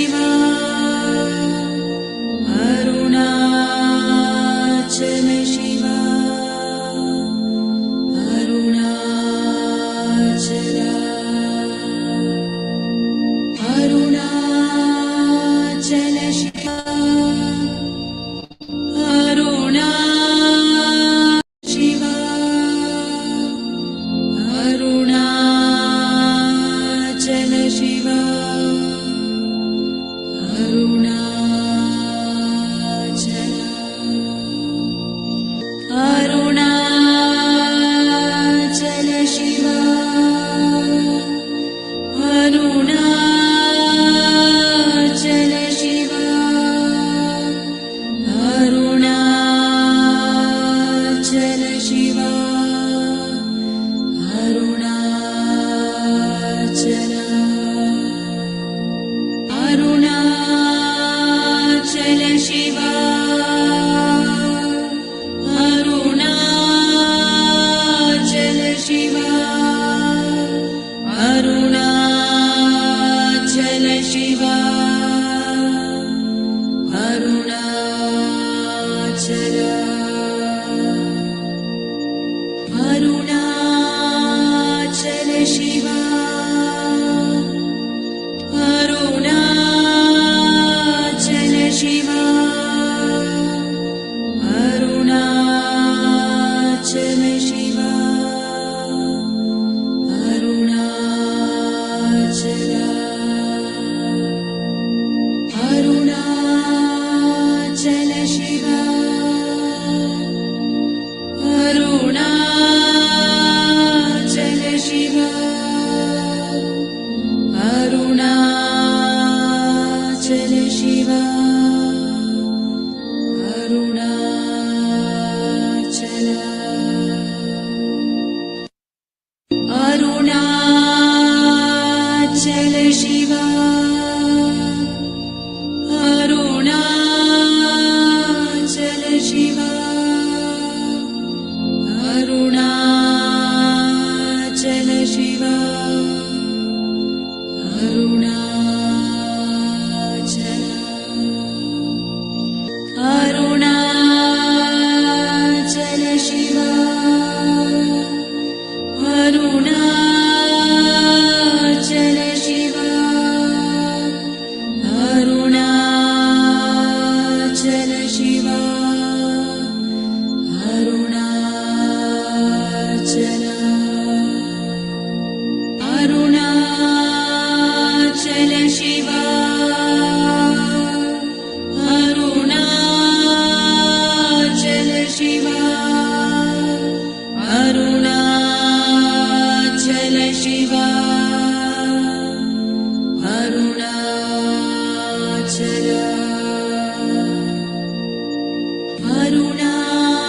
Shiva Arunachal Shiva Arunachal Arunachal Shiva Aruna Shiva Arunachal Shiva Arunachal Arunachal Shiva Arunachal Shiva Arunachal Shiva Arunachal Arunachal Shiva Arunachal Shiva Arunachal Shiva Arunachal Arunachal Shiva Arunachal Shiva Arunachal Shiva Arunachal Arunachal Shiva Arunachal Shiva Arunachal Shiva Arunachal Arunachal Shiva Arunachal Shiva Arunachal Shiva Arunachal Arunachal Shiva Arunachal Shiva Arunachal Shiva Arunachal Arunachal Shiva Arunachal Shiva Arunachal Shiva Arunachal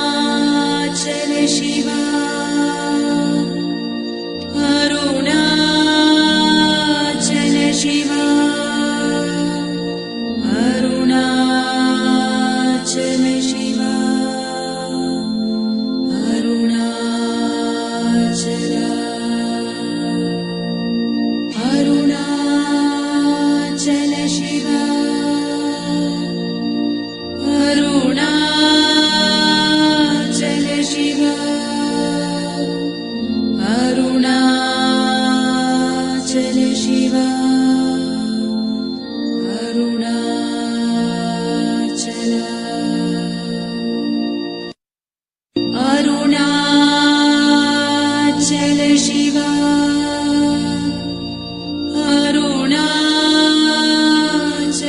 Arunachal Shiva Arunachal Shiva Arunachal Shiva Arunachal Arunachal Shiva Arunachal Shiva Arunachal Shiva Arunachal Arunachal Shiva Arunachal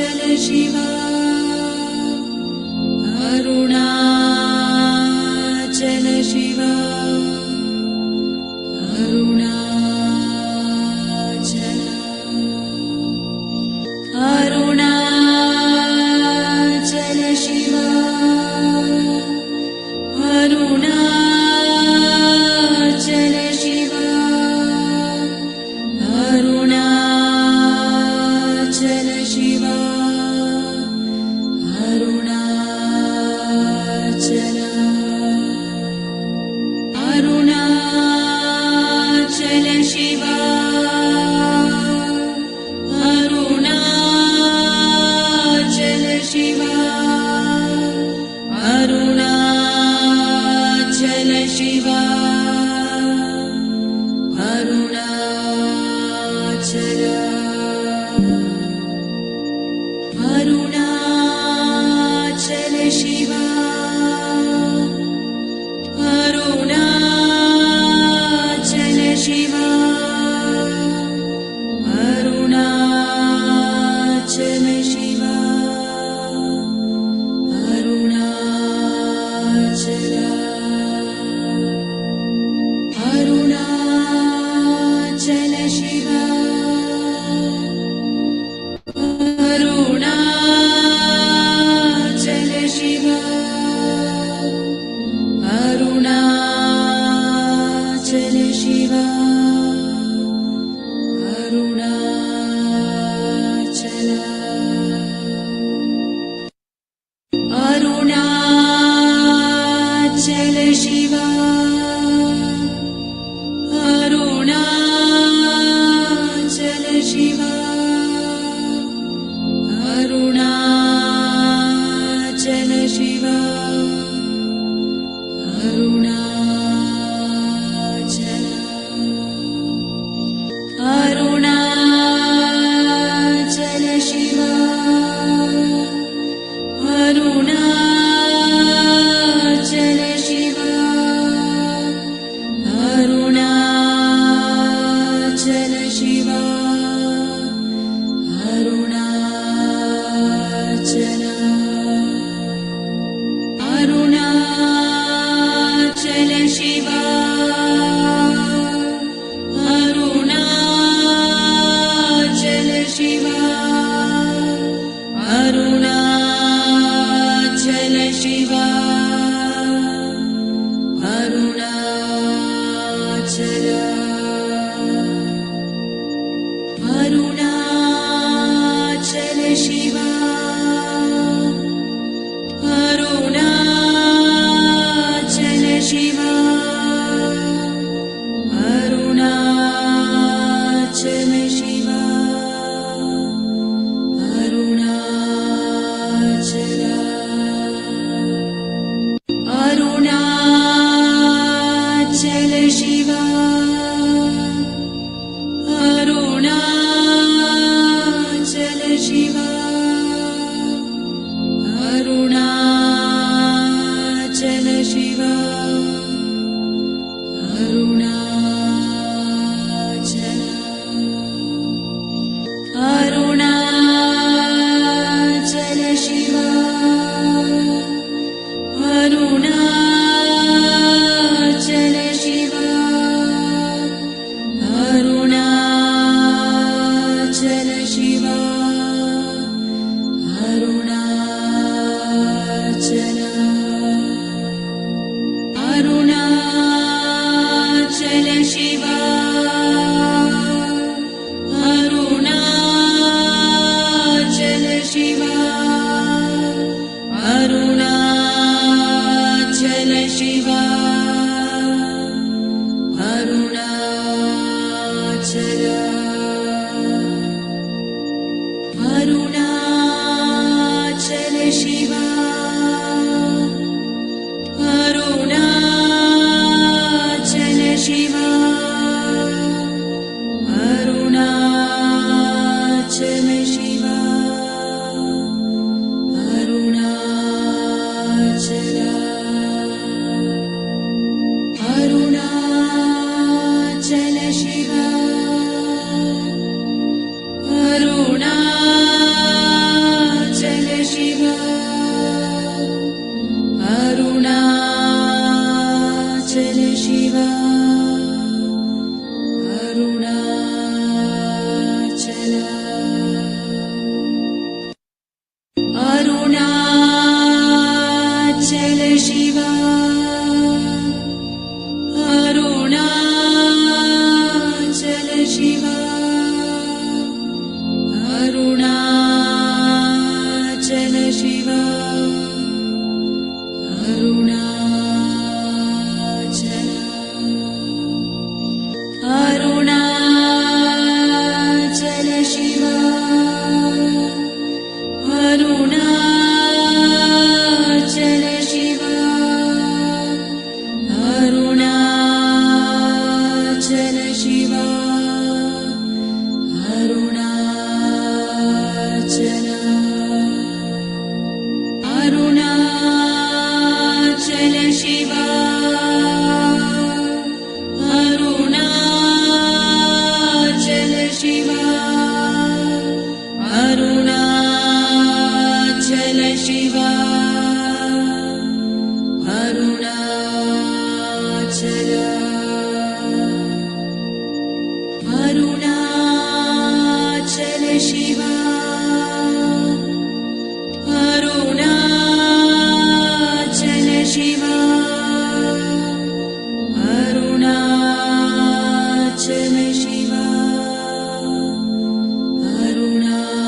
Arunachal Shiv Arunachal Arunachal Shiv Arunachal Shiv Arunachal Shiv Arunachal Arunachal Shiv Arunachal Shiv Arunachal Shiv Arunachal Arunachal Shiv Arunachal Shiv Arunachal Shiv Arunachal Arunachal Shiv Arunachal Shiv Arunachal Shiv Arunachal Arunachal Shiv Arunachal Shiv Arunachal Shiv Arunachal Arunachal Shiv Arunachal Shiv Arunachal Shiv Arunachal Arunachal Shiv Arunachal Shiv Arunachal Shiv Arunachal Arunachal Shiv Arunachal Shiv Arunachal Shiv Arunachal Arunachal Shiv Arunachal Shiv Arunachal Shiv Arunachal Arunachal Shiv Arunachal Shiv Arunachal Shiv Arunachal Arunachal Shiv Arunachal Shiv Arunachal Shiv Arunachal Arunachal Shiv Arunachal Shiv Arunachal Shiv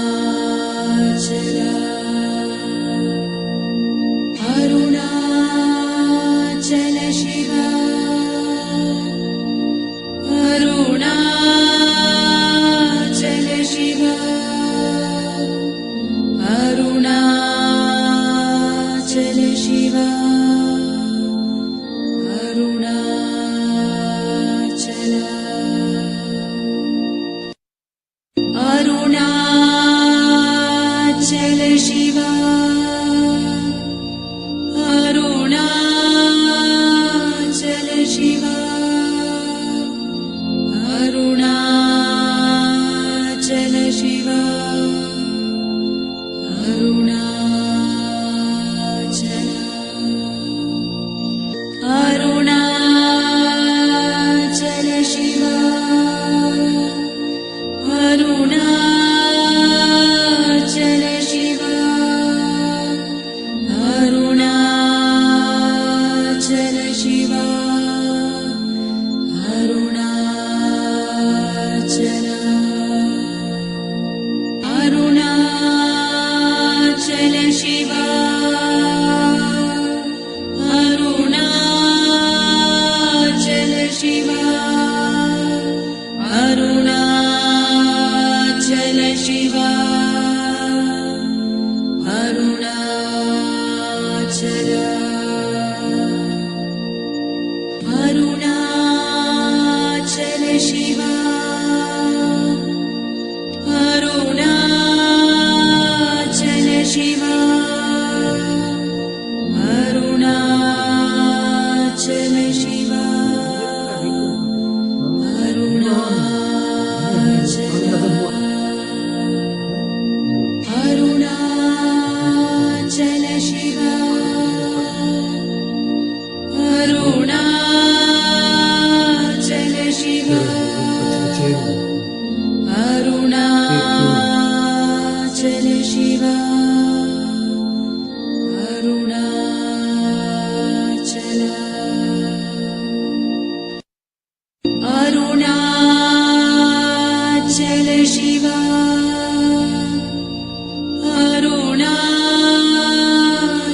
Arunachal Arunachal Shiv Arunachal Shiv Arunachal Shiv Arunachal Arunachal Shiv Arunachal Shiv Arunachal Shiv Arunachal Arunachal Shiv Arunachal Shiv Arunachal Shiv Arunachal Arunachal Shiv Arunachal Shiv Arunachal Shiv Arunachal Arunachal Shiv Arunachal Shiv Arunachal Shiv Arunachal Arunachal Shiv Arunachal Shiv Arunachal Shiv Arunachal Arunachal Shiv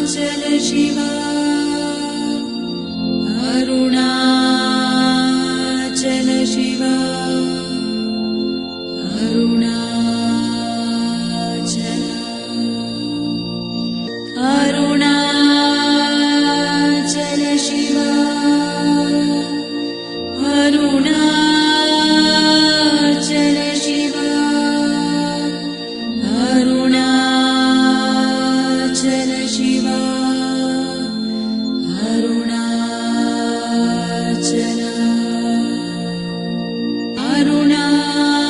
Arunachal Shiv Arunachal Shiv Arunachal Arunachal Shiv Arunachal Shiv Arunachal Shiv Arunachal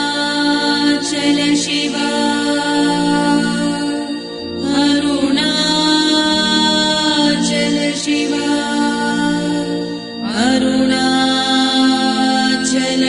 Arunachal Shiv Arunachal Shiv Arunachal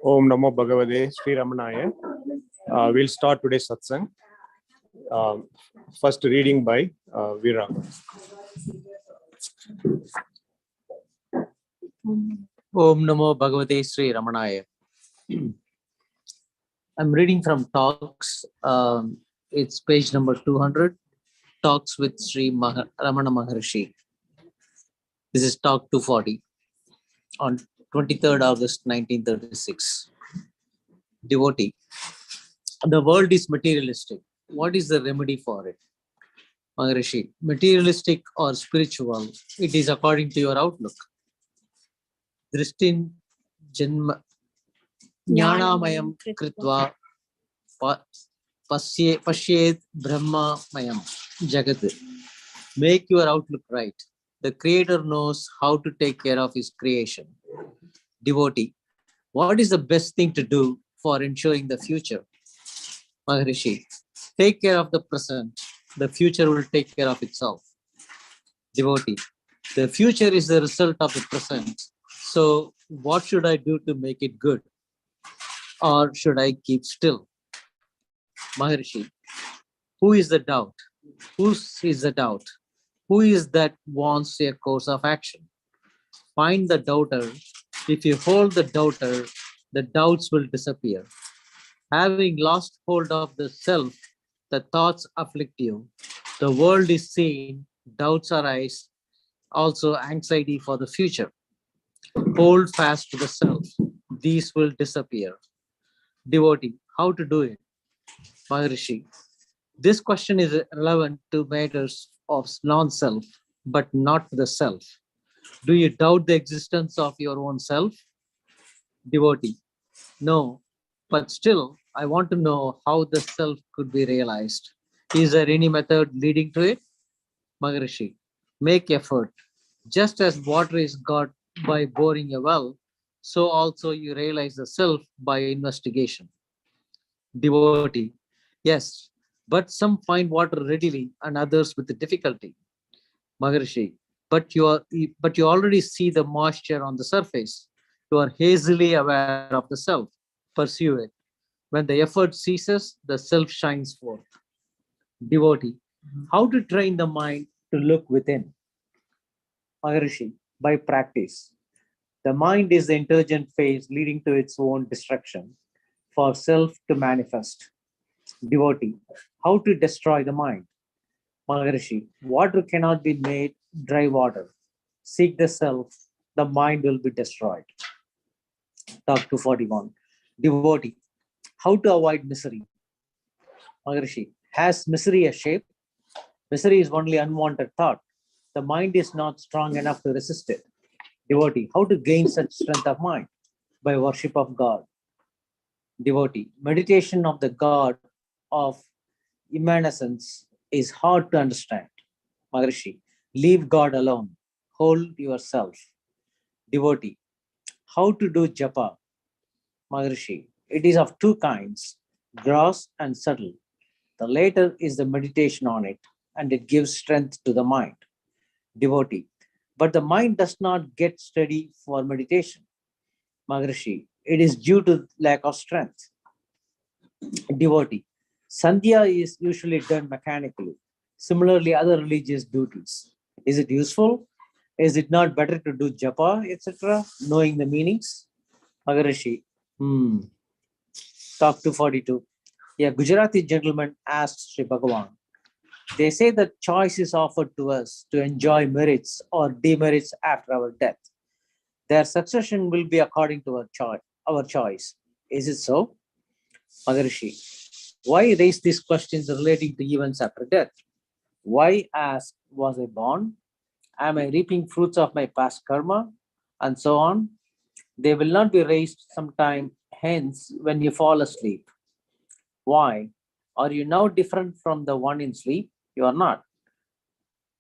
Om Namo Bhagavate Sri Ramanaya. We'll start today's satsang. First reading by Veera. Om Namo Bhagavate Sri Ramanaya. I'm reading from Talks. It's page number 200. Talks with Sri Ramana Maharshi. This is talk 240 on 23rd August 1936. Devotee. The world is materialistic. What is the remedy for it? Maharshi. Materialistic or spiritual, it is according to your outlook. Drishtin Janma Jnanamayam Kritva Pashyed Brahmamayam Jagat. Make your outlook right. The Creator knows how to take care of His creation. Devotee. What is the best thing to do for ensuring the future? Maharishi. Take care of the present. The future will take care of itself. Devotee. The future is the result of the present. So what should I do to make it good? Or should I keep still? Maharishi. Who is the doubt? Whose is the doubt? Who is that wants a course of action? Find the doubter. If you hold the doubter, the doubts will disappear. Having lost hold of the self, the thoughts afflict you. The world is seen, doubts arise, also anxiety for the future. Hold fast to the self. These will disappear. Devotee, how to do it? Maharishi, this question is relevant to matters of non-self, but not to the self. Do you doubt the existence of your own self? Devotee, no, but still, I want to know how the self could be realized. Is there any method leading to it? Maharishi, make effort. Just as water is got by boring a well, so also you realize the self by investigation. Devotee, yes, but some find water readily and others with difficulty. Maharishi, but you already see the moisture on the surface. You are hazily aware of the self. Pursue it. When the effort ceases, the self shines forth. Devotee, how to train the mind to look within? Maharishi, by practice. The mind is the intelligent phase leading to its own destruction for self to manifest. Devotee, how to destroy the mind? Maharishi, water cannot be made dry water. Seek the self, the mind will be destroyed. Talk 241. Devotee, how to avoid misery? Maharishi, has misery a shape? Misery is only unwanted thought. The mind is not strong enough to resist it. Devotee, how to gain such strength of mind? By worship of God. Devotee, meditation of the God of immanence is hard to understand. Maharishi, leave God alone. Hold yourself. Devotee, how to do japa? Maharishi, it is of two kinds, gross and subtle. The latter is the meditation on it, and it gives strength to the mind. Devotee, but the mind does not get steady for meditation. Maharishi, it is due to lack of strength. Devotee, Sandhya is usually done mechanically. Similarly, other religious duties. Is it useful? Is it not better to do japa, etc., knowing the meanings? Maharishi, Talk 242. A Gujarati gentleman asked Sri Bhagavan, they say that choice is offered to us to enjoy merits or demerits after our death. Their succession will be according to our choice. Is it so? Maharishi, why raise these questions relating to events after death? Why ask, was I born? Am I reaping fruits of my past karma? And so on. They will not be raised sometime hence when you fall asleep. Why? Are you now different from the one in sleep? You are not.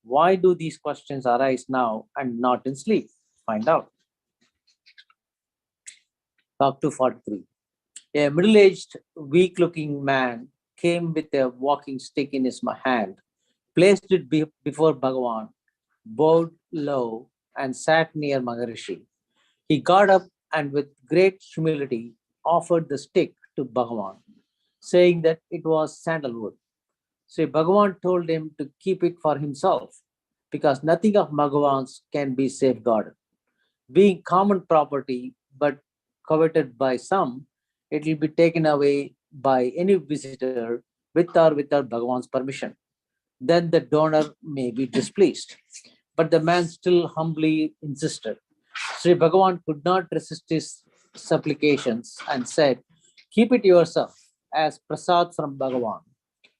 Why do these questions arise now and not in sleep? Find out. Talk 243. A middle-aged, weak-looking man came with a walking stick in his hand, placed it before Bhagavan, bowed low, and sat near Maharishi. He got up and with great humility offered the stick to Bhagavan, saying that it was sandalwood. So Bhagavan told him to keep it for himself because nothing of Bhagavan's can be safeguarded. Being common property but coveted by some, it will be taken away by any visitor with or without Bhagavan's permission. Then the donor may be displeased. But the man still humbly insisted. Sri Bhagavan could not resist his supplications and said, "Keep it yourself as prasad from Bhagavan."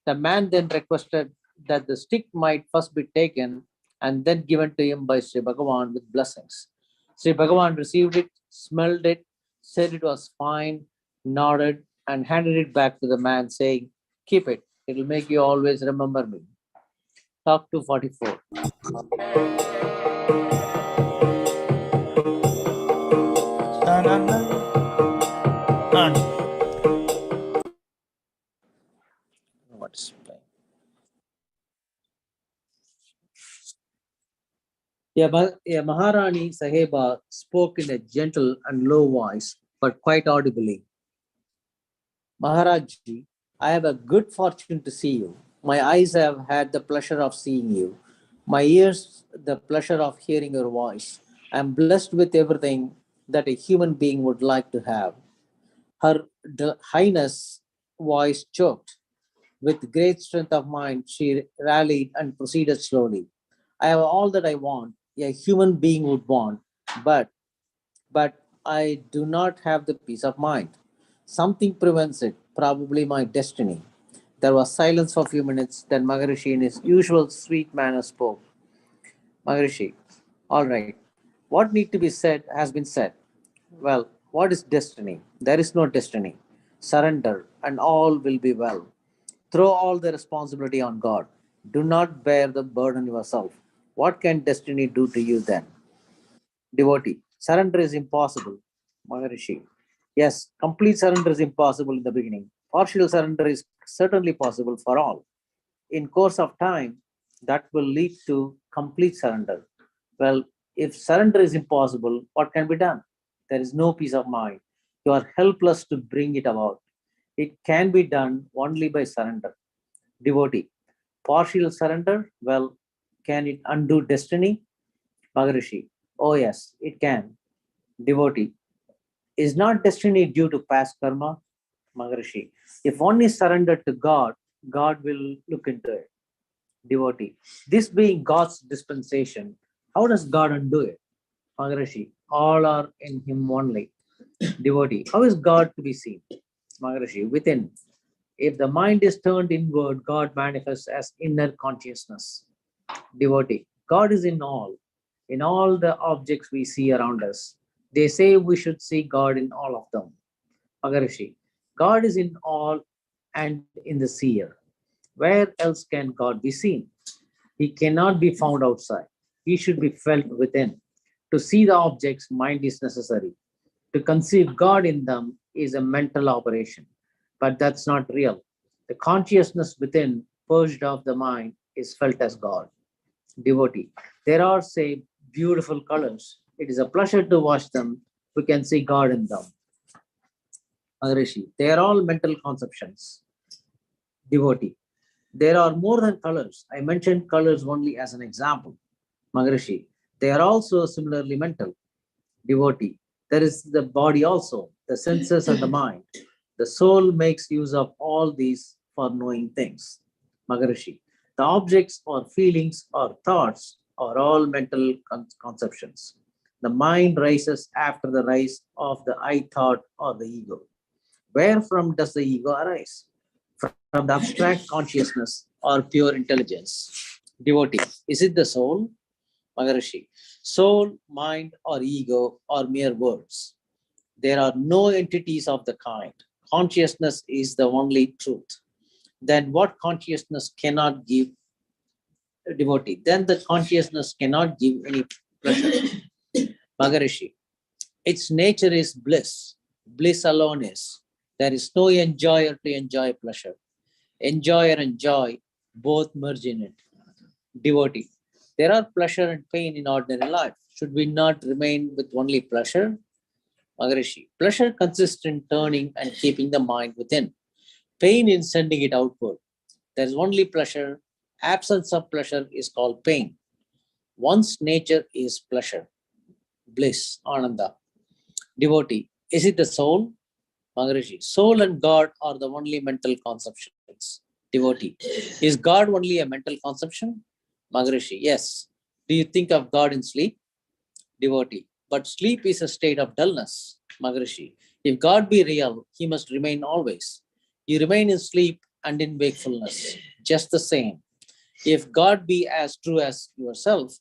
The man then requested that the stick might first be taken and then given to him by Sri Bhagavan with blessings. Sri Bhagavan received it, smelled it, said it was fine, nodded, and handed it back to the man, saying, "Keep it. It will make you always remember me." Talk 244. What's playing? A Maharani Saheba spoke in a gentle and low voice, but quite audibly. "Maharajji, I have a good fortune to see you. My eyes have had the pleasure of seeing you. My ears, the pleasure of hearing your voice. I am blessed with everything that a human being would like to have." Her Highness' voice choked. With great strength of mind, she rallied and proceeded slowly. "I have all that I want, a human being would want, but but I do not have the peace of mind. Something prevents it, probably my destiny." There was silence for a few minutes. Then Maharishi, in his usual sweet manner, spoke. "Maharishi, all right. What need to be said has been said. Well, what is destiny? There is no destiny. Surrender, and all will be well. Throw all the responsibility on God. Do not bear the burden yourself. What can destiny do to you then?" Devotee, surrender is impossible. Maharishi, yes, complete surrender is impossible in the beginning. Partial surrender is certainly possible for all. In course of time, that will lead to complete surrender. Well, if surrender is impossible, what can be done? There is no peace of mind. You are helpless to bring it about. It can be done only by surrender. Devotee, partial surrender, well, can it undo destiny? Maharishi, oh yes, it can. Devotee, is not destiny due to past karma? Maharishi, if one is surrendered to God, God will look into it. Devotee, this being God's dispensation, how does God undo it? Maharishi, all are in Him only. Devotee, how is God to be seen? Maharishi, within. If the mind is turned inward, God manifests as inner consciousness. Devotee, God is in all the objects we see around us. They say we should see God in all of them. Maharishi, God is in all and in the seer. Where else can God be seen? He cannot be found outside. He should be felt within. To see the objects, mind is necessary. To conceive God in them is a mental operation, but that's not real. The consciousness within, purged of the mind, is felt as God. Devotee, there are, say, beautiful colors. It is a pleasure to watch them. We can see God in them. Maharishi, they are all mental conceptions. Devotee, there are more than colors. I mentioned colors only as an example. Maharishi, they are also similarly mental. Devotee, there is the body also, the senses and the mind. The soul makes use of all these for knowing things. Maharishi, the objects or feelings or thoughts are all mental conceptions. The mind rises after the rise of the I thought or the ego. Where from does the ego arise? From the abstract consciousness or pure intelligence. Devotee, is it the soul? Maharishi, soul, mind, or ego are mere words. There are no entities of the kind. Consciousness is the only truth. Then what consciousness cannot give? Devotee, then the consciousness cannot give any pleasure. Maharishi, its nature is bliss. Bliss alone is. There is no enjoyer to enjoy pleasure. Enjoyer and joy both merge in it. Devotee, there are pleasure and pain in ordinary life. Should we not remain with only pleasure? Maharishi, pleasure consists in turning and keeping the mind within. Pain in sending it outward. There is only pleasure. Absence of pleasure is called pain. One's nature is pleasure, bliss, ananda. Devotee, is it the soul? Maharishi, soul and God are the only mental conceptions. Devotee, is God only a mental conception? Maharishi, yes. Do you think of God in sleep? Devotee, but sleep is a state of dullness. Maharishi, if God be real, he must remain always. You remain in sleep and in wakefulness, just the same. If God be as true as yourself,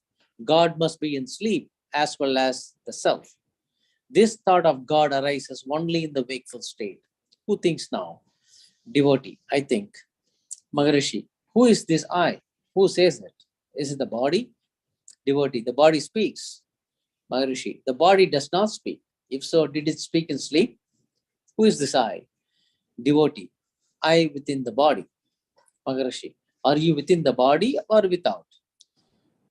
God must be in sleep as well as the self. This thought of God arises only in the wakeful state. Who thinks now? Devotee, I think. Maharishi, who is this I? Who says it? Is it the body? Devotee, the body speaks. Maharishi, the body does not speak. If so, did it speak in sleep? Who is this I? Devotee, I within the body. Maharishi, are you within the body or without?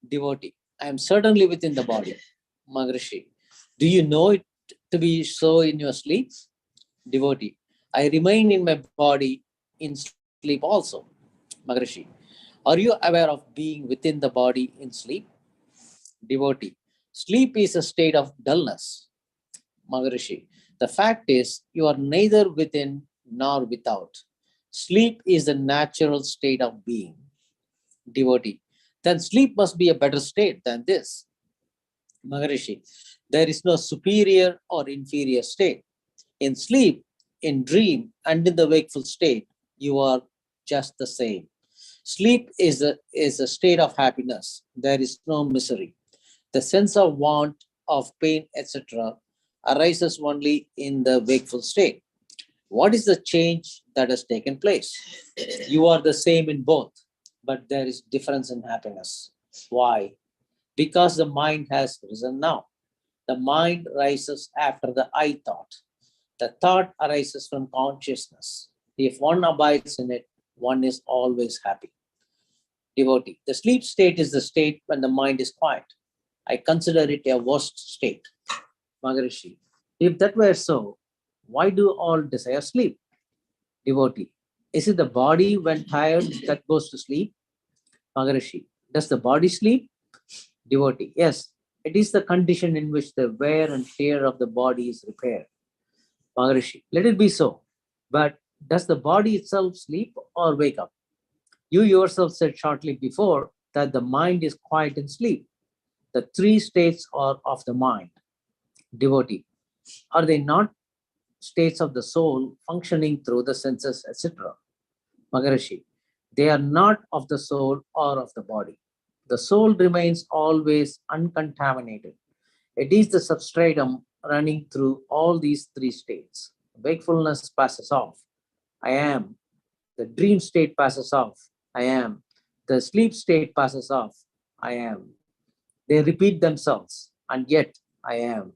Devotee, I am certainly within the body. Maharishi, do you know it to be so in your sleep? Devotee, I remain in my body in sleep also. Maharishi, are you aware of being within the body in sleep? Devotee, sleep is a state of dullness. Maharishi, the fact is you are neither within nor without. Sleep is the natural state of being. Devotee, then sleep must be a better state than this. Maharishi, there is no superior or inferior state. In sleep, in dream, and in the wakeful state, you are just the same. Sleep is a state of happiness. There is no misery. The sense of want, of pain, etc., arises only in the wakeful state. What is the change that has taken place? You are the same in both, but there is difference in happiness. Why? Because the mind has risen now. The mind rises after the I thought. The thought arises from consciousness. If one abides in it, one is always happy. Devotee, the sleep state is the state when the mind is quiet. I consider it a worst state. Maharishi, if that were so, why do all desire sleep? Devotee, is it the body when tired that goes to sleep? Maharishi, does the body sleep? Devotee, yes, it is the condition in which the wear and tear of the body is repaired. Maharishi, let it be so. But does the body itself sleep or wake up? You yourself said shortly before that the mind is quiet in sleep. The three states are of the mind. Devotee, are they not states of the soul functioning through the senses, etc.? Maharishi, they are not of the soul or of the body. The soul remains always uncontaminated. It is the substratum running through all these three states. Wakefulness passes off. I am. The dream state passes off. I am. The sleep state passes off. I am. They repeat themselves, and yet I am.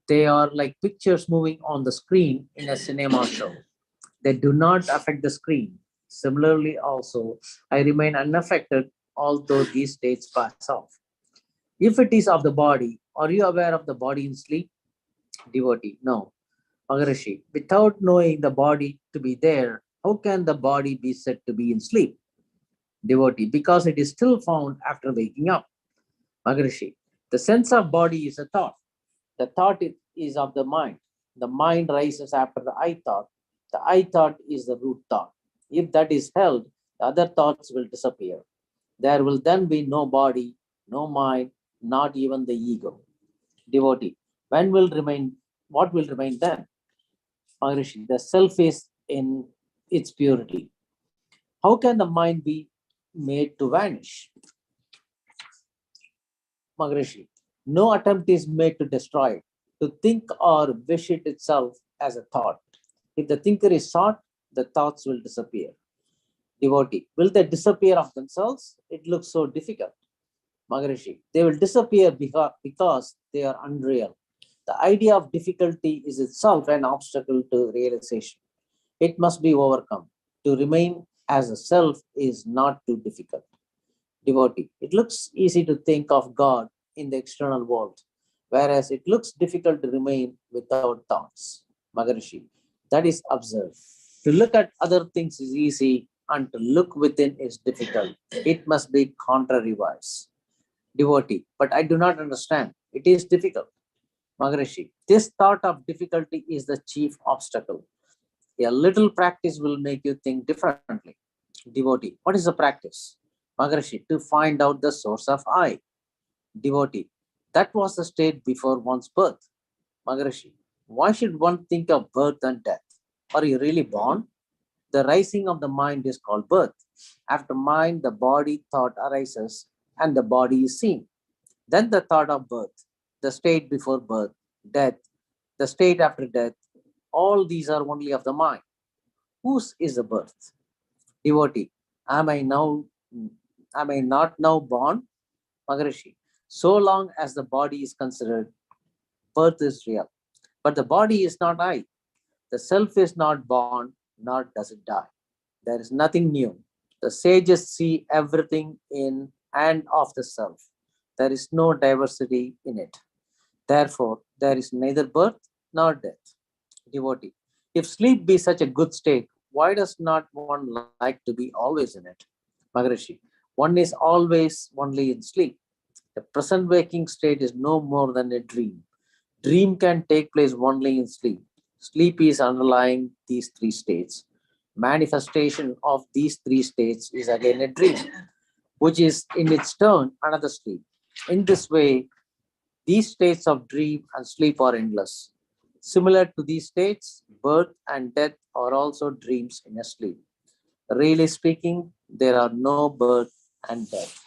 They are like pictures moving on the screen in a cinema show. They do not affect the screen. Similarly, also, I remain unaffected although these states pass off. If it is of the body, are you aware of the body in sleep? Devotee, no. Maharishi, without knowing the body to be there, how can the body be said to be in sleep? Devotee, because it is still found after waking up. Maharishi, the sense of body is a thought. The thought is of the mind. The mind rises after the I thought. The I thought is the root thought. If that is held, the other thoughts will disappear. There will then be no body, no mind, not even the ego. Devotee, when will remain? What will remain then? Maharishi, the self is in its purity. How can the mind be made to vanish? Maharishi, no attempt is made to destroy it, to think or wish it itself as a thought. If the thinker is sought, the thoughts will disappear. Devotee, will they disappear of themselves? It looks so difficult. Maharishi, they will disappear because they are unreal. The idea of difficulty is itself an obstacle to realization. It must be overcome. To remain as a self is not too difficult. Devotee, it looks easy to think of God in the external world, whereas it looks difficult to remain without thoughts. Maharishi, that is absurd. To look at other things is easy, and to look within is difficult. It must be contrariwise. Devotee, but I do not understand. It is difficult. Maharishi, this thought of difficulty is the chief obstacle. A little practice will make you think differently. Devotee, what is the practice? Maharishi, to find out the source of I. Devotee, that was the state before one's birth. Maharishi, why should one think of birth and death? Are you really born? The rising of the mind is called birth. After mind, the body thought arises and the body is seen. Then the thought of birth, the state before birth, death, the state after death, all these are only of the mind. Whose is the birth? Devotee, am I not now born? Maharishi, so long as the body is considered, birth is real. But the body is not I. The self is not born, nor does it die. There is nothing new. The sages see everything in and of the self. There is no diversity in it. Therefore, there is neither birth nor death. Devotee, if sleep be such a good state, why does not one like to be always in it? Maharishi, one is always only in sleep. The present waking state is no more than a dream. Dream can take place only in sleep. Sleep is underlying these three states. Manifestation of these three states is again a dream, which is in its turn another sleep. In this way, these states of dream and sleep are endless. Similar to these states, birth and death are also dreams in a sleep. Really speaking, there are no birth and death.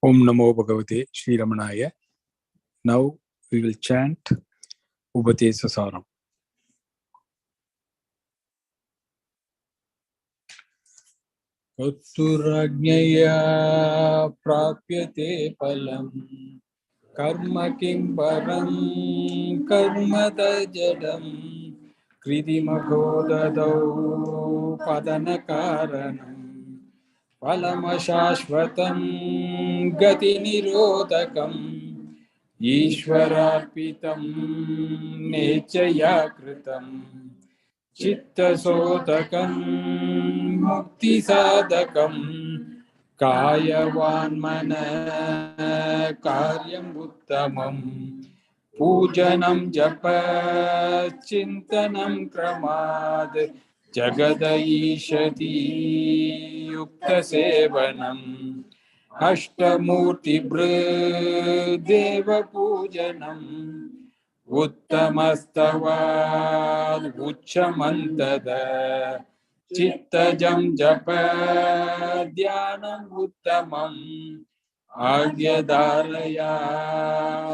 Om Namo Bhagavate Sri Ramanaya. Now we will chant Upadesa Saram. Katturajnaya prapyate palam karma kimbaram karma tajadam kridimagodadau padanakaranam Palamashashvatam gati nirodhakam Ishwararpitam nechaya kritam Chitta sodakam mukti sadakam Kayavan mana karyam uttamam Pujanam japa chintanam kramad Jagadaishati yukta sevanam Ashtamurti deva pujanam Uttamastavad uchamantada Chittajam japa dhyanam uttamam Agyadaraya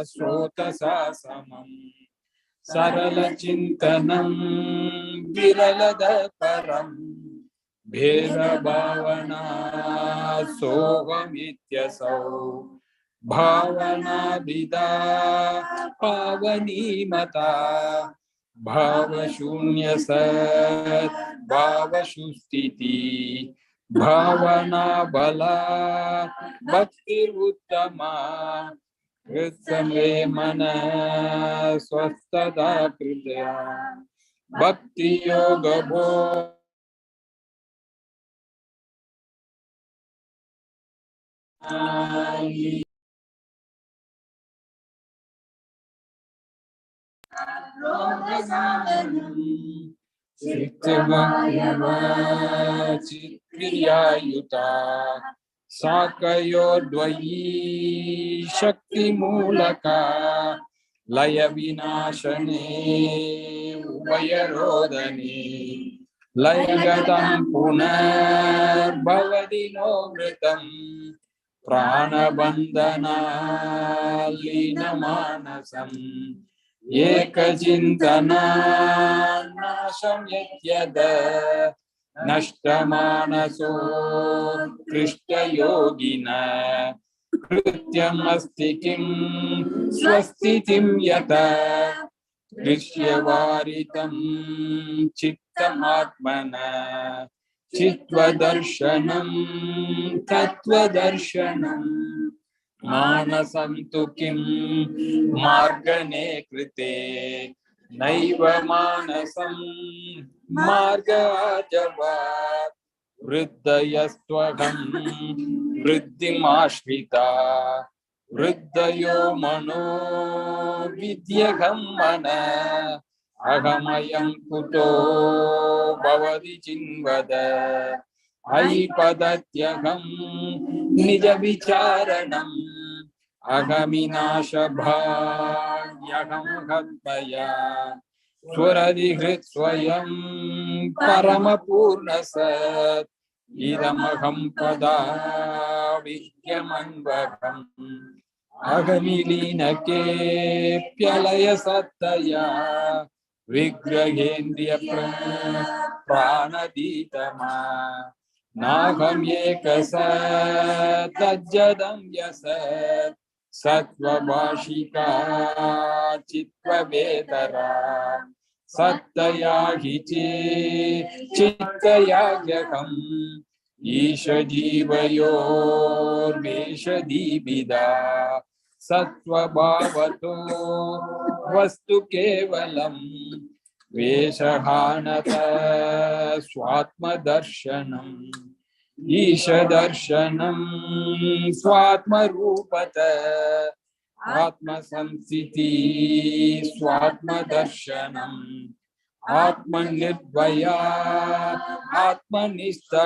srota sasamam Sarala chintanam viralada param Bheda bhavana sohamityasau Bhavana vida pavani mata Bhava shunya sat bhava shustiti Bhavana bala bhakti uttama Kritsame mana swastada kridya Bhakti yoga bho Chitriyayuta Sakayodvayi Shakti Mulaka laya vinashane uvayarodane layagatam punar bhavadino vritam pranabandhana lina manasam ekachintana nasham yatyada nashtamanaso krishta yogina कृत्यमस्ति किं स्वस्तितिं यथा दृश्यवारितं चित्तमात्मना चित्वदर्शनं तत्वदर्शनं मानसं तु किं मार्गणे कृते नैव मानसं मार्गाजवात् वृद्धयस्त्वहं वृद्धिमाश्रिता वृद्धयो मनो विद्यहं मन अहमयं कुतो भवति चिन्वद अयि पदत्यहं निजविचारणम् अहमिनाशभाग्यहं हत्मया स्वरधिहृत् स्वयं परमपूर्णसत् इदमहं पदा विद्यमन्वहम् अहमिलीनके प्यलय सत्तया विग्रहेन्द्रिय प्राणदीतमा नाहम् एकसत् तज्जदं यसत् सत्त्वभाषिका चित्तवेतरा सत्तया हि चित्तया जगम् ईश जीवयोर्वेषदीपिदा सत्त्वभावतो वस्तु केवलम् वेषहानत स्वात्मदर्शनम् ईशदर्शनं स्वात्मरूपत आत्मसंस्थिति स्वात्मदर्शनम् आत्मनिर्भया आत्मनिष्ठा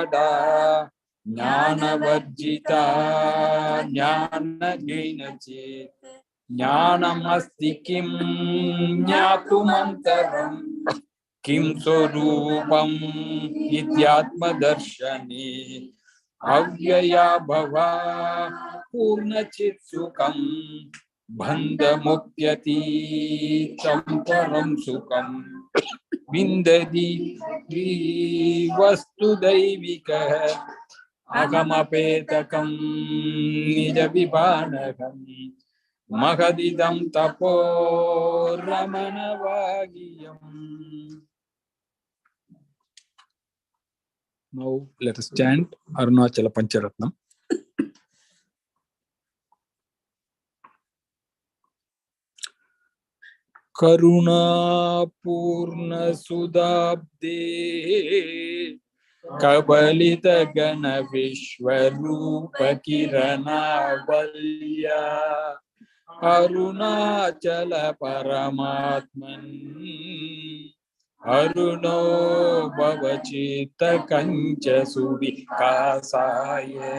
ज्ञानवर्जिता ज्ञानहीनचेत् ज्ञानमस्ति किं ज्ञातुमन्तरम् किं स्वरूपम् इत्यात्मदर्शने अव्यया भवा पूर्णचित् सुखम् बन्धमुक्त्यतीतं परं सुखम् विन्दति वस्तुदैविकः अहमपेतकं निजविभानकम् महदिदं तपो रमणवागियम्. Now let us chant Arunachala Pancharatnam. Karuna Purna Sudabde Kabalita Gana Vishwarupa Kirana Valya Arunachala Paramatman Aruno Bhavachita Kancha Suvikasaya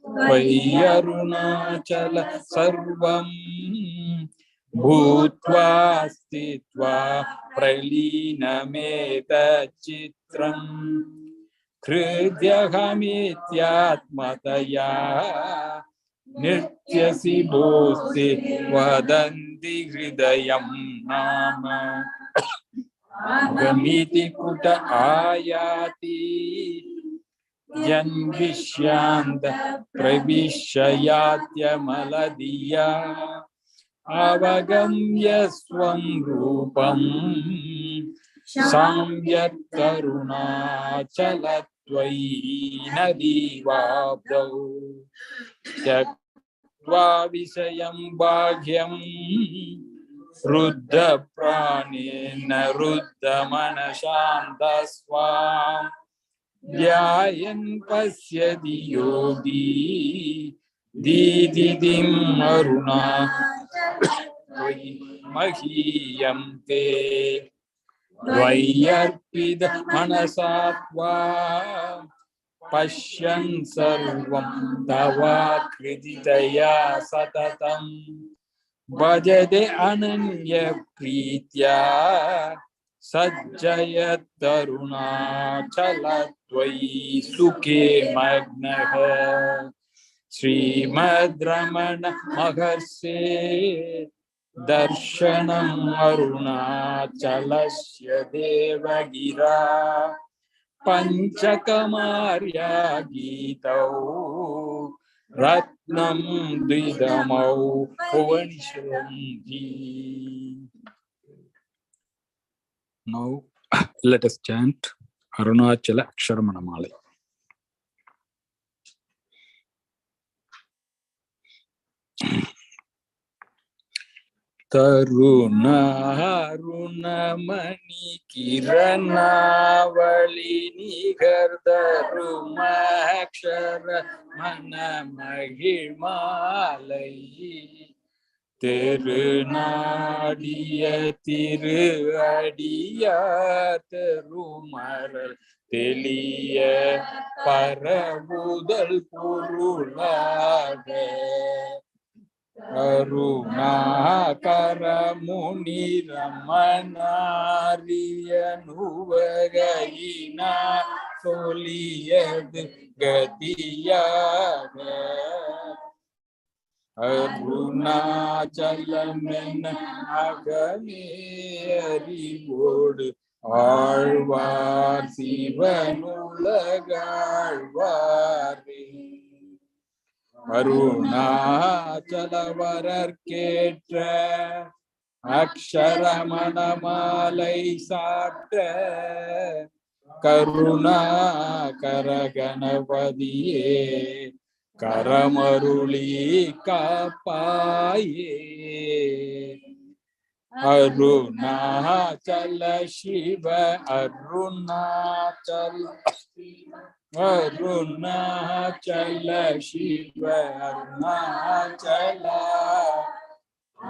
Vai Arunachala Sarvam Bhutva Stitva Pralinameta Chitram Kridyahamithyatmataya Nityasi Bhosti Vadanti Hridayam Nama Gamiti Kuta Ayati Janvishyanda Pravishayatya Maladiya Avagamya Swam Rupam Samyat Karuna Chalatvayi Nadivabdau Tyaktva Visayam Bhagyam Ruddha Pranena Ruddha Manashantasvam Dhyayan Pasyadi Yogi Dididim Aruna Mahiyam Te Dvayarpida Manasatva Pashyan Sarvam Tava Kriditaya Satatam भजते अनन्य प्रीत्या सज्जयत् तरुणाचलत्वयि सुखे मग्नः श्रीमद् रमण महर्षे दर्शनम् अरुणाचलस्य देवगिरा पञ्चकमार्या गीतौ रत्नं द्विदमौ Bhuvaneshwari. Now let us chant Arunachala Aksharamanamala. Tarunarunamani kiranavali nigardarumakshara manamahirmalai திருநாடிய திரு அடியார் திருமலர் தெளிய பரவுதல் பொருளாக கருணாகர முனி ரமணாரிய நுவகையினா சொல்லியது கதியாக அருணாச்சலமென அகமே அறிவோடு ஆழ்வார் சிவனுலகாழ்வாரே அருணாச்சலவரற்கேற்ற அக்ஷரமணமாலை சாற்ற கருணாகர கணபதியே கரமருளி காப்பாயே அருணாச்சல சிவ அருணாச்சல அருணாச்சல சிவ அருணாச்சல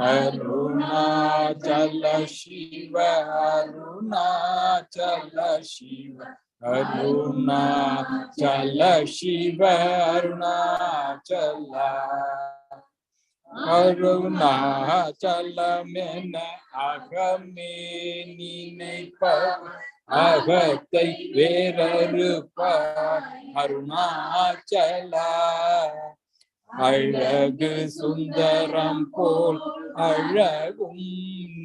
அருணாச்சல சிவ அருணாச்சல சிவ அருணாச்சல சிவ அருணாச்சல அருணாச்சலமென அகமே நினைப்பவர் அகத்தை வேறறுப்பார் அருணாச்சலா அழகு சுந்தரம் போல் அழகும்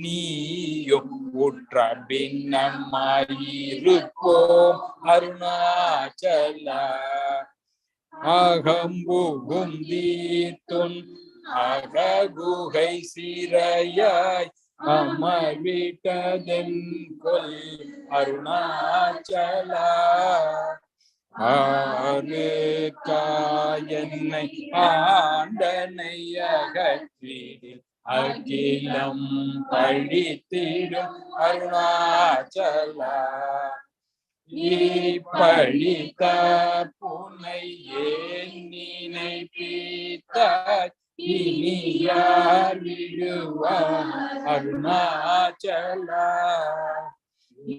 நீயும் உற்ற பின்னமாயிருப்போம் அருணாச்சலா அகம்புகும் தீர்த்துன் அககுகை சிறையாய் அமர்விட்டதென் கொல் அருணாச்சலா ஆறுக்காயன்னை ஆண்டனை அகற்றிடில் அகிலம் பழித்திடும் அருணாச்சலா பழித்த புனை ஏன் நினைப்பித்தாய் இனி யார் விடுவார் அருணாச்சலா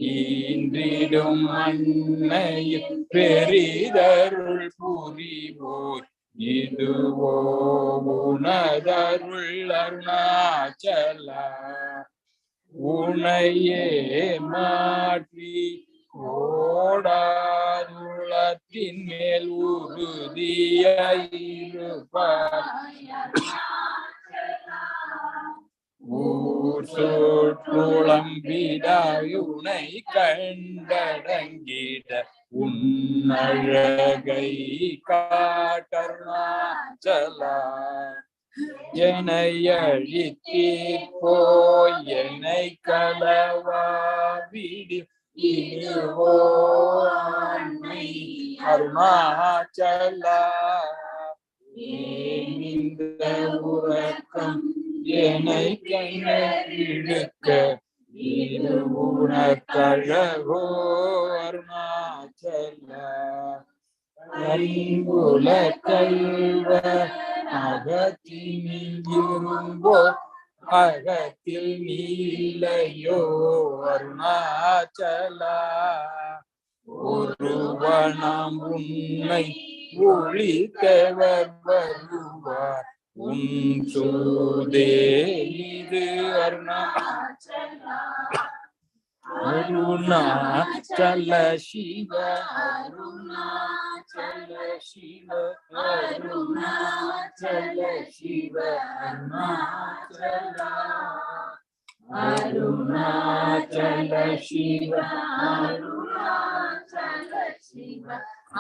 ஈன்றிடும் அன்னையில் பெரிதருள் புரிவோர் இதுவோ உனதருள் அருணாச்சலா உனையே மாற்றி ஓடாதுளத்தின் மேல் உறுதியாயிருப்பார் ஊர் சுற்றுளம்பிடாயுனை கண்டடங்கிட உன்னழகை காட்டருணாச்சலா என்னை அழித்தீர் போய் என்னை களவாவிடு இனிவோ அன்னை அருணாச்சலா இந்த உறக்கம் என்னை கண்ணிழுக்க இது உனக்கழகோ அருணாச்சலா அன்புல கல்வ அகத்தினில் இரும்போ அகத்தில் நீலையோ அருணாச்சலா ஒருவனாம் உன்னை ஒழித்தவர் வருவார் உன் சோதே இது அருணாச்சல சிவ அருணாச்சல சிவ அருணாச்சல சிவ அருணாச்சல சிவ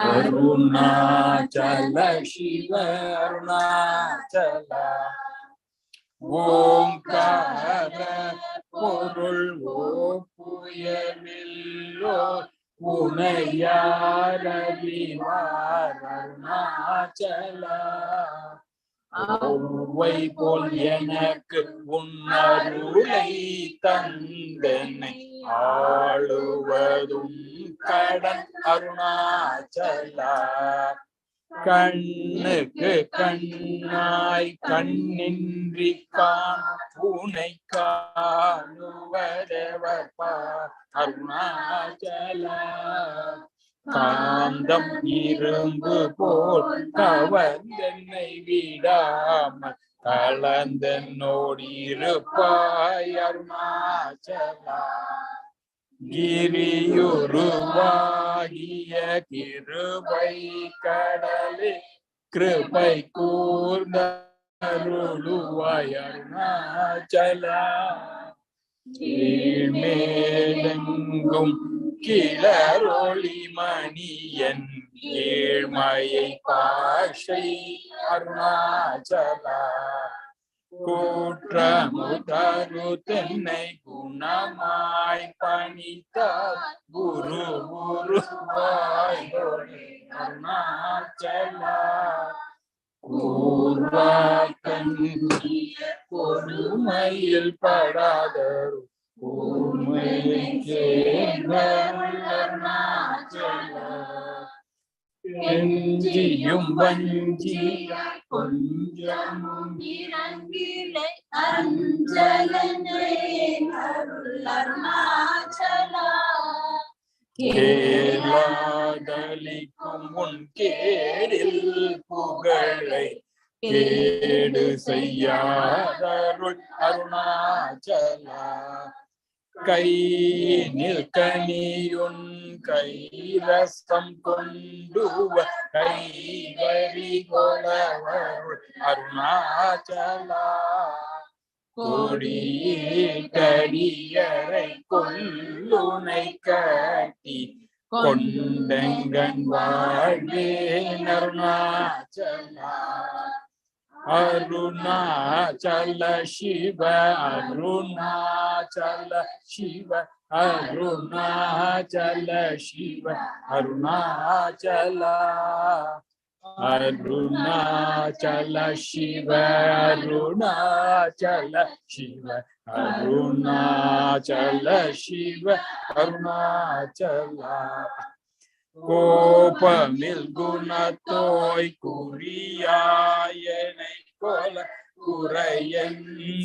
அருணாச்சல சிவ அருணாச்சல ஓங்கார பொருள் ஓப்புயமில்லோ உனையாரவிவார் அருணாச்சல ஒவ்வை போல் எனக்கு உன்னருளை தந்தனை ஆளுவதும் கடன் அருணாச்சலா கண்ணுக்கு கண்ணாய் கண்ணின்றி உனை காணுவதேவப்பா அருணாச்சலா காந்தம் இரும்பு போல் கவர்ந்தென்னை விடாமல் கலந்தென்னோடிருப்பாய் அருணாச்சலா கிரியுருவாகிய கிருபை கடலே கிருபை கூர்ந்தருளுவாய் அருணாச்சலா கீழ்மேலெங்கும் கிளரொளி மணியன் ஏழ்மையை பாஷை அருணாச்சலா கூற்றமுதரு தென்னை குணமாய் பணித்தார் குரு குருவாய் அருணாச்சலா கூர்வாக்கண்ணிய கொடுமையில் படாதரு கூர்மையை அருணாச்சலா எஞ்சியும் வஞ்சியாய் கொஞ்சமும் இறங்கிலை அஞ்சலனே அருள் அருணாச்சலா கேளாதலிக்கும் உன் கேடில் புகழை கேடு செய்யாதருள் அருணாச்சலா கையினில் கனியுன் கைரசம் கொண்டுவ கைவரி கொளவருள் அருணாச்சலா கொடியரை கொல்லுனை கட்டி கொண்டெங்கன் வாழ்வேன் அருணாச்சலா அருணாச்சல சிவ அருணாச்சல சிவ அருணாச்சல சிவ அருணாச்சலா அருணாச்சல சிவ அருணாச்சல சிவ அருணாச்சல சிவ அருணாச்சலா கோபமில் குணத்தோய் குறியாயனை கொல குறையன்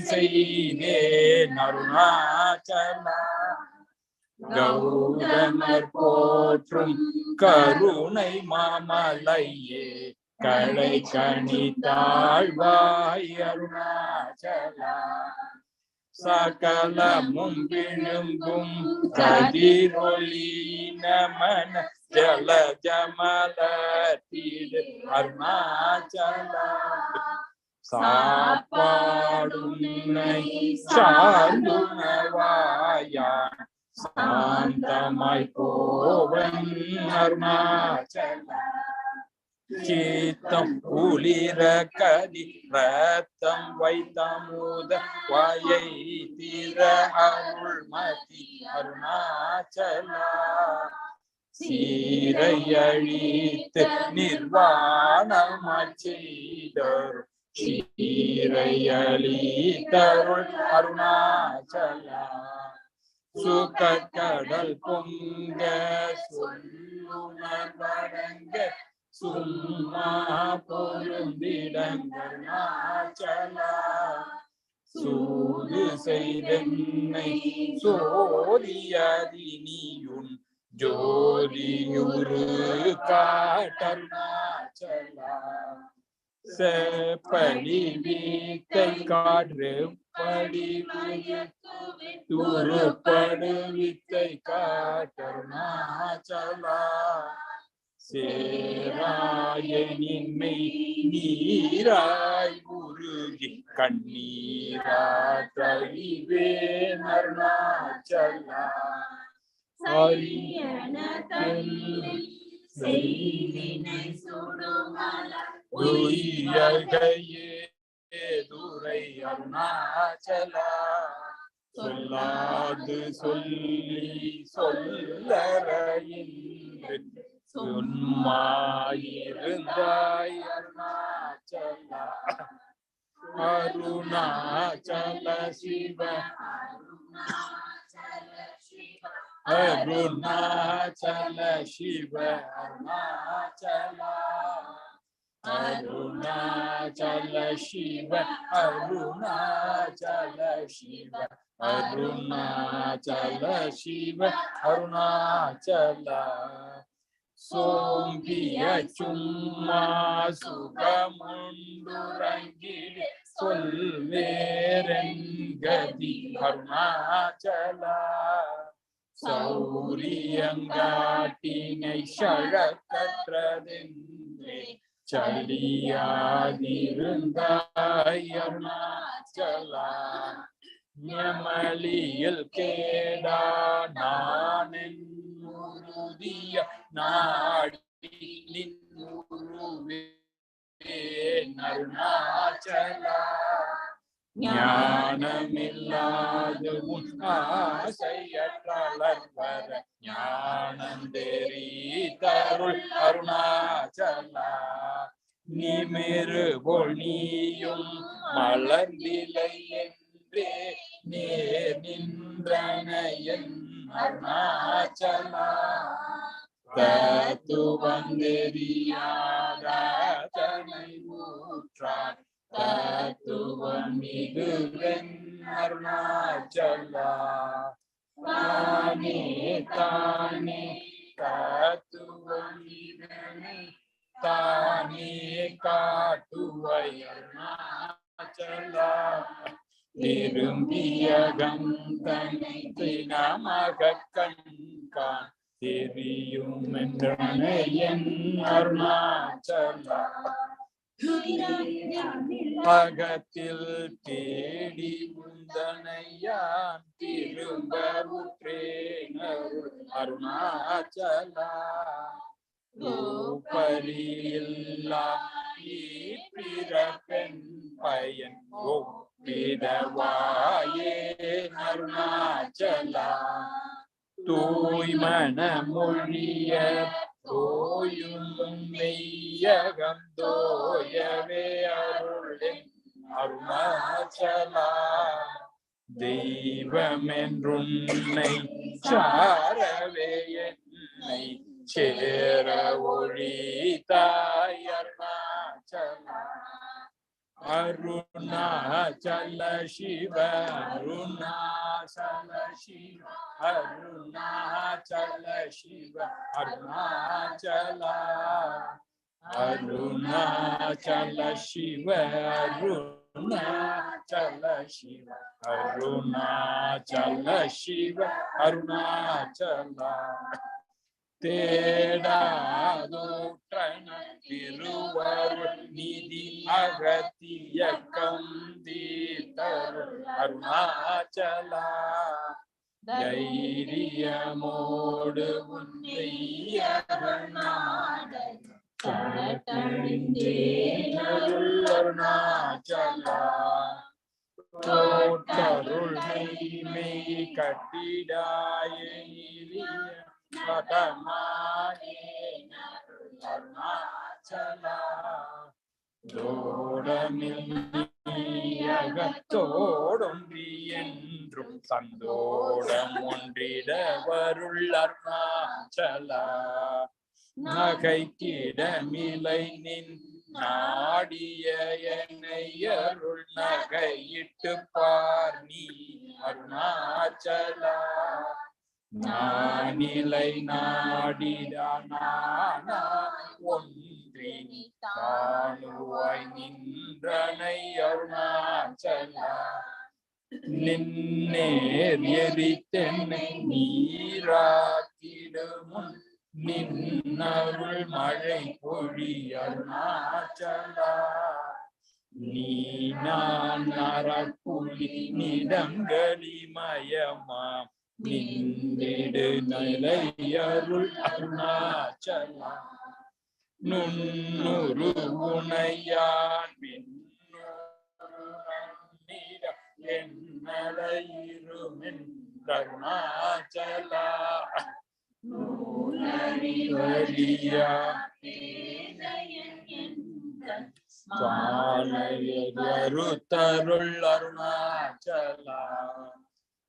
செய்தேன் அருணாச்சலா கௌதமர் போற்றும் கருணை மாமலையே களை கனி தாழ்வாய் அருணாச்சலா சகலமும் விழுங்கும் கதிரொளி நமன ஜல ஜமலீடு அருணாச்சலா சாப்பாடுன்னை சார்ந்துணவாயான் சாந்தமாய் போவன் அருணாச்சலா சித்தம் குளிர கதி ரத்தம் வைத்தமுத வாயை தீர அருள்மதி அருணாச்சலா சீரை அழித்து நிர்வாணமாய் செய்தருள் சீரை அழித்தருள் அருணாச்சலா சுகக்கடல் பொங்க சொல்லுணர் வழங்க சும்மா பொருந்திடங்கருணாச்சலா சூது செய்தென்னை சோதியதினியுன் ஜோதியுரு காட்டருணாச்சலா செப்படி வீத்தை காற்று படி துருப்படு வித்தை காட்டருணாச்சலா சேராயனின்மை நீராய் உருகி கண்ணீராட்டழிவே அருணாச்சலா துரை அருணாச்சலா சொல்லாது சொல்லி சொல்லறையின்று சும்மாயிருந்தாய் அருணாச்சலா அருணாச்சல சிவ அருணாச்சல சிவ அருணாச்சலா அருணாச்சல சிவ அருணாச்சல சிவ அருணாச்சல சிவ அருணாச்சலா சோம்பிய சும்மா சுகமுண்டுறங்கிடு சொல்வேரங்கதி அருணாச்சலா சௌரியங்காட்டினை சழக்கற்றதென்றே சலியாதிருந்தாய் அருணாச்சலா ஞமலியில் கேடா நானென்னுருதிய நாடி நின்னுருவே அருணாச்சலா ஞானமில்லாது உன் ஆசையற்றளர் வர ஞானந்தெரி தருள் அருணாச்சலா நிமிரு பொழியும் மலர்ந்திலை என்றே நேர் நின்றனையன் அருணாச்சலா தத்துவந்தெரியாதனை ஊற்றான் தத்துவம் மிகுவென் அருணாச்சலா தானே தானே தத்துவம் இதனை தானே காட்டுவை அருணாச்சலா விரும்பிய கந்தனை தினமாக கண்கான் தெரியும் என்றனை என் அருணாச்சலா அகத்தில் தேடி உந்தனையான் திரும்ப உற்றேன் அருணாச்சலா பரியில்லா பிறப்பெண் பயன் ஒப்பிடவாயே அருணாச்சலா தூய்மன மொழிய தோயும் மெய்யகம் தோயவே அருளின் அருணாச்சலா தெய்வமென்றுன்னை சாரவே என்னை சேர ஒழித்தாய் அருணாச்சலா அருணாச்சல சிவ அருணாச்சல சிவ அருணாச்சல சிவ அருணாச்சலா அருணாச்சல சிவ அருணாச்சல சிவ அருணாச்சல சிவ அருணாச்சலா தேடாதோற்றன திருவருள் நிதி அகத்தியக்கம் தீர்த்தருள் அருணாச்சலா தைரியமோடு அருணாச்சலா தோற்றருள் மெய் கட்டிடாயே அருணாச்சலா தோடமில்லையகத்தோடொன்றி என்றும் சந்தோடம் ஒன்றிட வருள் அருணாச்சலா நகைக்கிடமிலை நின் நாடிய என்னை அருள் நகையிட்டு பார் நீ அருணாச்சலா நானிலை நாடிட நானா ஒன்றி தானுவாய் நீ நின்னேர் எரித்தென்னை நீராக்கிடுமுன் நின்னருள் மழை பொழி அருணாச்சலா. நீ நான் நரப்புலி நிடங்களிமயமாம் நின்றிடு நிலையருள் அருணாச்சலா. நுண்ணுரு உனையான் என்னலையிருமின் கருணாச்சலா. நூலறியா அருத்தருள் அருணாச்சலா.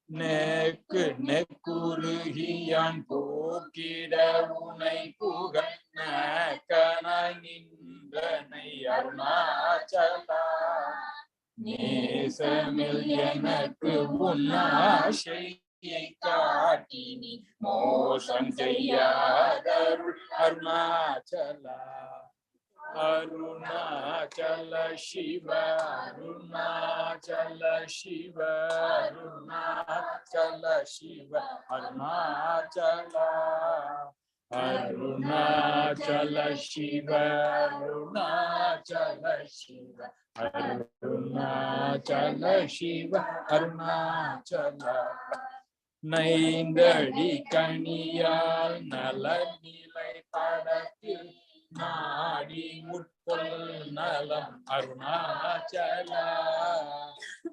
நேக்கு நெக்குருகியான் போக்கிட உனை புகழ் கனாய் நின்றனை அருணாச்சலா. நேசமில் எனக்கு உன்னாசையை காட்டி நீ மோசம் செய்யாதருள் அருணாச்சலா. அருணாச்சல சிவ அருணாச்சல சிவ அருணாச்சல சிவ அருணாச்சலா. அருணாச்சல சிவ அருணாச்சல சிவ அருணாச்சல சிவ அருணாச்சலா. நைந்தடி கனியால் நலநிலை படத்தில் நாடி முட்பொல் நலம் அருணாச்சலா.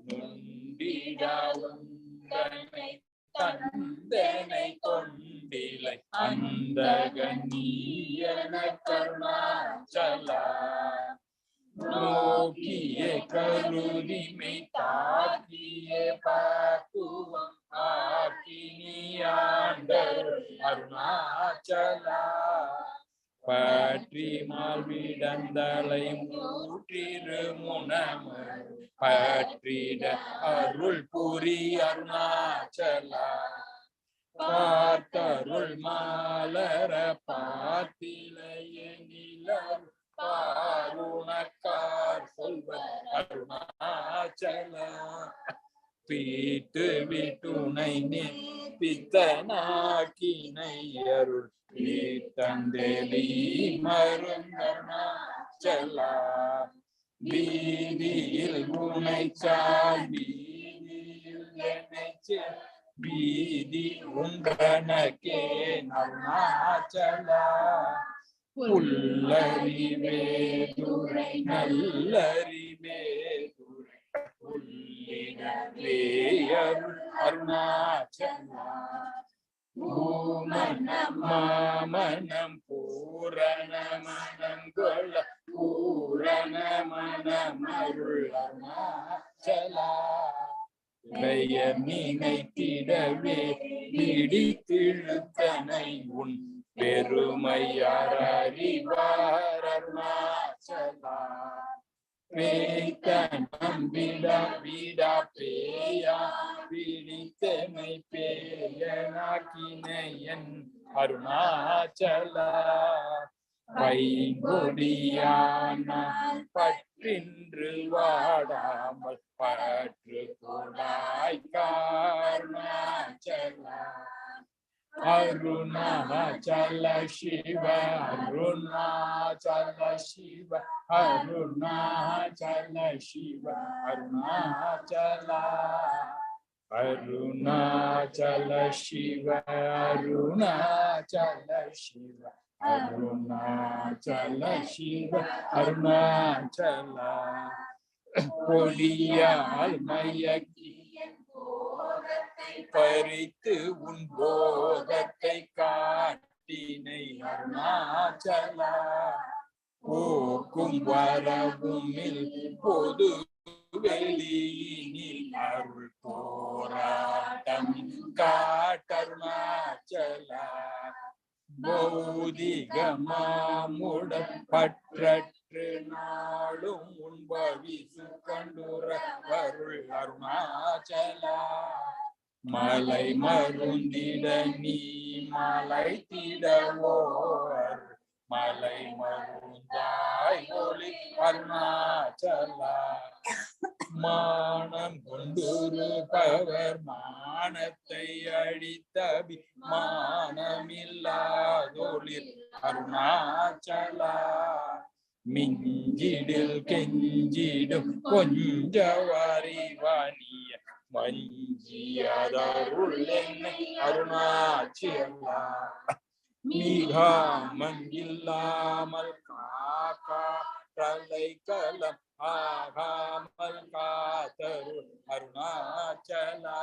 நுண்டிடா உந்தனை தந்தனை கொண்டிலை அந்த கண்ணியன கருணாச்சலா. நோக்கிய கருதிமை தாக்கிய பாக்குவம் ஆக்கினியாண்டர் அருணாச்சலா. பற்றி மால்விடந்தலை மூற்றிரு முனமர் பற்றிட அருள் புரி அருணாச்சலா. பார்த்தருள் மாலர பார்த்திலைய நிலர் பாருணக்கார் சொல்வர் அருணாச்சலா. பீட்டு விட்டுனை பித்தனாக்கினை அருள் தந்தேலி மருந்தருணாச்சலா. வீதியில் உனை சால் வீதியில் என்னை வீதி உங்கனக்கே அருணாச்சலா. புல்லறிவே துரை நல்லறிவே துரை புல்லிடவே அருள் அருணாச்சலா. பூமனம் மாமனம் பூரண மனம் கொள்ள பூரண மனமருள் அருணாச்சலா. பெயர் நினைத்திடவே பிடித்திழுத்தனை உன் பெருமையார் அறிவார் அருணாச்சலா. பேய்த்த நம்பிடா விடா பேயா பிடித்தனை பேயனாக்கினையன் அருணாச்சலா. பைங்கொடியானால் பற்றின்று வாடாமல் பற்று கொடாய் அருணாச்சலா. அருணாச்சல சிவ அருணாச்சல சிவ அருணாச்சல சிவ அருணாச்சலா. அருணாச்சல சிவ அருணாச்சல சிவ அருணாச்சல சிவ அருணாச்சலா. பொடியால் மயக்கி பறித்து உன் போகத்தை காட்டினை அருணாச்சலா. போக்கும் வரவும் பொது வெளியினில் அருள் போராட்டம் காட்டருணாச்சலா. பௌதிக மாமுடன் பற்றற்று நாளும் உன்பவிசு கண்டுர அருள் அருணாச்சலா. மலை மருந்திட நீ மலை திடவோ மலை மருந்தாய் ஒளி அருணாச்சலா. மானம் கொண்டிருப்பவர் மானத்தை அழித்தபி மானமில்லாதொழில் அருணாச்சலா மிஞ்சிடில் கெஞ்சிடும் கொஞ்சவாரி வாணிய வஞ்சியதருள் என்னை அருணாச்சலா மீகாமன் இல்லாமல் காக்கா தலை கலம் ஆகாமல் காத்தருள் அருணாச்சலா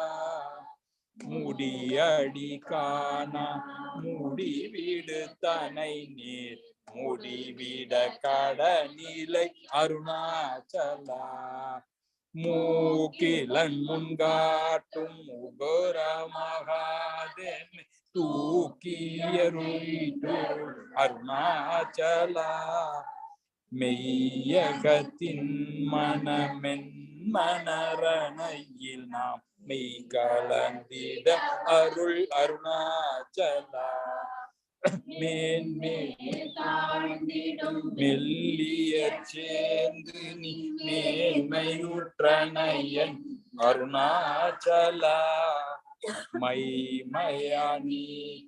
முடியடி காணா முடிவிடு தனை நீர் முடிவிட கடநிலை அருணாச்சலா மூக்கிலன் முன்காட்டும் உகர மகாதேவி தூக்கியருள் அருணாச்சலா மெய்யகத்தின் மனமென் மனரணையில் நாம் மெய் கலந்திட அருள் அருணாச்சலா மெல்லிய சேர்ந்து நீ மேன்மையுற்றனையன் அருணாச்சலா மைமயா நீ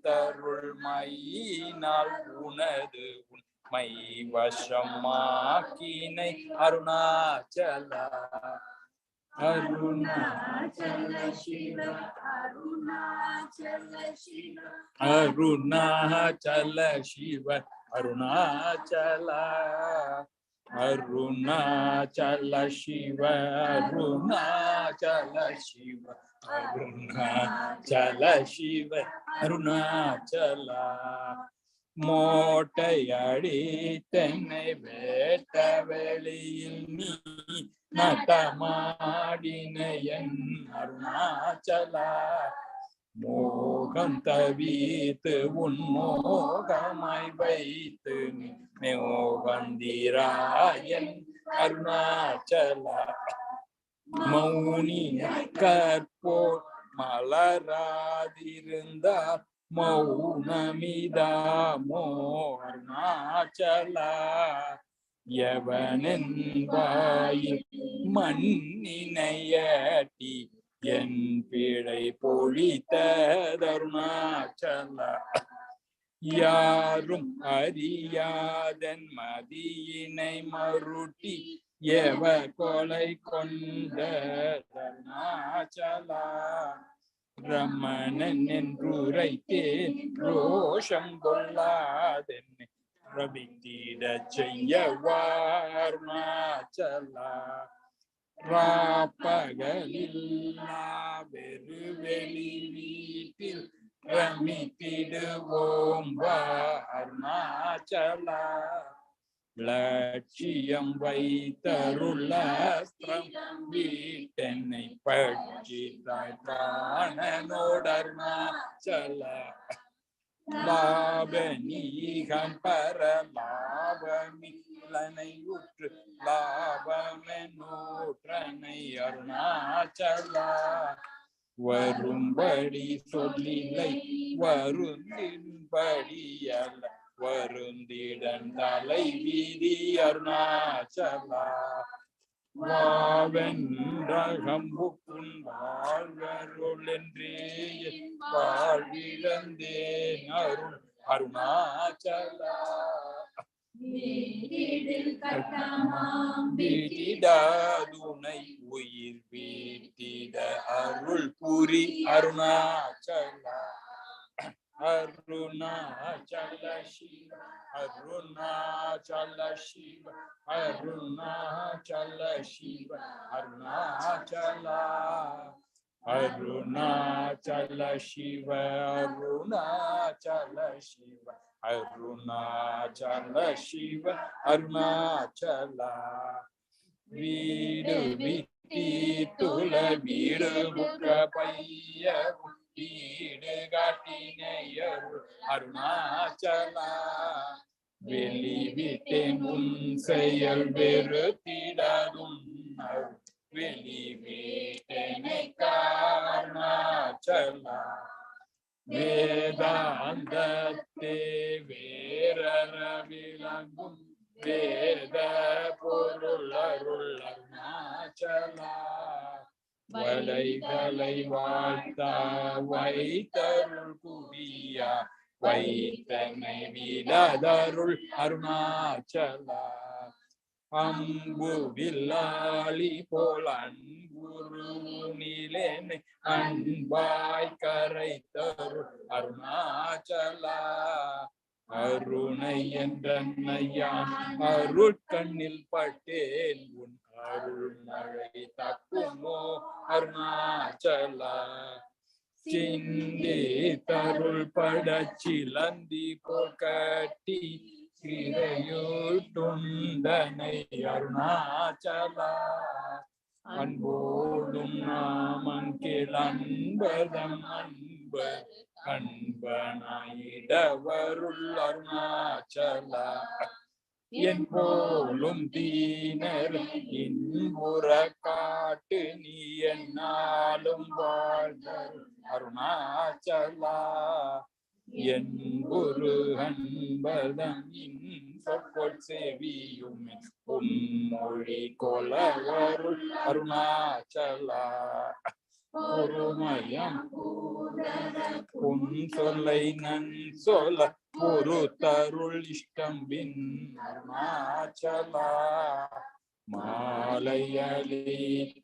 தருள் மையினால் உனது மை வசமாக்கினை அருணாச்சலா அருணாச்சல சிவ அருணாச்சல சிவ அருணாச்சல சிவ அருணாச்சலா அருணாச்சல சிவ அருணாச்சல சிவ அருணாச்சல சிவ அருணாச்சலா மோட்டையடி தென்னை வேட்ட வெளியில் நீ நட்டமாடினையன் அருணாச்சலா மோகம் தவித்து உன் மோகமாய் வைத்து மோகந்திராயன் அருணாச்சலா மௌனி கற்போர் மலராதிருந்தார் மௌனமிதாமோ அருணாச்சலா எவனென்பாயில் மண்ணினையட்டி என் பிழை பொழித்த அருணாச்சலா யாரும் அறியாதன் மதியினை மருட்டி எவர் கொலை கொண்ட அருணாச்சலா ரமணன் என்றுரைத்தேன் ரோஷம் கொள்ளாதென்னை ரவித்திட செய்யவா அருணாச்சலா ராப்பகலில்லா வெறு வெளி வீட்டில் ரமித்திடுவோம் வா அருணாச்சலா லட்சியம் வைத்தருளஸ்திரம் வீட்டென்னை பட்சித்தாய் பிராணனோடு அருணாச்சலா லாபநீகம் பர லாபமிலனை உற்று லாபமென்னூற்றனை அருணாச்சலா வரும்படி சொல்லிலை வருந்தின்படி அல்ல வருந்திடன் தலை வீதி அருணாச்சலா வாவென்றகம்புக்குன் வாழ்வருள் என்றே வாழ்விழந்தேன் அருள் அருணாச்சலா வீட்டிடாதுனை உயிர் வீட்டிட அருள் புரி அருணாச்சலா அருணாச்சல சிவ அருணாச்சல சிவ அருணாச்சல சிவ அருணாச்சலா அருணாச்சல சிவ அருணாச்சல சிவ அருணாச்சல சிவ அருணாச்சலா வீடு விட்டி துள வீடு புக்க பைய வீடு காட்டினையரு அருணாச்சலா வெளி விட்டேன் உன் செயல் வெறுத்திடதும் வெளி வீட்டேனை அருணாச்சலா வேதாந்தத்தே வேரற விளங்கும் வேத பொருள் அருள் அருணாச்சலா வலைகளை வாழ்த்த வைத்தருள் புரியா வைத்தனை விடதருள் அருணாச்சலா. அம்பு வில்லாளி போல் அன்புருனிலேனை அன்பாய் கரைத்தருள் அருணாச்சலா. அருணை என்றன்னையான் அருட்கண்ணில் பட்டேன் உன் அருள் மழை தப்புமோ அருணாச்சலா. சிந்தி தருள் படச்சிலந்தி போல் கட்டி சிறையூட்டுந்தனை அருணாச்சலா. அன்போடும் நாமங்கில் அன்பதம் அன்பர் அன்பனாயிடவருள் அருணாச்சலா. என் போலும் தீனர் இன்புற காட்டு நீ என்னாலும் வாழ்தருள் அருணாச்சலா. என் குரு அன்பதம் இன்பொல் செவியும் பொன்மொழி கொலவருள் அருணாச்சலா. பொறுமையம் உன் சொல்லை நன் சொல்ல பொறுத்தருள் இஷ்டம் பின் அருணாச்சலா. மாலையலி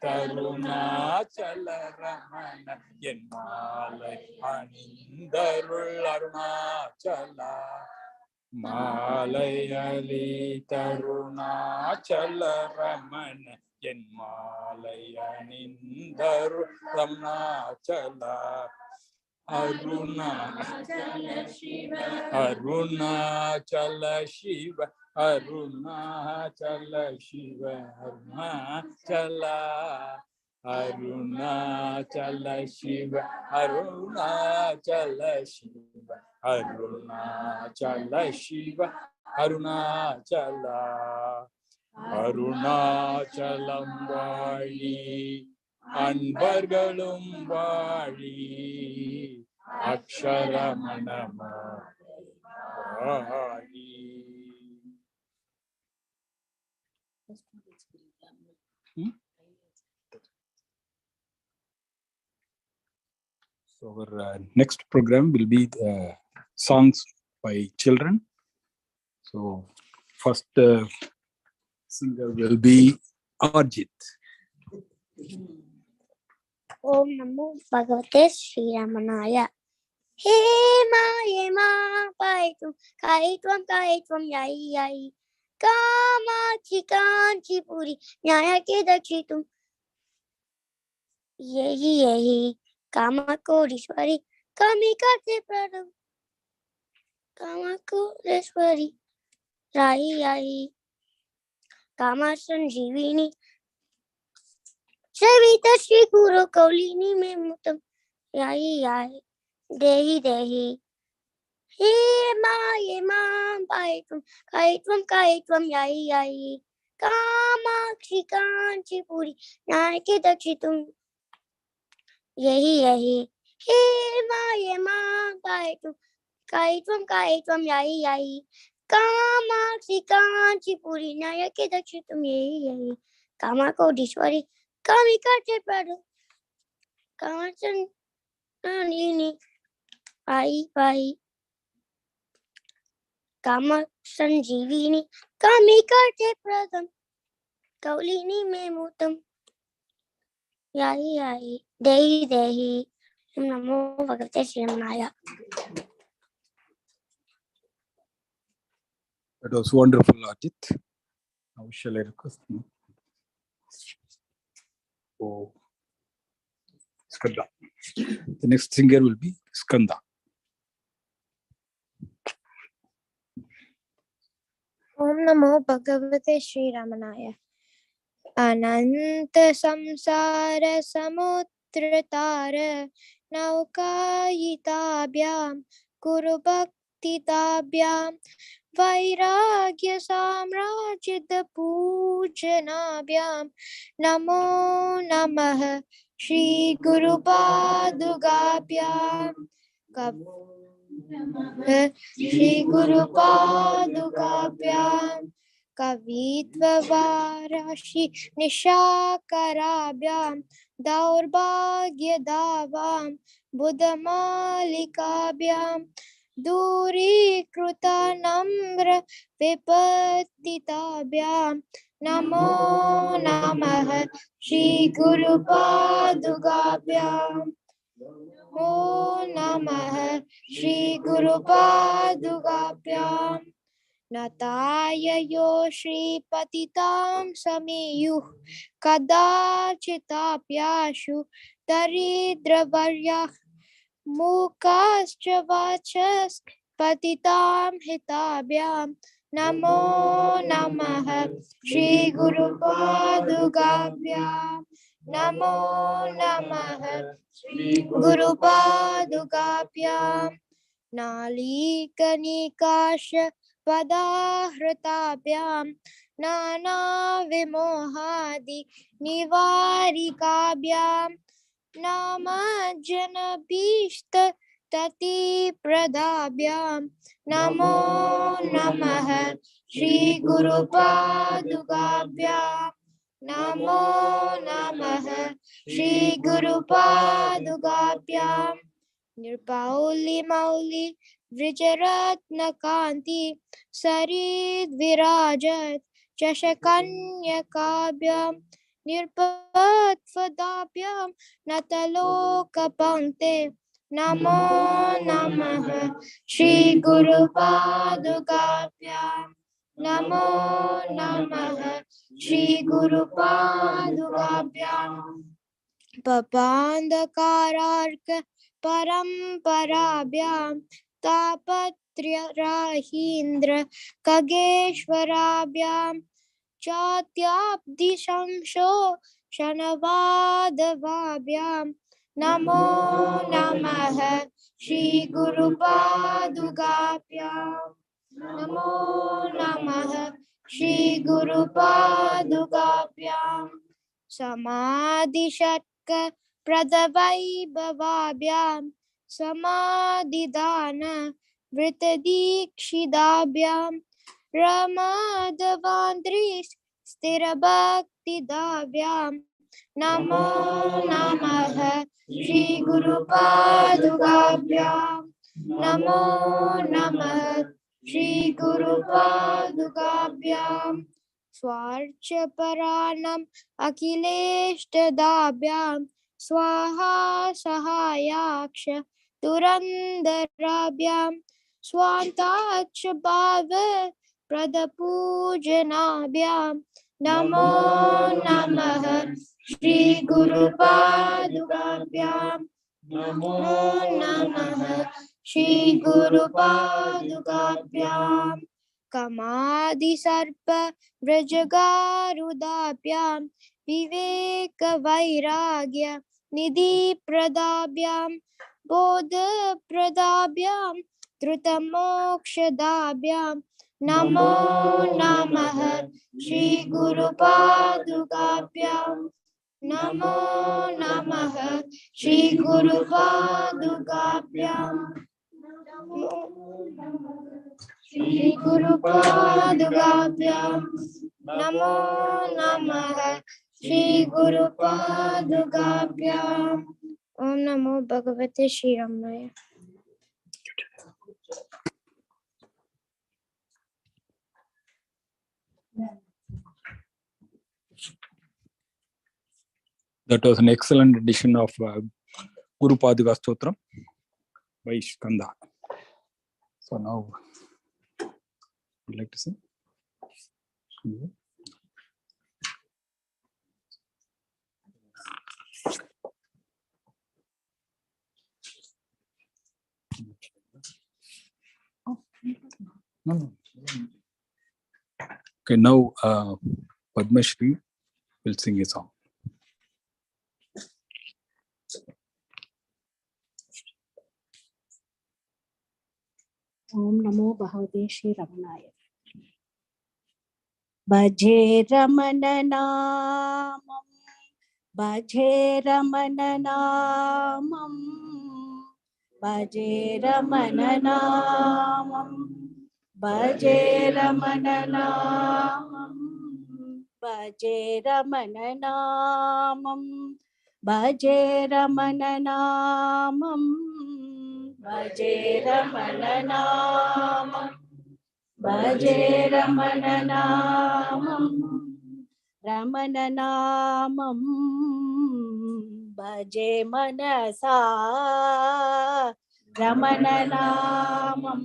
தருணாச்சல ரமண என் மாலை அணிந்தருள் அருணாச்சலா. மாலையலி தருணாச்சல ரமண என் மாலை அணிந்தருள் அருணாச்சலா. அருணாச்சல சிவ அருணாச்சல சிவ அருணாச்சல சிவ அருணாச்சலா. அருணாச்சல சிவ அருணாச்சல சிவ அருணாச்சல சிவ அருணாச்சலா. அருணாச்சலம் வாழி அன்பர்களும் வாழி அக்ஷரமணமா வாழி. So our next program will be the songs by children. So first singer will be Arjit. Om Namo Bhagavate Sri Ramanaya. He ma paitum kaitvam yai yai. Kama chikanchi puri nyaya ke dachitum. Yehi kama kodishwari kami karte pradam. Kama kodishwari rai kama sanjivini. Savita Shri Guru Kaulini me mutam yai dehi he ma kaitvam yai kama chikanchi puri nayake dachitum yehi he ma kaitvam yai kama chikanchi puri nayake dachitum yehi kama kodishwari kami karte pradam kanchan nini pai kama sanjivini kami karte pradam kaulini me mutam yai dehi. Om Namo Bhagavate Sri Ramanaya. That was wonderful, Arjit. Now shall I request you? Oh, Skanda. The next singer will be Skanda. Om Namo Bhagavate Sri Ramanaya. Ananta samsara samudratara naukayitabhyam guru bhakti tabhyam vairagya samrajita pujanabhyam namo namah Shri Guru Padugabhyam Shri Guru Padugabhyam कवित्ववाराशि निशाकराभ्यां दौर्भाग्यदावां बुधमालिकाभ्यां दूरीकृता नम्र विपतिताभ्यां नमो नमः श्री गुरुपादुकाभ्यां नमो नमः श्री गुरुपादुकाभ्यां नताययो श्रीपतितां समीयुः कदाचिताप्याशु दरिद्रवर्यः मूकाश्च वाचस्पतितां हिताभ्यां नमो नमः श्री गुरुपादुकाभ्यां नमो नमः श्री गुरुपादुकाभ्यां नालीकनिकाश पदाहृताभ्यां नानाविमोहादि निवारिकाभ्यां नामजनभीष्ट ततिप्रदाभ्यां नमो नमः श्री गुरुपादुकाभ्यां नमो नमः श्री गुरुपादुकाभ्यां निर्पौलिमौलि वृजरत्नकान्ति सरिद्विराजत् चषकन्यकाभ्यां निर्पत्वदाभ्यां नतलोकपङ्क्ते नमो नमः श्री गुरुपादुकाभ्यां नमो नमः श्री गुरुपादुकाभ्यां पपान्धकारार्क परम्पराभ्यां तापत्रयराहीन्द्र खगेश्वराभ्यां चात्याब्धिशंशोषणवादवाभ्यां नमो नमः श्री गुरुपादुकाभ्यां नमो नमः श्री गुरुपादुकाभ्यां समाधिषट्क प्रदवैभवाभ्यां समाधिदान वृतदीक्षिताभ्यां रमादवान्द्रिस् स्थिरभक्तिदाभ्यां नमो नमः श्री गुरुपादुकाभ्यां नमो नमः श्री गुरुपादुकाभ्यां स्वार्चपराणम् अखिलेष्टदाभ्यां स्वाहा सहायाक्ष तुरन्दराभ्यां स्वान्ताक्ष भाव प्रदपूजनाभ्यां नमो नमः श्री गुरुपादुकाभ्यां नमो नमः श्री गुरुपादुकाभ्यां कमादिसर्प व्रजगारुदाभ्यां विवेकवैराग्य निधिप्रदाभ्यां बोधप्रदाभ्यां धृतमोक्षदाभ्यां नमो नमः श्री गुरुपादुकाभ्यां नमो नमः श्री गुरुपादुकाभ्यां श्री गुरुपादुकाभ्यां नमो नमः श्री गुरुपादुकाभ्यां ओम नमो भगवते श्री रामाय। That was an excellent edition of Guru Paduka Stotram by Skanda. So now, would you like to sing? No. Okay, now Padma Shri will sing a song. ओम नमो भगवते श्री रमणाय। भजे रमण नामं भजे रमण नामं भजे रमण नामं భజే రమణ నామం భజే రమణ నామం భజే రమణ నామం భజే రమణ నామం భజే రమణ నామం రమణ నామం భజే మనసా రమణ నామం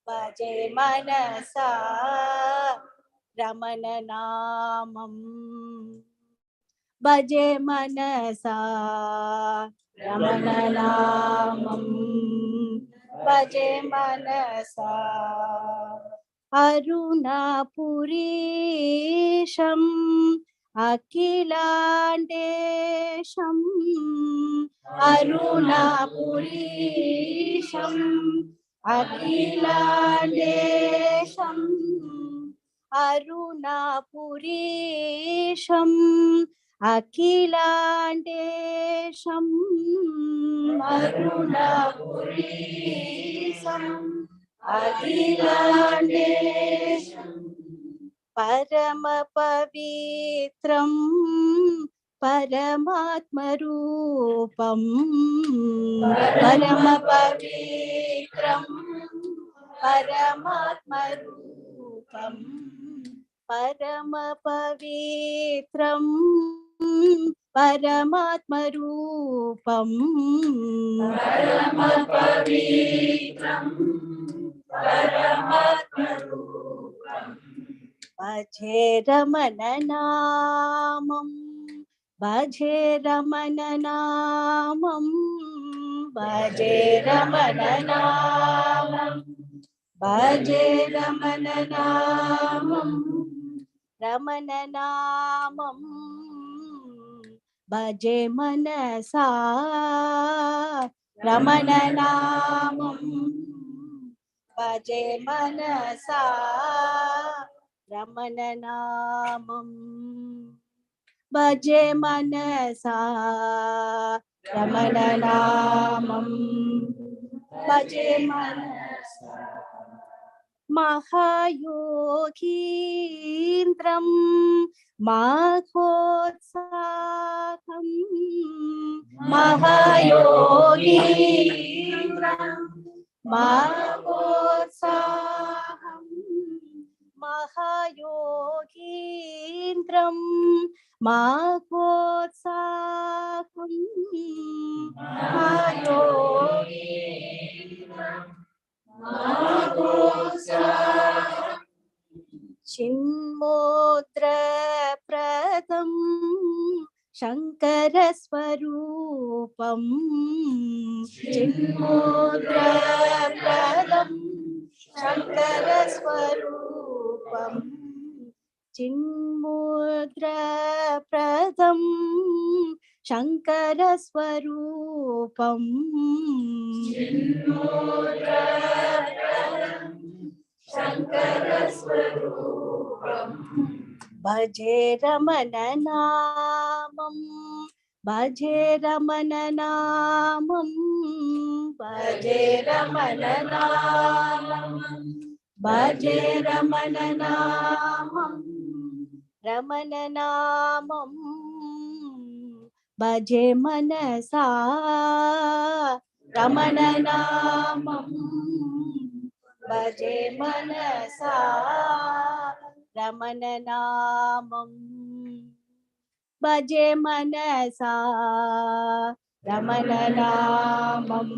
భజే మనసా రమణ నామం భజే మనసా రమణ నామం భజే మనసా అరుణపురీశం అఖిలాండేశం అరుణపురీశం అఖిలాండేశం అరుణపురీశం అఖిలాండేశం అరుణపురీశం అఖిలాండేశం పరమ పవిత్రం పరమాత్మరూపం పరమ పవిత్రం పరమాత్మరూపం పరమ పవిత్రం పరమాత్మరూపం పరమ పవిత్రం పరమాత్మరూపం భజే రమణ నామం భజే రమణ నామం భజే రమణ నామం భజే రమణ నామం రమణ నామం భజే మనసా రమణ నామం భజే మనసా రమణ నామం భజే మనసా రమణ నామం భజే మనసా మహాయోగీంద్రం మహోత్సాహం మహాయోగీంద్రం మహోత్సాహం మహాయోగీంద్రం మహోత్సాహం మహాయోగీంద్రం మహోత్సాహం చిన్మోద్రప్రదం శంకరస్వరూపం చిన్మోద్రప్రదం శంకరస్వరూపం చిన్మోద్రప్రదం శంకరస్వరూపం చిన్మోద్రప్రదం శంకరస్వరూపం భజే రమణ నామం భజే రమణ నామం భజే రమణ నామం భజే రమణ నామం రమణ నామం భజే మనసా రమణ నామం భజే మనసా రమణ నామం భజే మనసా రమణ నామం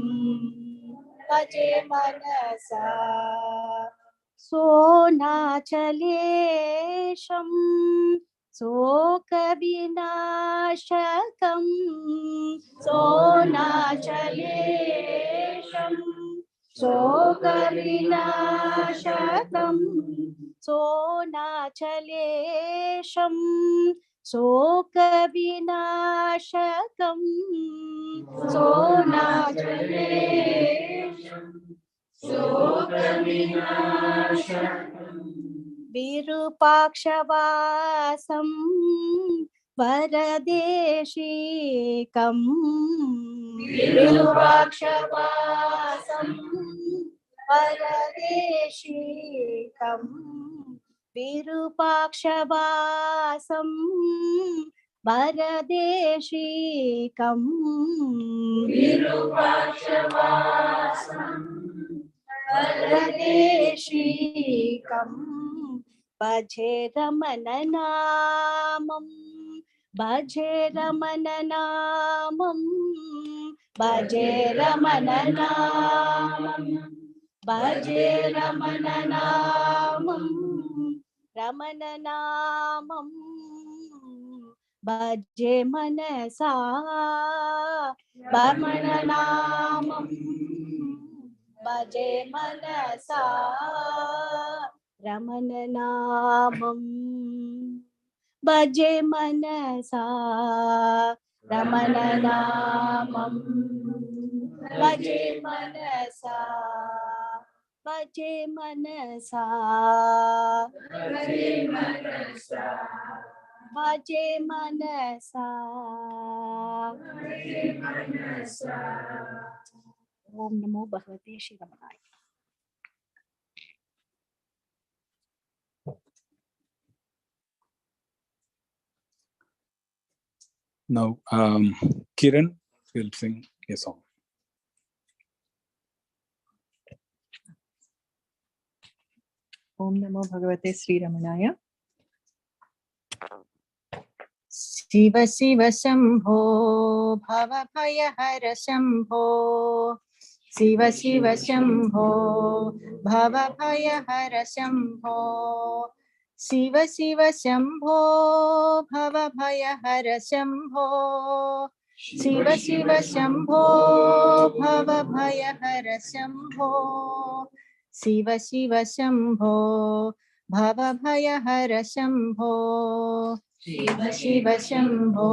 భజే మనసా సోనాచలేశం శోక వినాశకం సోనాచలేశం శోక వినాశకం సోనాచలేశం శోక వినాశకం సోనాచలేశం శోక వినాశకం విరూపాక్షవాసం వరదేశికం విరూపాక్షవాసం परदेशीकं विरूपाक्षवासं परदेशीकं परदेशीकं भजे रमणनामं भजे रमणनामं भजे रमणनामं भजे रमणनामं रमणनामं भजे मनसा रमणनामं भजे मनसा रमणनामं भजे मनसा रमणनामं भजे मनसा भजे मनसा भजे मनसा ओम नमो भगवते Shri रमणाय। Now, Kiran will sing a song. Om Namo Bhagavate Sri Ramanaya. Shiva Shiva Shambho Bhava Bhaya Hara Shambho Shiva Shiva Shambho Bhava Bhaya Hara Shambho Shiva Shiva Shambho Bhava Bhaya Hara Shambho Shiva Shiva Shambho Bhava Bhaya Hara Shambho Shiva Shiva Shambho Bhava Bhaya Hara Shambho Shiva Shiva Shambho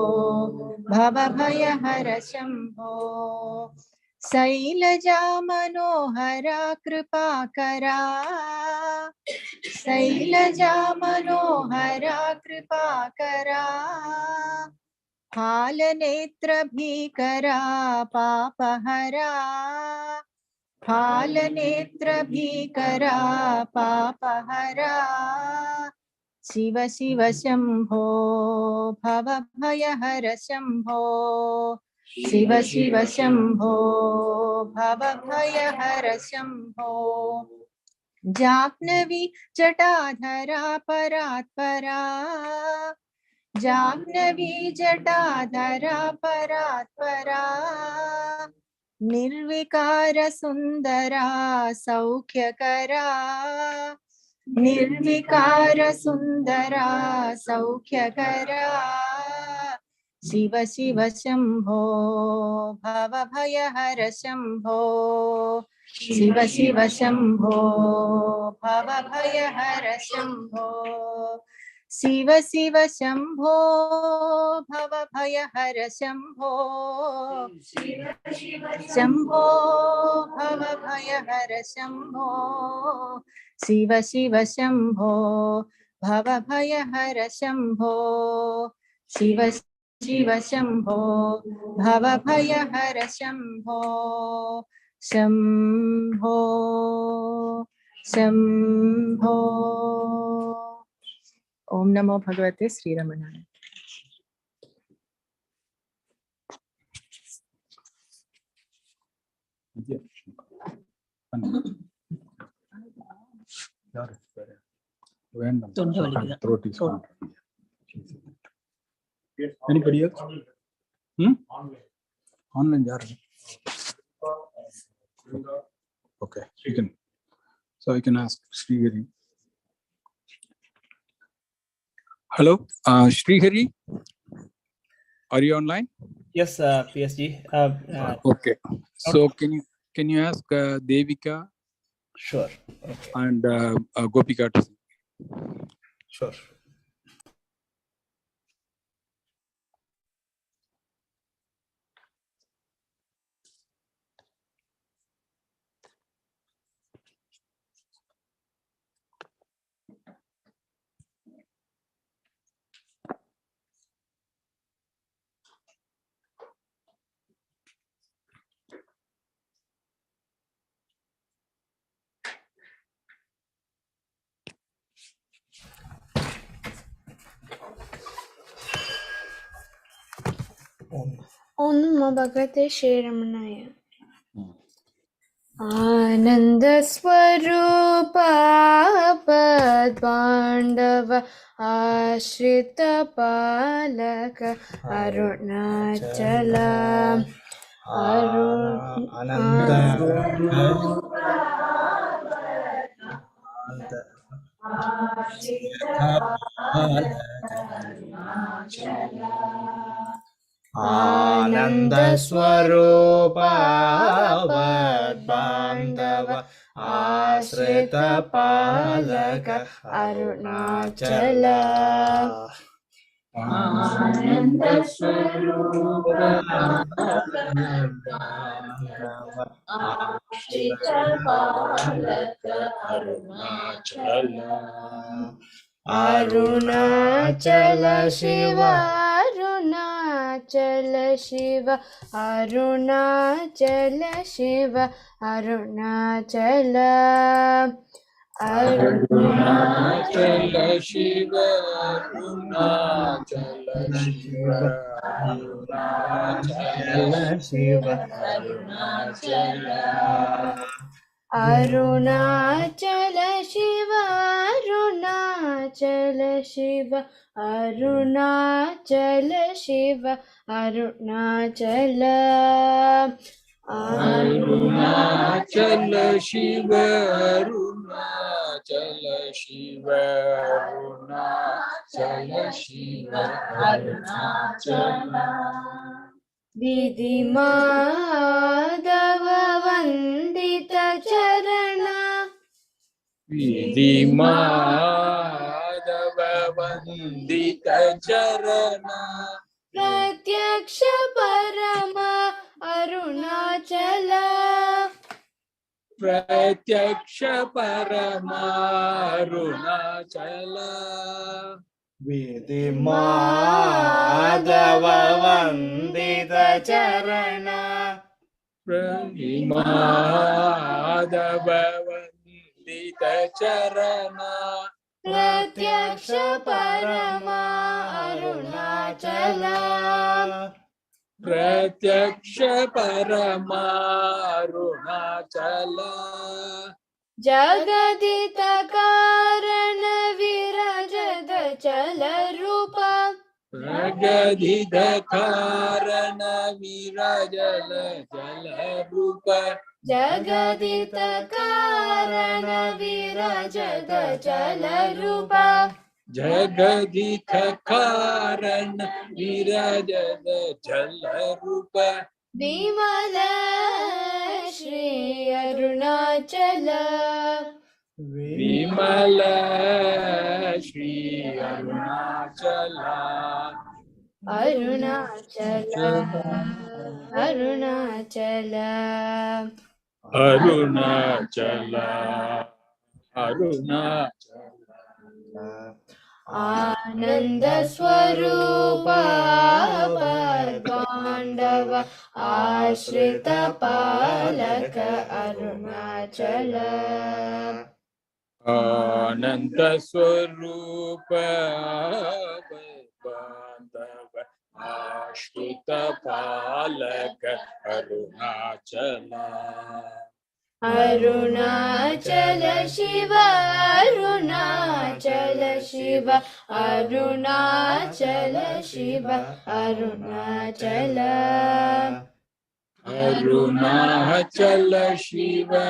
Bhava Bhaya Hara Shambho Sailaja Manohara Kripakara Sailaja Manohara Kripakara Palanetra Bhikara Papahara Palanetra Bhikara Papahara Shiva Shiva Shambho Bhava Bhaya Hara Shambho Shiva Shiva Shambho Bhava Bhaya Hara Shambho Jahnavi Jatadhara Paratpara Jahnavi Jatadhara Paratpara Nirvikara Sundara Saukhyakara Nirvikara Sundara Saukhyakara Shiva Shiva Shambho Bhava Bhaya Hara Shambho Shiva Shiva Shambho Bhava Bhaya Hara Shambho Shiva Shiva Shambho Bhava Bhaya Hara Shambho Shambho Bhava Bhaya Hara Shambho Shiva Shiva Shambho Bhava Bhaya Hara Shambho Shiva Shiva Shambho Bhava Bhaya Hara Shambho Shambho Shambho Om Namo Bhagavate Sri Ramanaya. Throat is gone. Anybody else? Online jar. Okay, you can. So I can ask Srihari. Hello, Srihari, are you online? Yes, PSG. Okay. So can you ask Devika Sure. Okay. and Gopika to sing? Sure. Om Namo Bhagavate Shri Ramanaya. Ananda Swarupa Padvandava Ashrita Palaka Arunachala Ananda Ananda Swarupa Bandava Ashrita Palaka Arunachala Ananda Swarupa Bandava Ashrita Palaka Arunachala Arunachala Shiva Arunachala Shiva Arunachala Shiva Arunachala Arunachala Shiva, Arunachala Shiva, Arunachala Shiva Arunachala Arunachala Shiva Arunachala Shiva Arunachala Shiva Arunachala Arunachala Shiva, Arunachala Shiva, Arunachala Shiva, Arunachala Vidhi Madhava Vandita Charana Vidhi Madhava Vandita Charana Pratyaksha Parama Arunachala Pratyaksha Parama Arunachala Vidhi Madhava Vandita Charana Madhava Vandita Charana Pratyaksha Parama Arunachala Pratyaksha Parama Arunachala Jagadita Karana Virajada Chala Rupa Pragadhita Karana Virajala Jala Rupa Jagadita Karana Virajada Chala Rupa Jagadhita Karana Virajala Jala Rupa Vimala Shri Arunachala Vimala Shri Arunachala Arunachala Arunachala Arunachala Arunachala Ananda Swarupa Padvandava Ashrita Palaka Arunachala Ananda Swarupa Bandava Ashrita Palaka Arunachala Arunachala Shiva Arunachala Shiva Arunachala Shiva Arunachala Arunachala Shiva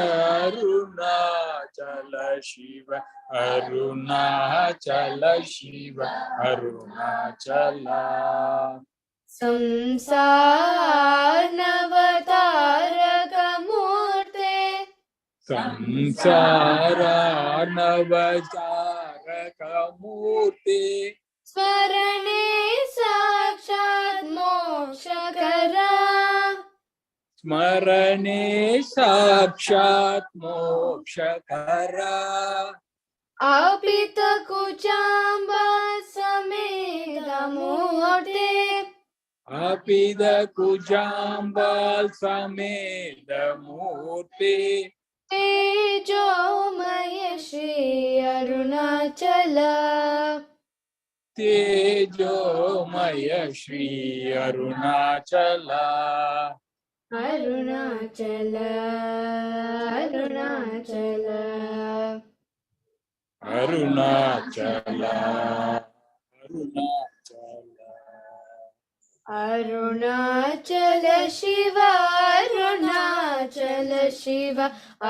Arunachala Shiva Arunachala Shiva Arunachala Samsarnavataraka Murte Samsara Navataraka Murti Swarane Sakshat Mokshakara Smarane Sakshat Mokshakara Apita Kuchamba Sameda Murte Apida Kujambal Sameda Murti Tejomaya Shri Arunachala तेजोमय श्री अरुणाचला अरुणाचल अरुणाचल अरुणाचला अरुणाचल शिव अरुणाचल शिव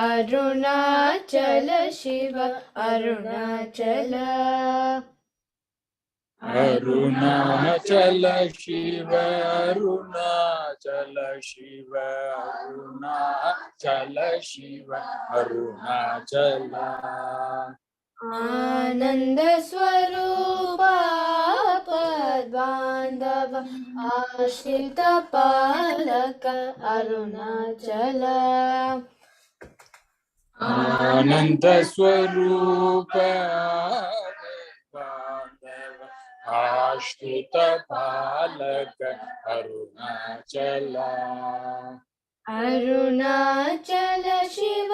अरुणाचल शिव अरुणाचल अरुणाचल शिव अरुणाचल शिव अरुणाचल शिव अरुणाचल आनंद स्वरूप बांधव आश्रित पालक अरुणाचल आनंद स्वरूप बांधव आश्रित पालक अरुणाचल अरुणाचल शिव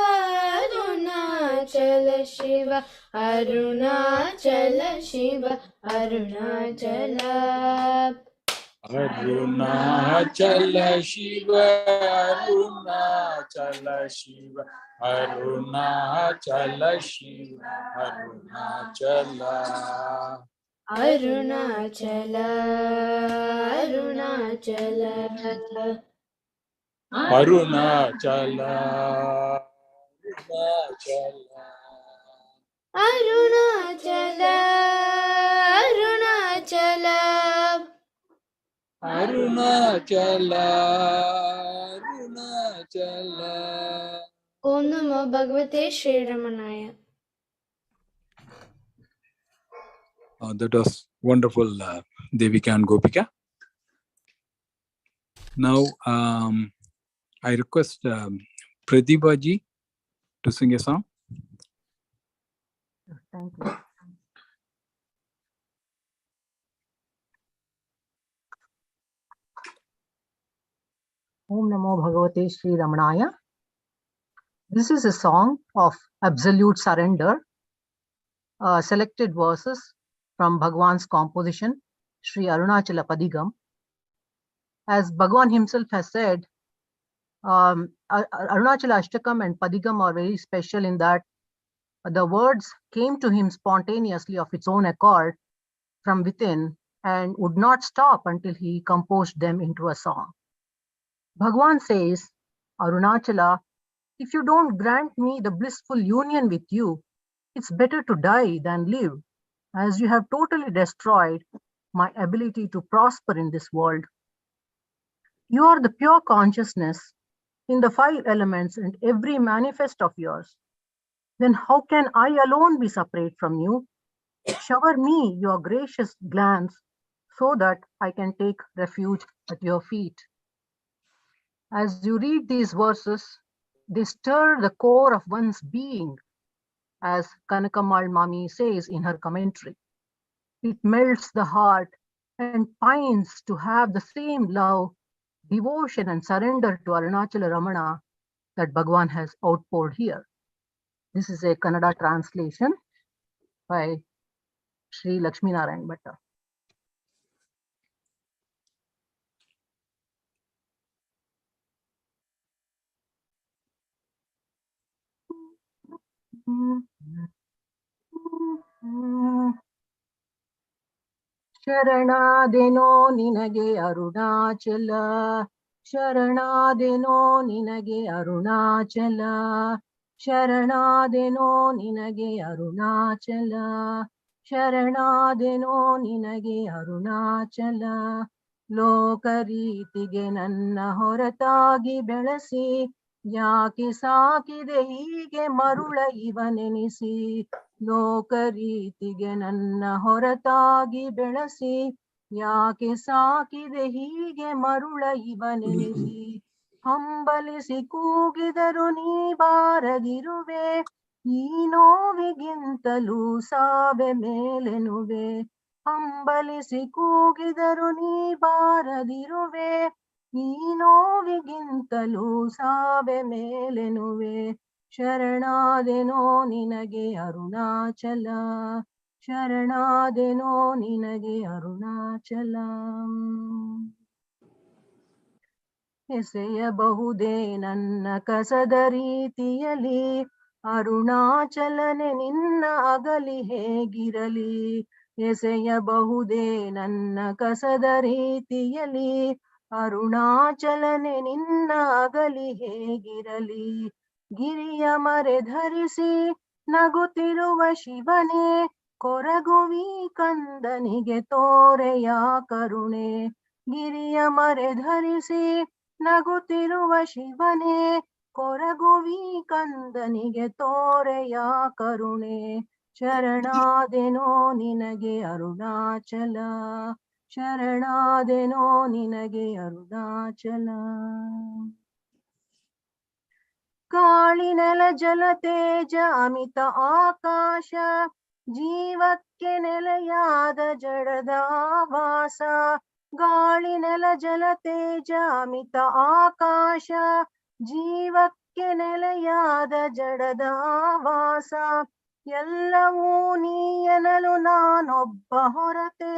अरुणाचल शिव अरुणाचल शिव अरुणाचल अरुणाचल शिव अरुणाचल शिव अरुणाचल शिव अरुणाचल अरुणाचल अरुणाचल अरुणाचल अरुणाचल अरुणाचल अरुणाचल अरुणाचल ओम नमो भगवते Shri रमणाय. That was wonderful, Devika and Gopika. Now, I request Pratibha ji to sing a song. Thank you. Om Namo Bhagavate Sri Ramanaya. This is a song of absolute surrender, selected verses from Bhagwan's composition, Sri Arunachala Padigam. As Bhagwan himself has said, Arunachala Ashtakam and Padigam are very special in that the words came to him spontaneously of its own accord from within and would not stop until he composed them into a song. Bhagwan says, Arunachala, if you don't grant me the blissful union with you, it's better to die than live, as you have totally destroyed my ability to prosper in this world. You are the pure consciousness in the five elements and every manifest of yours. Then how can I alone be separate from you? Shower me your gracious glance so that I can take refuge at your feet. As you read these verses, they stir the core of one's being, as Kanakamal Mami says in her commentary. It melts the heart and pines to have the same love, devotion and surrender to Arunachala Ramana that Bhagwan has outpoured here. This is a Kannada translation by Sri Lakshmi Narayan Bhatta. ಶರಣಾದೆನೋ ನಿನಗೆ ಅರುಣಾಚಲ ಶರಣಾದೆನೋ ನಿನಗೆ ಅರುಣಾಚಲ ಶರಣಾದೆನೋ ನಿನಗೆ ಅರುಣಾಚಲ ಶರಣಾದೆನೋ ನಿನಗೆ ಅರುಣಾಚಲ ಲೋಕರೀತಿಗೆ ನನ್ನ ಹೊರತಾಗಿ ಬೆಳೆಸಿ ಯಾಕೆ ಸಾಕಿದೆ ಹೀಗೆ ಮರುಳ ಇವನೆನಿಸಿ ಲೋಕರೀತಿಗೆ ನನ್ನ ಹೊರತಾಗಿ ಬೆಳೆಸಿ ಯಾಕೆ ಸಾಕಿದೆ ಹೀಗೆ ಮರುಳ ಇವನೆನಿಸಿ ಹಂಬಲಿಸಿ ಕೂಗಿದರು ನೀ ಬಾರದಿರುವೆ ಈ ನೋವಿಗಿಂತಲೂ ಸಾವೆ ಮೇಲೆನುವೆ ಹಂಬಲಿಸಿ ಕೂಗಿದರು ನೀ ಬಾರದಿರುವೆ ಈ ನೋವಿಗಿಂತಲೂ ಸಾವೆ ಮೇಲೆನುವೆ ಶರಣಾದೆನೋ ನಿನಗೆ ಅರುಣಾಚಲ ಶರಣಾದೆನೋ ನಿನಗೆ ಅರುಣಾಚಲ. ಎಸೆಯಬಹುದೇ ನನ್ನ ಕಸದ ರೀತಿಯಲಿ, ಅರುಣಾಚಲನೆ ನಿನ್ನ ಅಗಲಿ ಹೇಗಿರಲಿ. ಎಸೆಯಬಹುದೇ ನನ್ನ ಕಸದ ರೀತಿಯಲಿ, ಅರುಣಾಚಲನೆ ನಿನ್ನ ಅಗಲಿ ಹೇಗಿರಲಿ. ಗಿರಿಯ ಮರೆ ಧರಿಸಿ ನಗುತ್ತಿರುವ ಶಿವನೇ, ಕೊರಗುವಿ ಕಂದನಿಗೆ ತೋರೆಯ ಕರುಣೆ. ಗಿರಿಯ ಮರೆ ಧರಿಸಿ ನಗುತ್ತಿರುವ ಶಿವನೇ, ಕೊರಗುವಿ ಕಂದನಿಗೆ ತೋರೆಯ ಕರುಣೆ. ಶರಣಾದೆನೋ ನಿನಗೆ ಅರುಣಾಚಲ, ಶರಣಾದೆನೋ ನಿನಗೆ ಅರುಣಾಚಲ. ಗಾಳಿ ನೆಲ ಜಲ ತೇಜ ಅಮಿತ ಆಕಾಶ, ಜೀವಕ್ಕೆ ನೆಲೆಯಾದ ಜಡದ ವಾಸ. ಗಾಳಿ ನೆಲ ಜಲ ತೇಜ ಅಮಿತ ಆಕಾಶ, ಜೀವಕ್ಕೆ ನೆಲೆಯಾದ ಜಡದ ವಾಸ. ಎಲ್ಲವೂ ನೀ ಎನ್ನಲು ನಾನೊಬ್ಬ ಹೊರತೆ,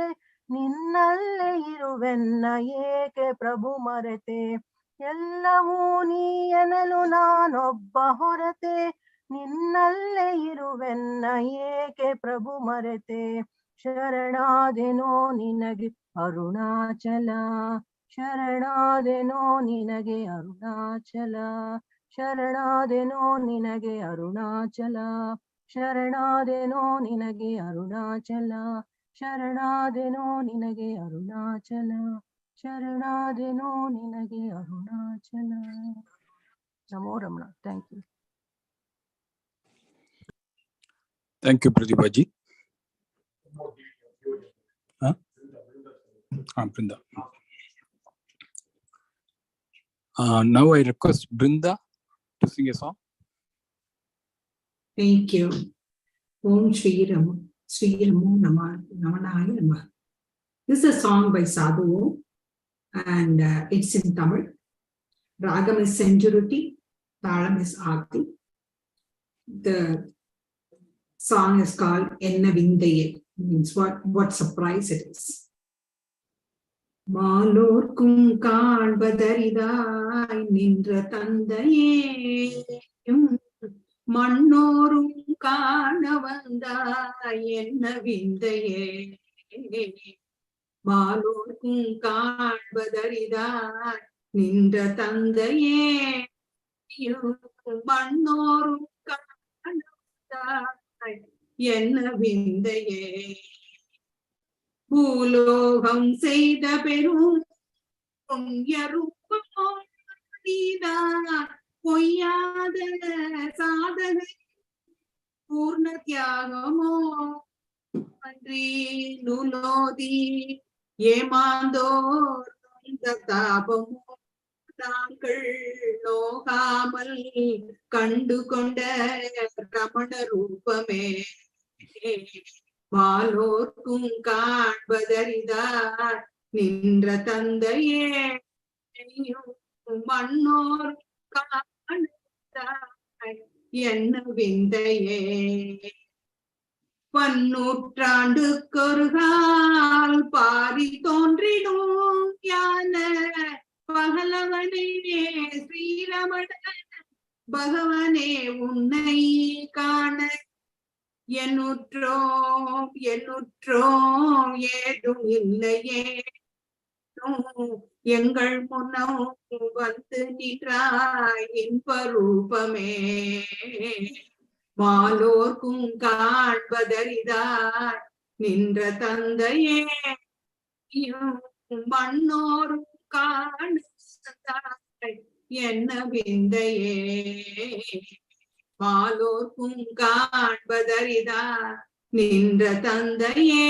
ನಿನ್ನಲ್ಲೇ ಇರುವೆನ್ನ ಏಕೆ ಪ್ರಭು ಮರೆತೆ. ಎಲ್ಲವೂ ನೀ ಎನ್ನಲು ನಾನೊಬ್ಬ ಹೊರತೆ, ನಿನ್ನಲ್ಲೇ ಇರುವೆನ್ನ ಏಕೆ ಪ್ರಭು ಮರೆತೆ. ಶರಣಾದೆನೋ ನಿನಗೆ ಅರುಣಾಚಲ, ಶರಣಾದೆನೋ ನಿನಗೆ ಅರುಣಾಚಲ. ಶರಣಾದೆನೋ ನಿನಗೆ ಅರುಣಾಚಲ, ಶರಣಾದೆನೋ ನಿನಗೆ ಅರುಣಾಚಲ. ಶರಣಾದೆನೋ ನಿನಗೆ ಅರುಣಾಚಲ, ಶರಣಾದೆನೋ ನಿನಗೆ ಅರುಣಾಚಲ. ನಮೋ Ramana. Thank you. Thank you, Pratibha ji. Brinda. Now I request Brinda to sing a song. Thank you. Om Shri Ramo Namanaya Namaha. This is a song by Sadhu and it's in Tamil. Ragam is Senjuruti, Talam is Aati. The song is called Enna Vindaye, means what surprise it is. மாலோர்க்கும் காண்பதரிதாய் நின்ற தந்தையேயும், மண்ணோரும் காண வந்தாய் என்ன விந்தையே. மாலோர்க்கும் காண்பதரிதாய் நின்ற தந்தையே, மண்ணோரும் காண வந்தாய் என்ன விந்தையே. பூலோகம் செய்த பெரும் பொய்யாத சாதக பூர்ண தியாகமோ அன்றி நூலோதி ஏமாந்தோர் தாபமோ தாங்கள் நோகாமல் கண்டு கொண்ட ரமண ரூபமே. மாலோர்க்கும் காண்பதரிதாய் நின்ற தந்தையே, மண்ணோர் காண்பதாய் என்ன விந்தையே. பன்னூற்றாண்டுக்கொருகால் பாரி தோன்றிடும் ஞான பகலவனே ஸ்ரீரமண பகவனே, உன்னை காண எண்ணுற்றோம் ஏதும் இல்லையே. எங்கள் முன்னம் வந்து நின்றாய் இன்ப ரூபமே. மாலோர்க்கும் காண்பதரிதாய் நின்ற தந்தையே, மண்ணோரும் காண்பதாய் என்ன விந்தையே. மாலோர்க்கும் காண்பதரிதாய் நின்ற தந்தையே,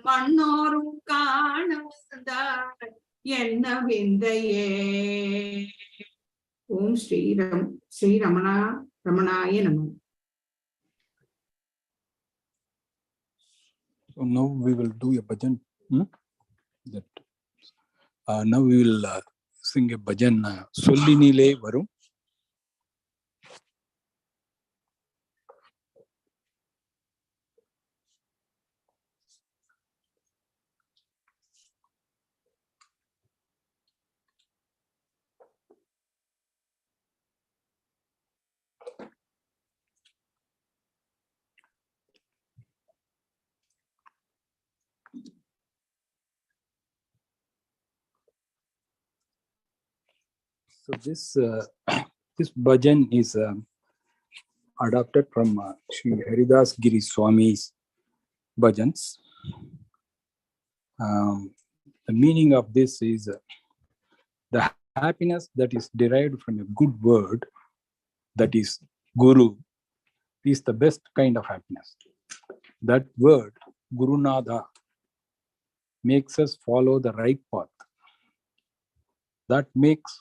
மண்ணோரும் காண வந்தாய் என்ன விந்தையே. ஓம் ஸ்ரீ ரமணாய நமः. So now we will do a bhajan. Now we will sing a bhajan. Sollinile varum. So this bhajan is adopted from Sri Haridas Giri Swami's bhajans. The meaning of this is the happiness that is derived from a good word, that is Guru, is the best kind of happiness. That word, Gurunada, makes us follow the right path. That makes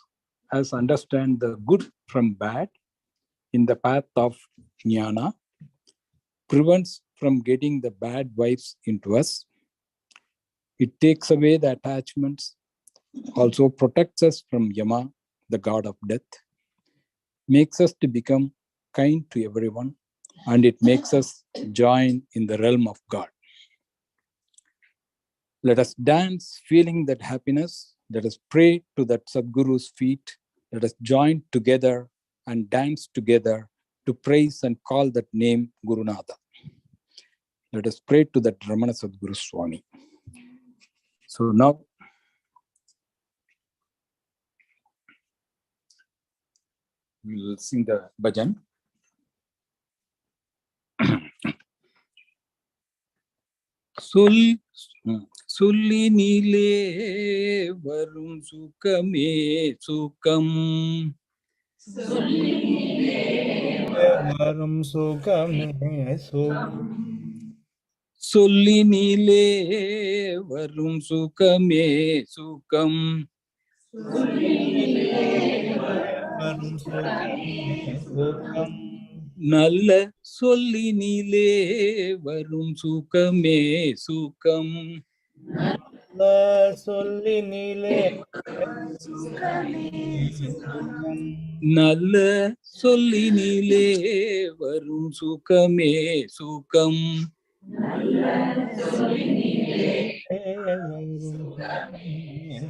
us understand the good from bad in the path of jnana, prevents from getting the bad vibes into us. It takes away the attachments, also protects us from Yama, the god of death, makes us to become kind to everyone, and it makes us join in the realm of God. Let us dance feeling that happiness. Let us pray to that Sadguru's feet. Let us join together and dance together to praise and call that name Gurunada. Let us pray to that Ramana Sadguru Swami. So now, we will sing the bhajan. சொல்லினிலே வரும் சுகமே சுகம், வரும் சுகமே சுகம், சொல்லினிலே வரும் சுகமே சுகம், வரும் சுகமே சுகம், நல்ல சொல்லினிலே வரும் சுகமே சுகம், நல்ல சொல்லினிலே சுகம், நல்ல சொல்லினிலே வரும் சுகமே சுகம், வரும் சுகமே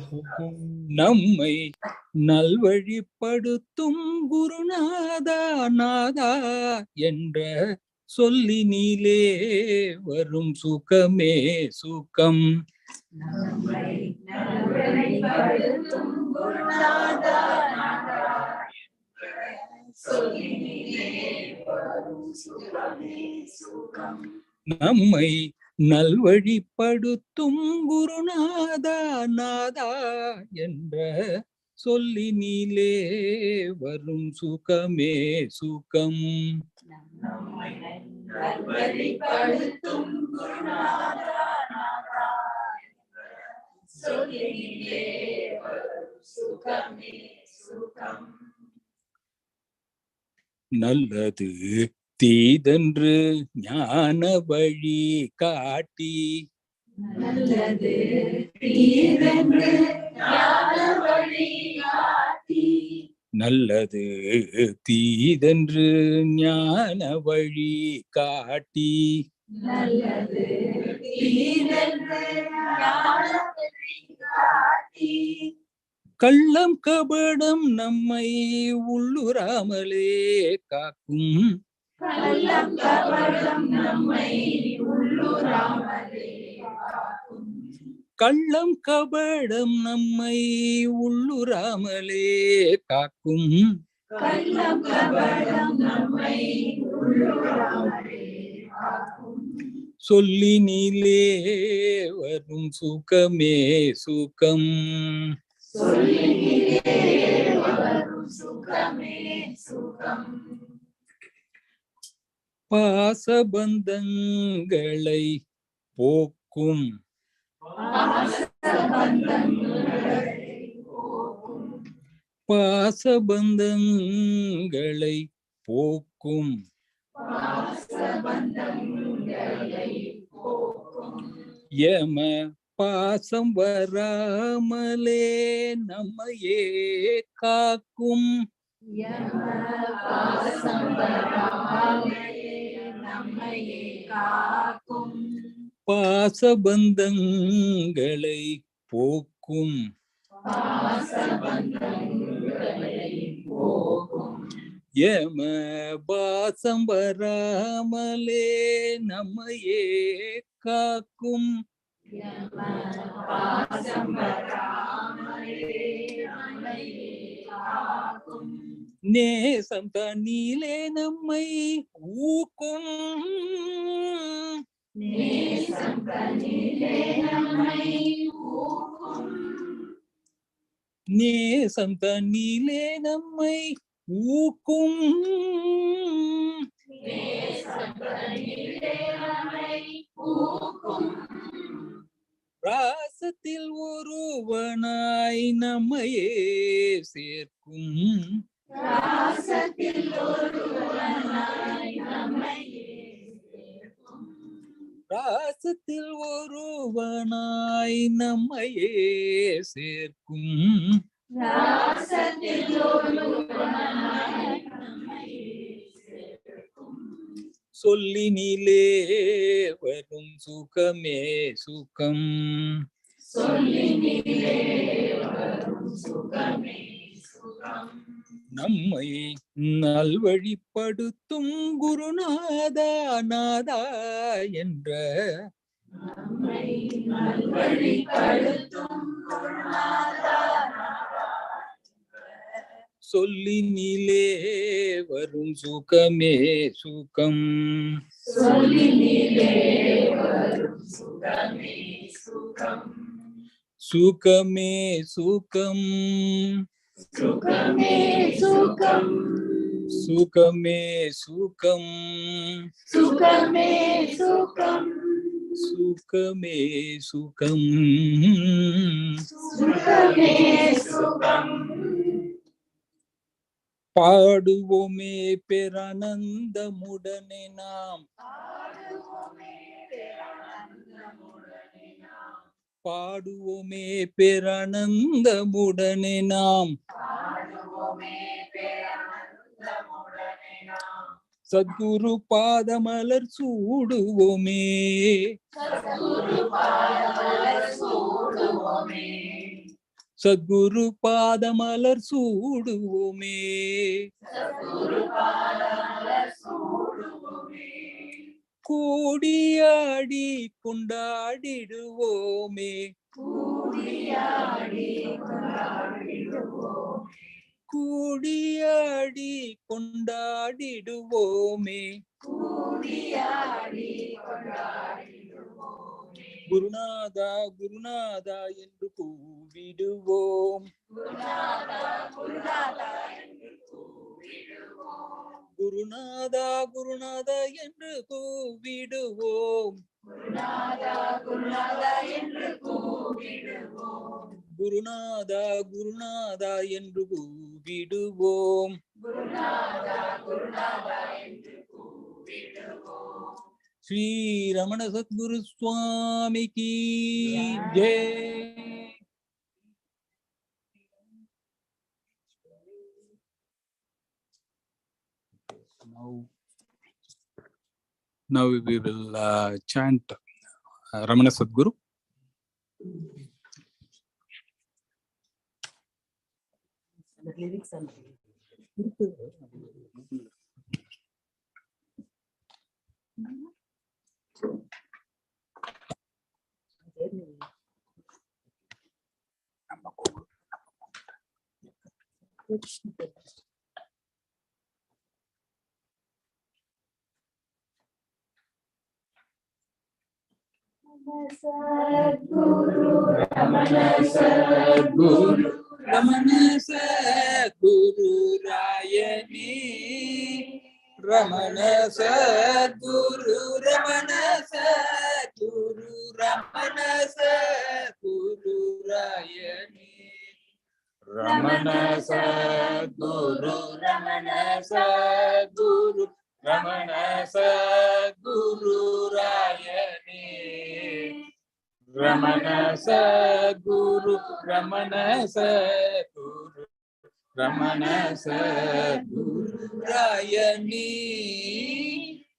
சுகம், நம்மை நல்வழிப்படுத்தும் குருநாதா நாதா என்ற சொல்லினிலே வரும் சுகமே சுகம், நம்மை நல்வழிப்படுத்தும் குருநாதா நாதா என்ற சொல்லினிலே வரும் சுகமே சுகம், நல்லது தீதென்று ஞான வழி காட்டி, நல்லது தீதென்று ஞான வழி காட்டி, நல்லது தீதென்று ஞான வழி காட்டி, நல்லது தீதென்று ஞான வழி காட்டி, கள்ளம் கபடம் நம்மை உள்ளுராமலே காக்கும், கள்ளம் கபடம் நம்மை உள்ளுராமலே காக்கும், கள்ளம் கபடம் நம்மை உள்ளுராமலே காக்கும், கள்ளம் கபடம் நம்மை உள்ளுராமலே காக்கும், சொல்லினிலே வரும் சுகமே சுகம், சொல்லினிலே வரும் சுகமே சுகம், பாசபந்தங்களை போக்கும், பாசபந்தங்களை போக்கும், பாசபந்தங்களை போக்கும், பாசபந்தங்களை போக்கும், யம பாசம் வராமலே நம்மையே காக்கும், யம பாசம் வராமலே நம்மையே காக்கும், பாசபந்தங்களை போக்கும், பாசபந்தங்களை போக்கும், யம பாசம் வராமலே நம்மையே காக்கும், யம பாசம் வராமலே நம்மையே நேசம் தன்னிலே நம்மை ஊக்கும் நேசம் தன்னிலே நம்மை ஊக்கும் ராசத்தில் ஒருவனாய் நம்மையே சேர்க்கும் ராசத்தில் ஒருவனாய் நம்மையே சேர்க்கும் சொல்லினிலே வரும் சுகமே சுகம் நம்மை நல்வழிப்படுத்தும் குருநாதா நாதா என்ற சொல்லினிலே வரும் சுகமே சுகம் சுகமே சுகம் சுகமே சுகம் சுகமே சுகம் சுகமே சுகம் சுகமே சுகம் சுகமே சுகம் பாடுவோமே பேரானந்தமுடனே நாம் பாடுவோமே பேரானந்தமுடனே நாம் சத்குரு பாதமலர் சூடுவோமே சத்குரு பாதமலர் சூடுவோமே கூடியாடி கொண்டாடிடுவோமே கூடியாடி கொண்டாடிடுவோமே குருநாதா குருநாதா என்று கூவிடுவோம் குருநாதா குருநாதா என்று கூவிடுவோம் குருநாதா குருநாதா என்று கூவிடுவோம் ஸ்ரீ ரமண சத்குரு சுவாமிக்கு Jai. Now we will chant Ramana Sadguru. The lyrics are Sadguru, Ramana Sadguru, Ramana Sadguru Rayani, Ramana Sadguru, Ramana Sadguru, Ramana Sadguru Rayani, Ramana Sadguru, Ramana Sadguru, Ramana Sadguru Rayani, Ramana Sadguru, Ramana Sadguru, Ramana Sadguru Rayani.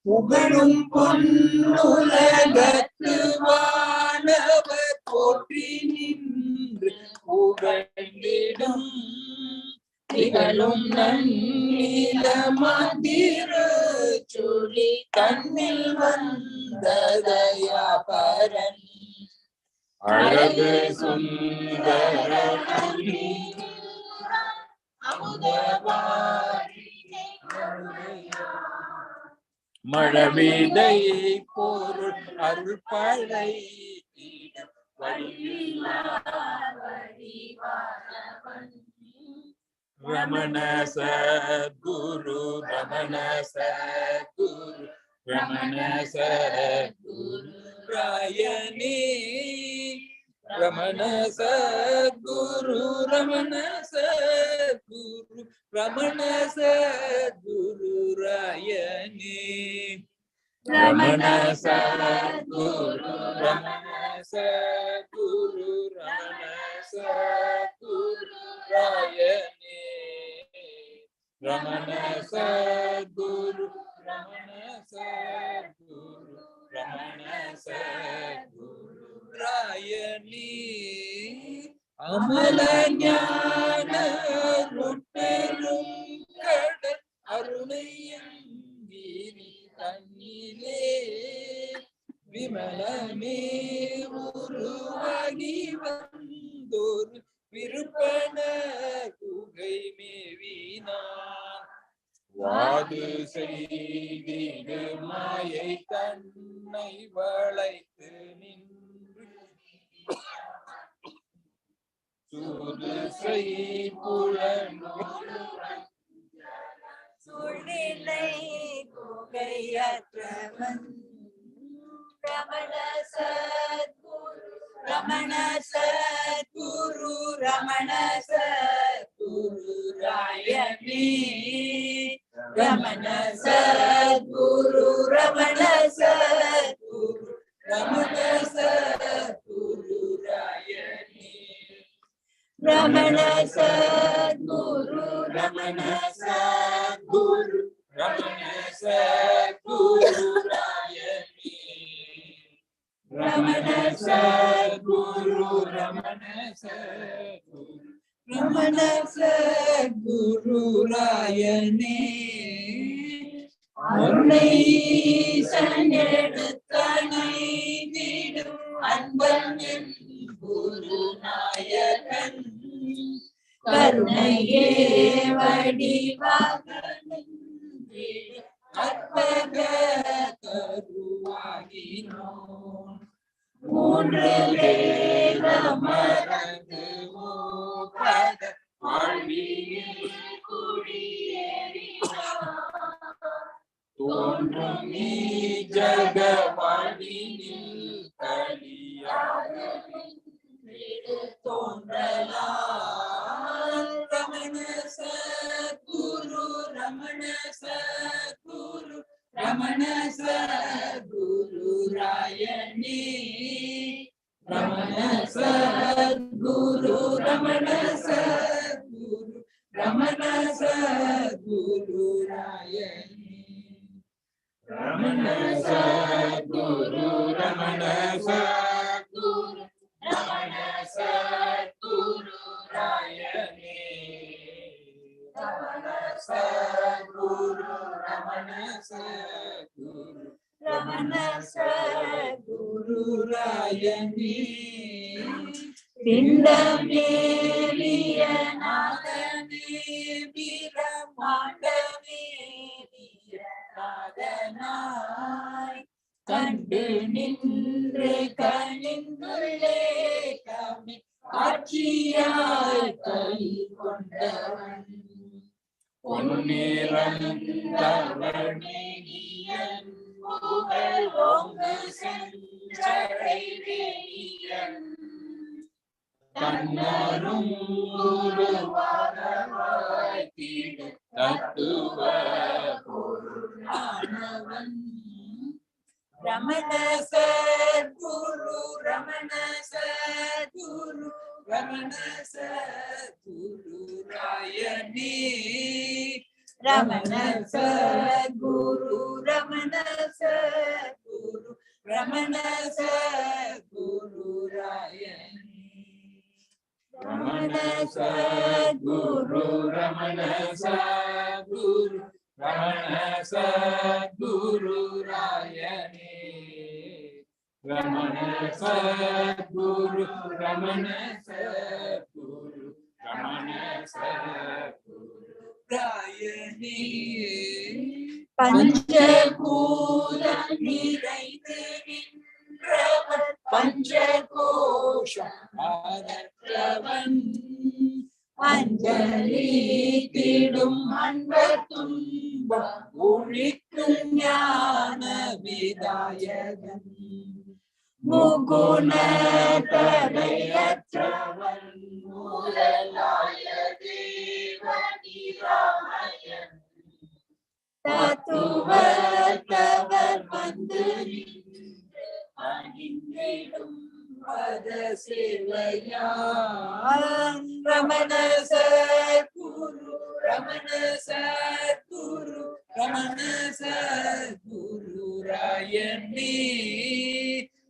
புகழும் பொன்னுலகத்து வானவர் போற்றி நின்று புகழ்ந்திடும் திகழும் நன்னில மந்திரு சுழி கண்ணில் வந்ததயாபரன் அழகு சுந்தர மழவிதை பொருள் அருள் பழை ரமண சத்குரு ரமண சத்குரு ரமண சத்குரு ராயணி ரமண சத்குரு ரமண சத்குரு ரமண சத்குரு ராயணி ரமண சத்குரு ரமண சத்குரு ரமண சத்குரு ராயணி ரமண சத்குரு ரமண சத்குரு ரமண சத்குரு ராயணி அமல ஞான பெரும் கடல் அருணையங்கிரி தன்னிலே விமலமே உருவாகி வந்தோர் விருப்பன குகை மேவினான் வாது செய்திடு மாயை தன்னை வளைத்து நின்று சூது செய் புலனோடு சூழ்நிலை குகையற்றவன் ரமண சத்குரு ரமண சத்குரு ரமண சத்குரு ராயணி ரமண சத்குரு ரமண சத்குரு ரமண சத்குரு ராயணி ரமண சத்குரு ரமண சத்குரு ரமண சத்குரு ராயணி ரமண சத்குரு ரமண சத்குரு ரமண சத்குரு ராயணி உன்னை சண்டெடுத்தனை நீடும் அன்பன் என் குரு நாயகன் கருணையே வடிவாக அற்பக கருவாகினோன் மூன்று வேத மறந்து மூப்பத வாழ்வியில் குடியேறினான் தோன்றும் நீ ஜக வாழ்வினில் கலியாக தோன்றலாம் ரமண சத்குரு ரமண சத்குரு ரமண சத்குரு ராயணி ரமண சத்குரு ரமண சத்குரு ரமண சத்குரு ராயணி ரமண சத்குரு ரமண சத்குரு ரமண சத்குரு ராயணி ரமண சத்குரு ரமண சத்குரு ரமண சத்குரு ராயணி பிண்டமேறிய நாதனே பிரமாண்டமேறிய நாதனாய் கண்டு நின்று கணிந்துள்ளே கமி காட்சியாய் கை கொண்டவன் பொன்னிறந்தவனியன் புகழ் ஓங்கு செஞ்சடை வேணியன் தன்னரும் குருவாரவாய் தீடு தத்துவ பொருளானவன் ரமண சத்குரு ரமண சத்குரு ரமண சத்குரு ராயணி ரமண சத்குரு ரமண சத்குரு ரமண சத்குரு ராயணி ரமண சத்குரு ரமண சத்குரு ரமண சத்குரு ராயணி ரமண சத்குரு ரமண சத்குரு ரமண சத்குரு ராயனே பஞ்சபூத நிறைந்து நின்றவர் பஞ்சகோஷம் ஆதற்றவன் அஞ்சலி திடும் அன்பர் துன்பம் ஒழிக்கும் ஞான விதாயகன் முகுண தடையற்றவன் முதலாய தேவனிராமயன் தத்துவத்தவர் வந்து நின்று அணிந்திடும் பத சேவையான் ரமண சத்குரு ரமண சத்குரு ரமண சத்குரு ராயணே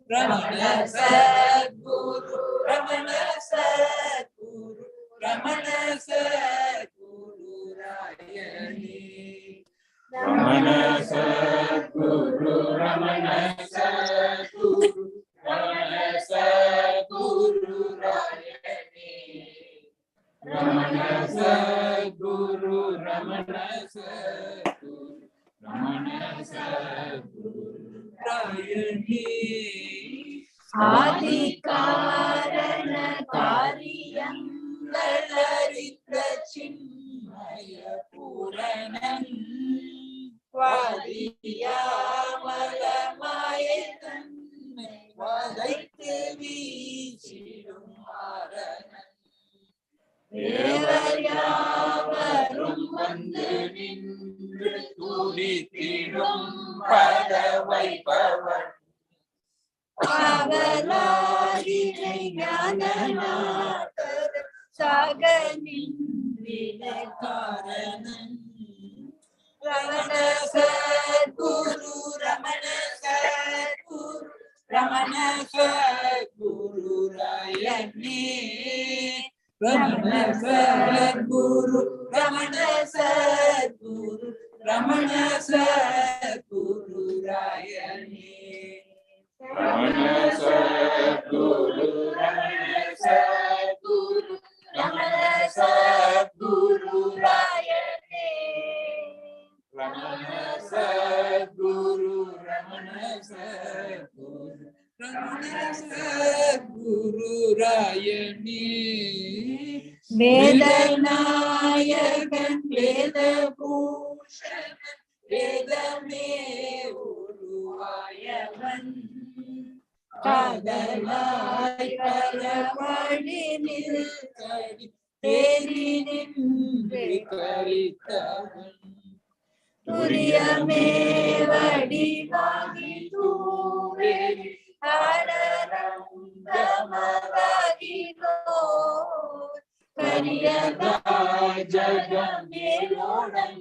ரமண சத்குரு ரமண சத்குரு ரமண சத்குரு ராயணே ரமண சத்குரு ரமண சத்குரு ரமண சத்குரு ராயணே ரமண சத்குரு ரமண சத்குரு ரமண சத்குரு ராயணே ஆதி காரண காரியங்களறிந்த சின்மய பூரணன் வாதியாமலமாய தன்னை வதைத்து வீசிடும் மாறனன் தேவர் யாவரும் வந்து நின்று துதித்திடும் பத வைப்பவன் அவலாகினை ஞானநாதர் சாக நின்றின காரணன் ரமண சத்குரு ரமண சத்குரு ரமண சத்குரு ராயணே ரமண சத்குரு ரமண சத்குரு ரமண சத்குரு ராயணே ரமண சத்குரு ரமண சத்குரு ரமண சத்குரு ராயணே ரமண சத்குரு ரமண சத்குரு ரமண சத்குரு ராயணே வேதநாயகன் வேதபூஷணன் வேதமே உருவாயவன் காதலாய் பரவழி நிற்கடி தேறி நின்று கரித்தவன் துரியமே வடிவாகி தூவேறி ஆனரங்கமராகினோர் கரியதாய் ஜகமேலோடன்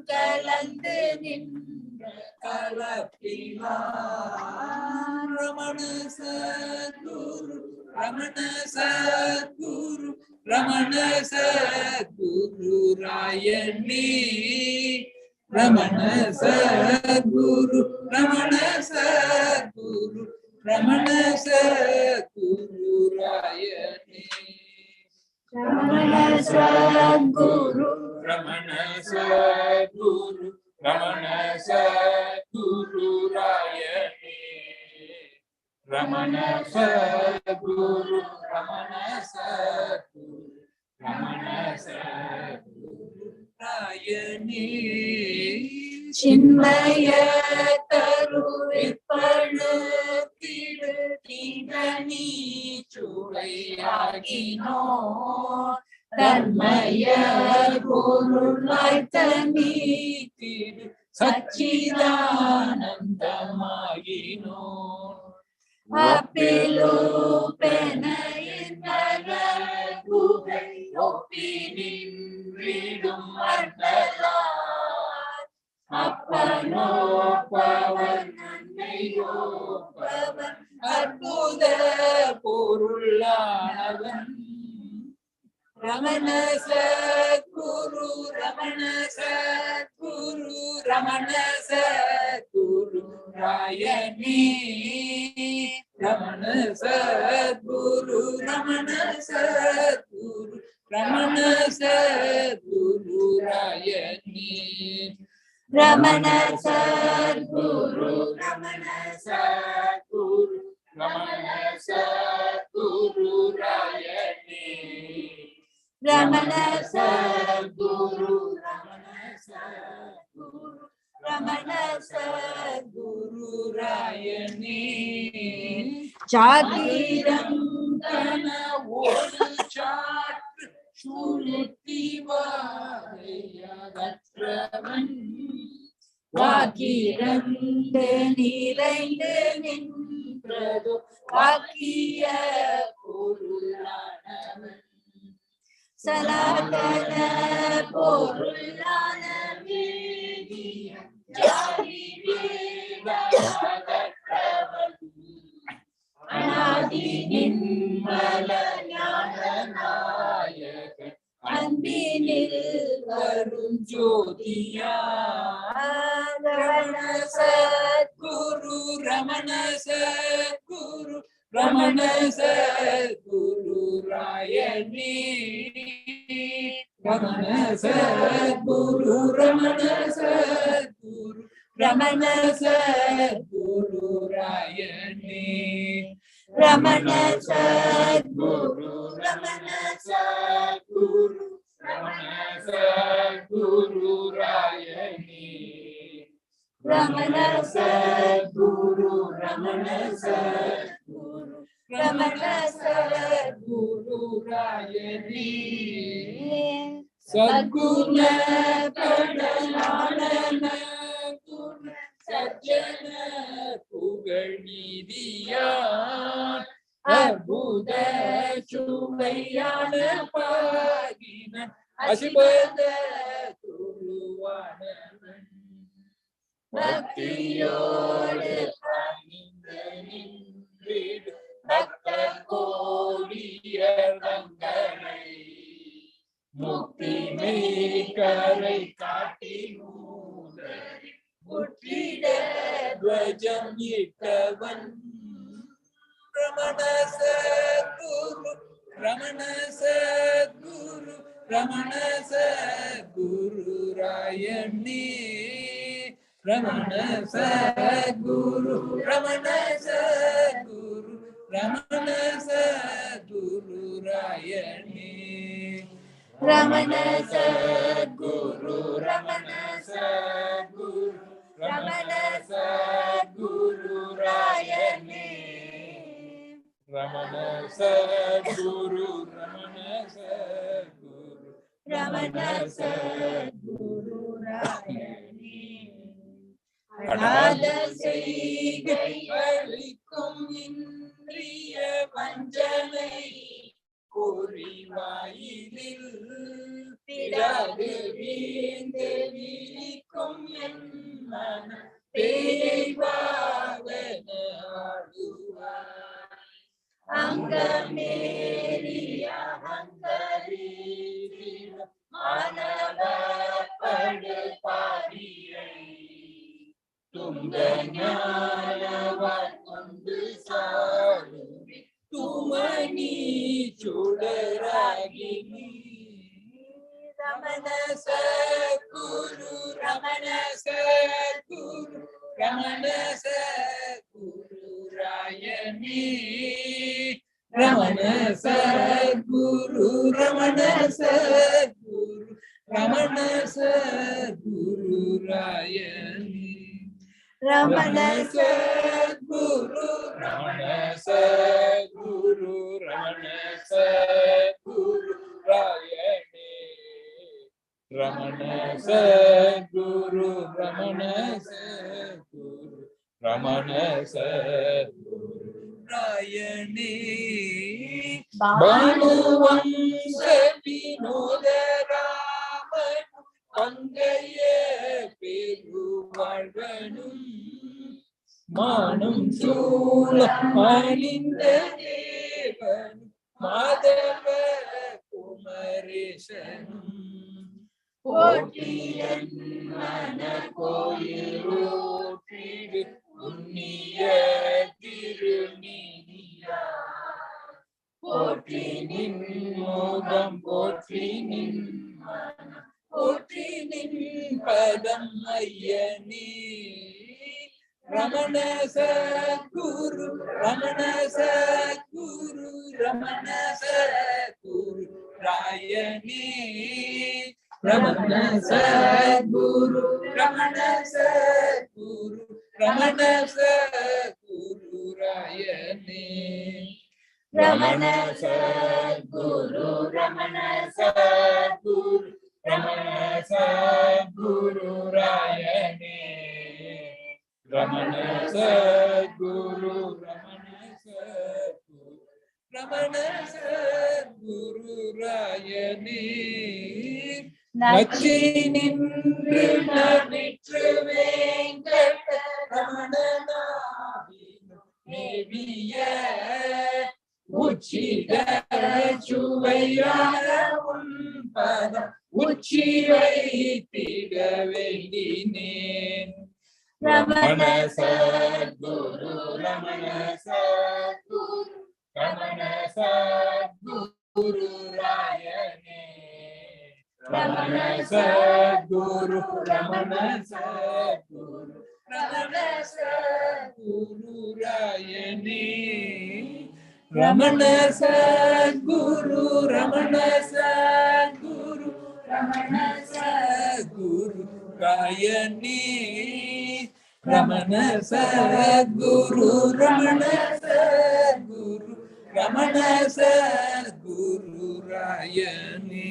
கலந்து நின்ற கலப்பினார் ரமண சத்குரு ரமண சத்குரு ரமண சத்குரு ராயணே ரமண சத்குரு ரமண சத்குரு ரமண சத்குரு ராயணே ரமண சத்குரு ரமண சத்குரு ரமண சத்குரு ராயணே ரமண சத்குரு ரமண சத்குரு ரமண சத்குரு ராயணே சின்மய தருவிப்பழுத்திடு தீங்கனி சுவையாகினோ தன்மய பொருளாய் தனீத்திடு சச்சிதானந்தமாகினோ அப்பிலோ பெனையினகுகை ஒப்பினின்றிடும் அண்ணலார் அப்பனோ பவன் நன்மையோ பவன் அற்புத பொருளானவன் Ramana Sadhguru Ramana Sadhguru Ramana Sadhguru ராயணே Ramana Sadhguru Ramana Sadhguru Ramana Sadhguru Ramana Sadguru, Ramana Sadguru, Ramana Sadguru Rayani. Ramana Sadguru, Ramana Sadguru, Ramana Sadguru Rayani. Chadiram Kana Odu Chatru Chulutivarayagattravan Vakirande Nirainde Nintradu Vakiya Purulanavan Sanatana Purulana Vediya Jari Vedagatravan Anadi Nimmala Jnananayaka Anbinil Varunjyotiya Ramana Sadguru, Ramana Sadguru, Ramana Sadguru Rayani. Ramana Sadguru, Ramana Sadguru, Ramana Sadguru Rayani. Ramana Sadguru, Ramana Sadguru, Ramana Sadguru Rayani. Ramana Sadguru, Ramana Sadguru, Ramana Sadguru Rayani. Sadguna Pranalana Guna Sajjana Pugalnidiyan Abhuda Chuvayana Pagina Ashibada Turuwanavan Bhaktiyodu Paniந்த நின்றிடு பக்தர் கோடியர்தங்களை முக்தி மேய்கரை காட்டி மூதறி முற்றிட துவஜம் இட்டவன் Ramana Sadhguru, Ramana Sadhguru, Ramana Sadhguru ராயணி. Ramana Sadguru, Ramana Sadguru, Ramana Sadguru Rayani. Ramana Sadguru, Ramana Sadguru, Ramana Sadguru Rayani. Ramana Sadguru, Ramana Sadguru, Ramana Sadguru Rayani. அடாத செய்கை அளிக்கும் இன்றிய வஞ்சனை குறிவாயிலில் திடாது வீழ்ந்து விழிக்கும் என் மன பேய்வாவன ஆடுவாய் அங்கமேறி அகங்கரி மாணவ படு பாரியை துங்க ஞானவான் கொண்டு சாருவி துமணி சுடராகினி. Ramana Sadhguru, Ramana Sadhguru, Ramana Sadhguru ராயணி. Ramana Sadhguru, Ramana Sadhguru, Ramana Sadhguru ராயணி. Ramana Sadguru, Ramana Sadguru, Ramana Sadguru Rayani. Ramana Sadguru, Ramana Sadguru, Ramana Sadguru Rayani. Bhanuvansa Vinoda Raman Pangaya Peruvalvanum Manum Sula Aninda Devan Madhava Kumaresanum Potiyan Mana Koyirotidu Unniya Tiruniniya Potinin Mogam Potinin Mana Potinin padam ayyani. Ramana Sadguru, Ramana Sadguru, Ramana Sadguru Rayani. Ramana Sadguru, Ramana Sadguru, Ramana Sadguru Rayani. Ramana Sadguru, Ramana Sadguru, Ramana Sadguru Rayani. Ramana Sadguru, Ramana Sadguru, Ramana Sadguru Rayani. நச்சி நின்று நவிற்று வேங்கட ரமணனாவினும் மேவிய உச்சித சுவையான உன் பதம் உச்சி வைத்திட வேண்டினேன். Ramana Sadhguru, Ramana Sadhguru, Ramana Sadhguru ராயனே. Ramana Sadhguru, Ramana Sadhguru, Ramana Sadhguru ராயனே. Ramana Sadhguru, Ramana Sadhguru, Ramana Sadhguru ராயனே. Ramana Sadhguru, Ramana Sadhguru, Ramana Sadhguru ராயனே.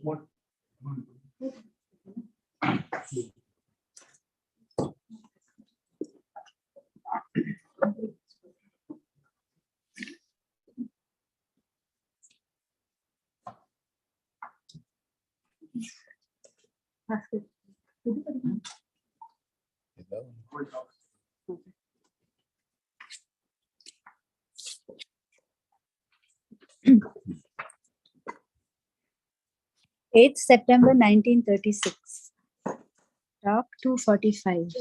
What? 8th September 1936. Talk 245.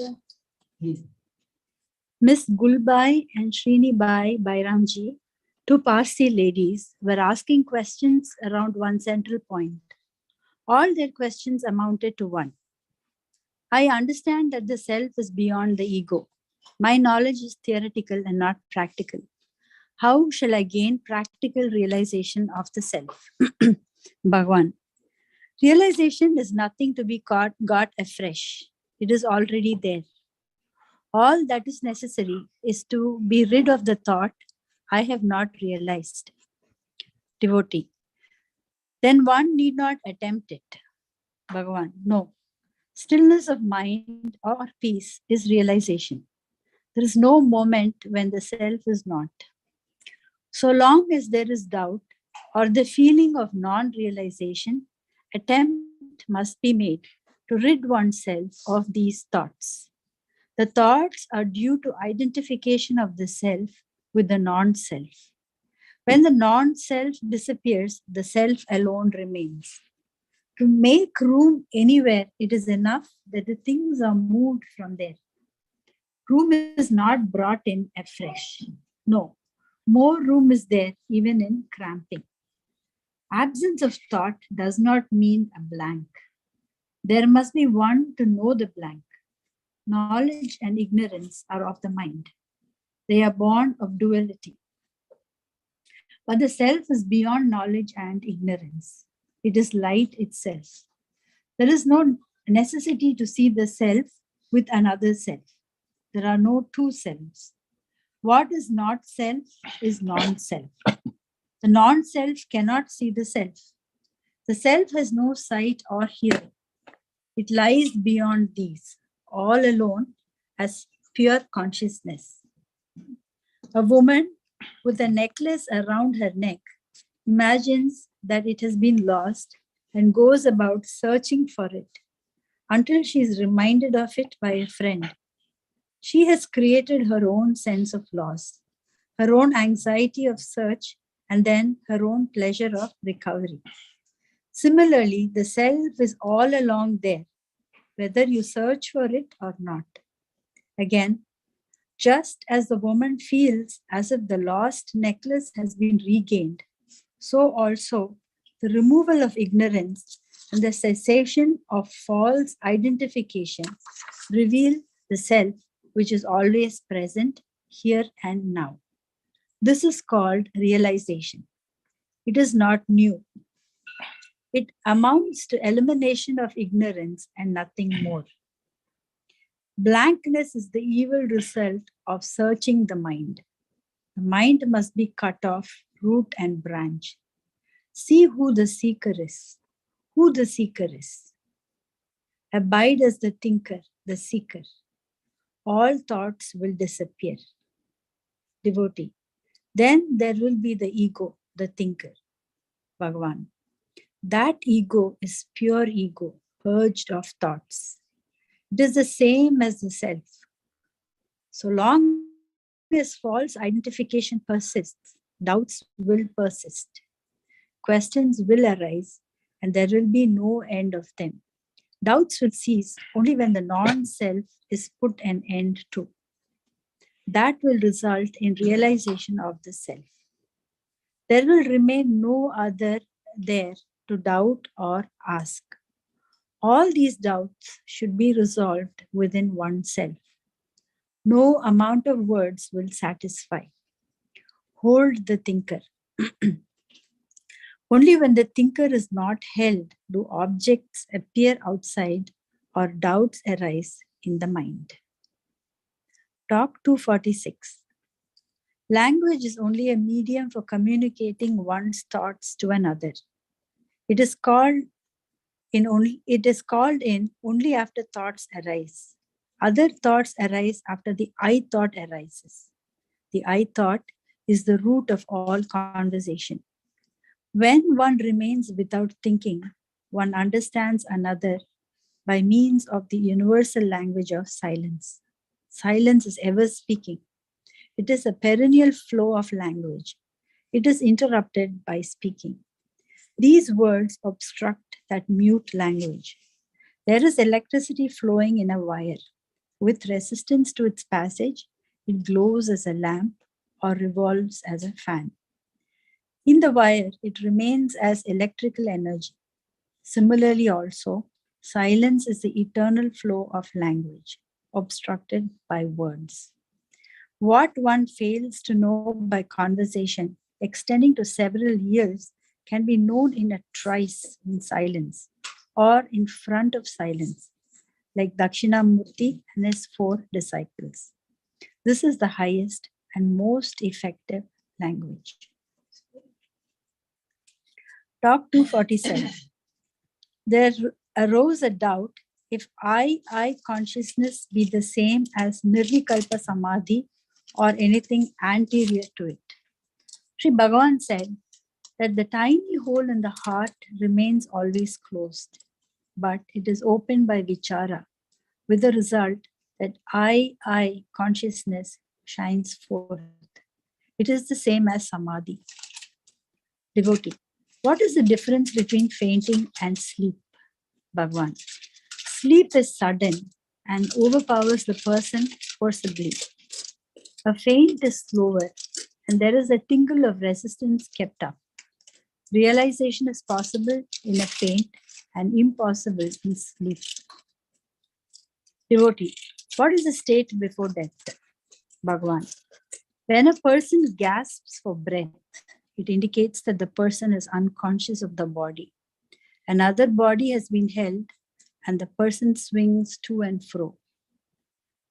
Miss Gulbai and Srinibai Bairamji, two Parsi ladies, were asking questions around one central point. All their questions amounted to one. I understand that the self is beyond the ego. My knowledge is theoretical and not practical. How shall I gain practical realization of the self? Bhagwan. Realization is nothing to be got afresh. It is already there. All that is necessary is to be rid of the thought, I have not realized. Devotee. Then one need not attempt it. Bhagavan. No. Stillness of mind or peace is realization. There is no moment when the self is not. So long as there is doubt or the feeling of non-realization, attempt must be made to rid oneself of these thoughts. The thoughts are due to identification of the self with the non-self. When the non-self disappears, the self alone remains. To make room anywhere, it is enough that the things are moved from there. Room is not brought in afresh. No, more room is there even in cramping. Absence of thought does not mean a blank. There must be one to know the blank. Knowledge and ignorance are of the mind. They are born of duality. But the self is beyond knowledge and ignorance. It is light itself. There is no necessity to see the self with another self. There are no two selves. What is not self is non-self. The non-self cannot see the self. The self has no sight or hearing. It lies beyond these, all alone as pure consciousness. A woman with a necklace around her neck imagines that it has been lost and goes about searching for it until she is reminded of it by a friend. She has created her own sense of loss, her own anxiety of search, and then her own pleasure of recovery. Similarly, the self is all along there, whether you search for it or not. Again, just as the woman feels as if the lost necklace has been regained, so also the removal of ignorance and the cessation of false identification reveal the self which is always present here and now. This is called realization. It is not new. It amounts to elimination of ignorance and nothing more. Blankness is the evil result of searching the mind. The mind must be cut off, root and branch. See who the seeker is. Who the seeker is. Abide as the thinker, the seeker. All thoughts will disappear. Devotee. Then there will be the ego, the thinker. Bhagavan. That ego is pure ego, purged of thoughts. It is the same as the self. So long as false identification persists, doubts will persist. Questions will arise and there will be no end of them. Doubts will cease only when the non-self is put an end to. That will result in realization of the self. There will remain no other there to doubt or ask. All these doubts should be resolved within oneself. No amount of words will satisfy. Hold the thinker. Only when the thinker is not held do objects appear outside or doubts arise in the mind. Talk 246. Language is only a medium for communicating one's thoughts to another. It is called in only after thoughts arise. Other thoughts arise after the I thought arises. The I thought is the root of all conversation. When one remains without thinking, one understands another by means of the universal language of silence. Silence is ever speaking. It is a perennial flow of language. It is interrupted by speaking. These words obstruct that mute language. There is electricity flowing in a wire. With resistance to its passage, it glows as a lamp or revolves as a fan. In the wire, it remains as electrical energy. Similarly also, silence is the eternal flow of language, obstructed by words. What one fails to know by conversation, extending to several years, can be known in a trice in silence or in front of silence, like Dakshinamurti and his 4 disciples. This is the highest and most effective language. Talk 247. There arose a doubt if I consciousness be the same as Nirvikalpa Samadhi or anything anterior to it. Sri Bhagavan said that the tiny hole in the heart remains always closed, but it is opened by vichara, with the result that I consciousness shines forth. It is the same as Samadhi. Devotee. What is the difference between fainting and sleep? Bhagavan. Sleep is sudden and overpowers the person forcibly. A faint is slower and there is a tingle of resistance kept up. Realization is possible in a faint and impossible in sleep. Devotee. What is the state before death? Bhagavan. When a person gasps for breath, it indicates that the person is unconscious of the body. Another body has been held and the person swings to and fro.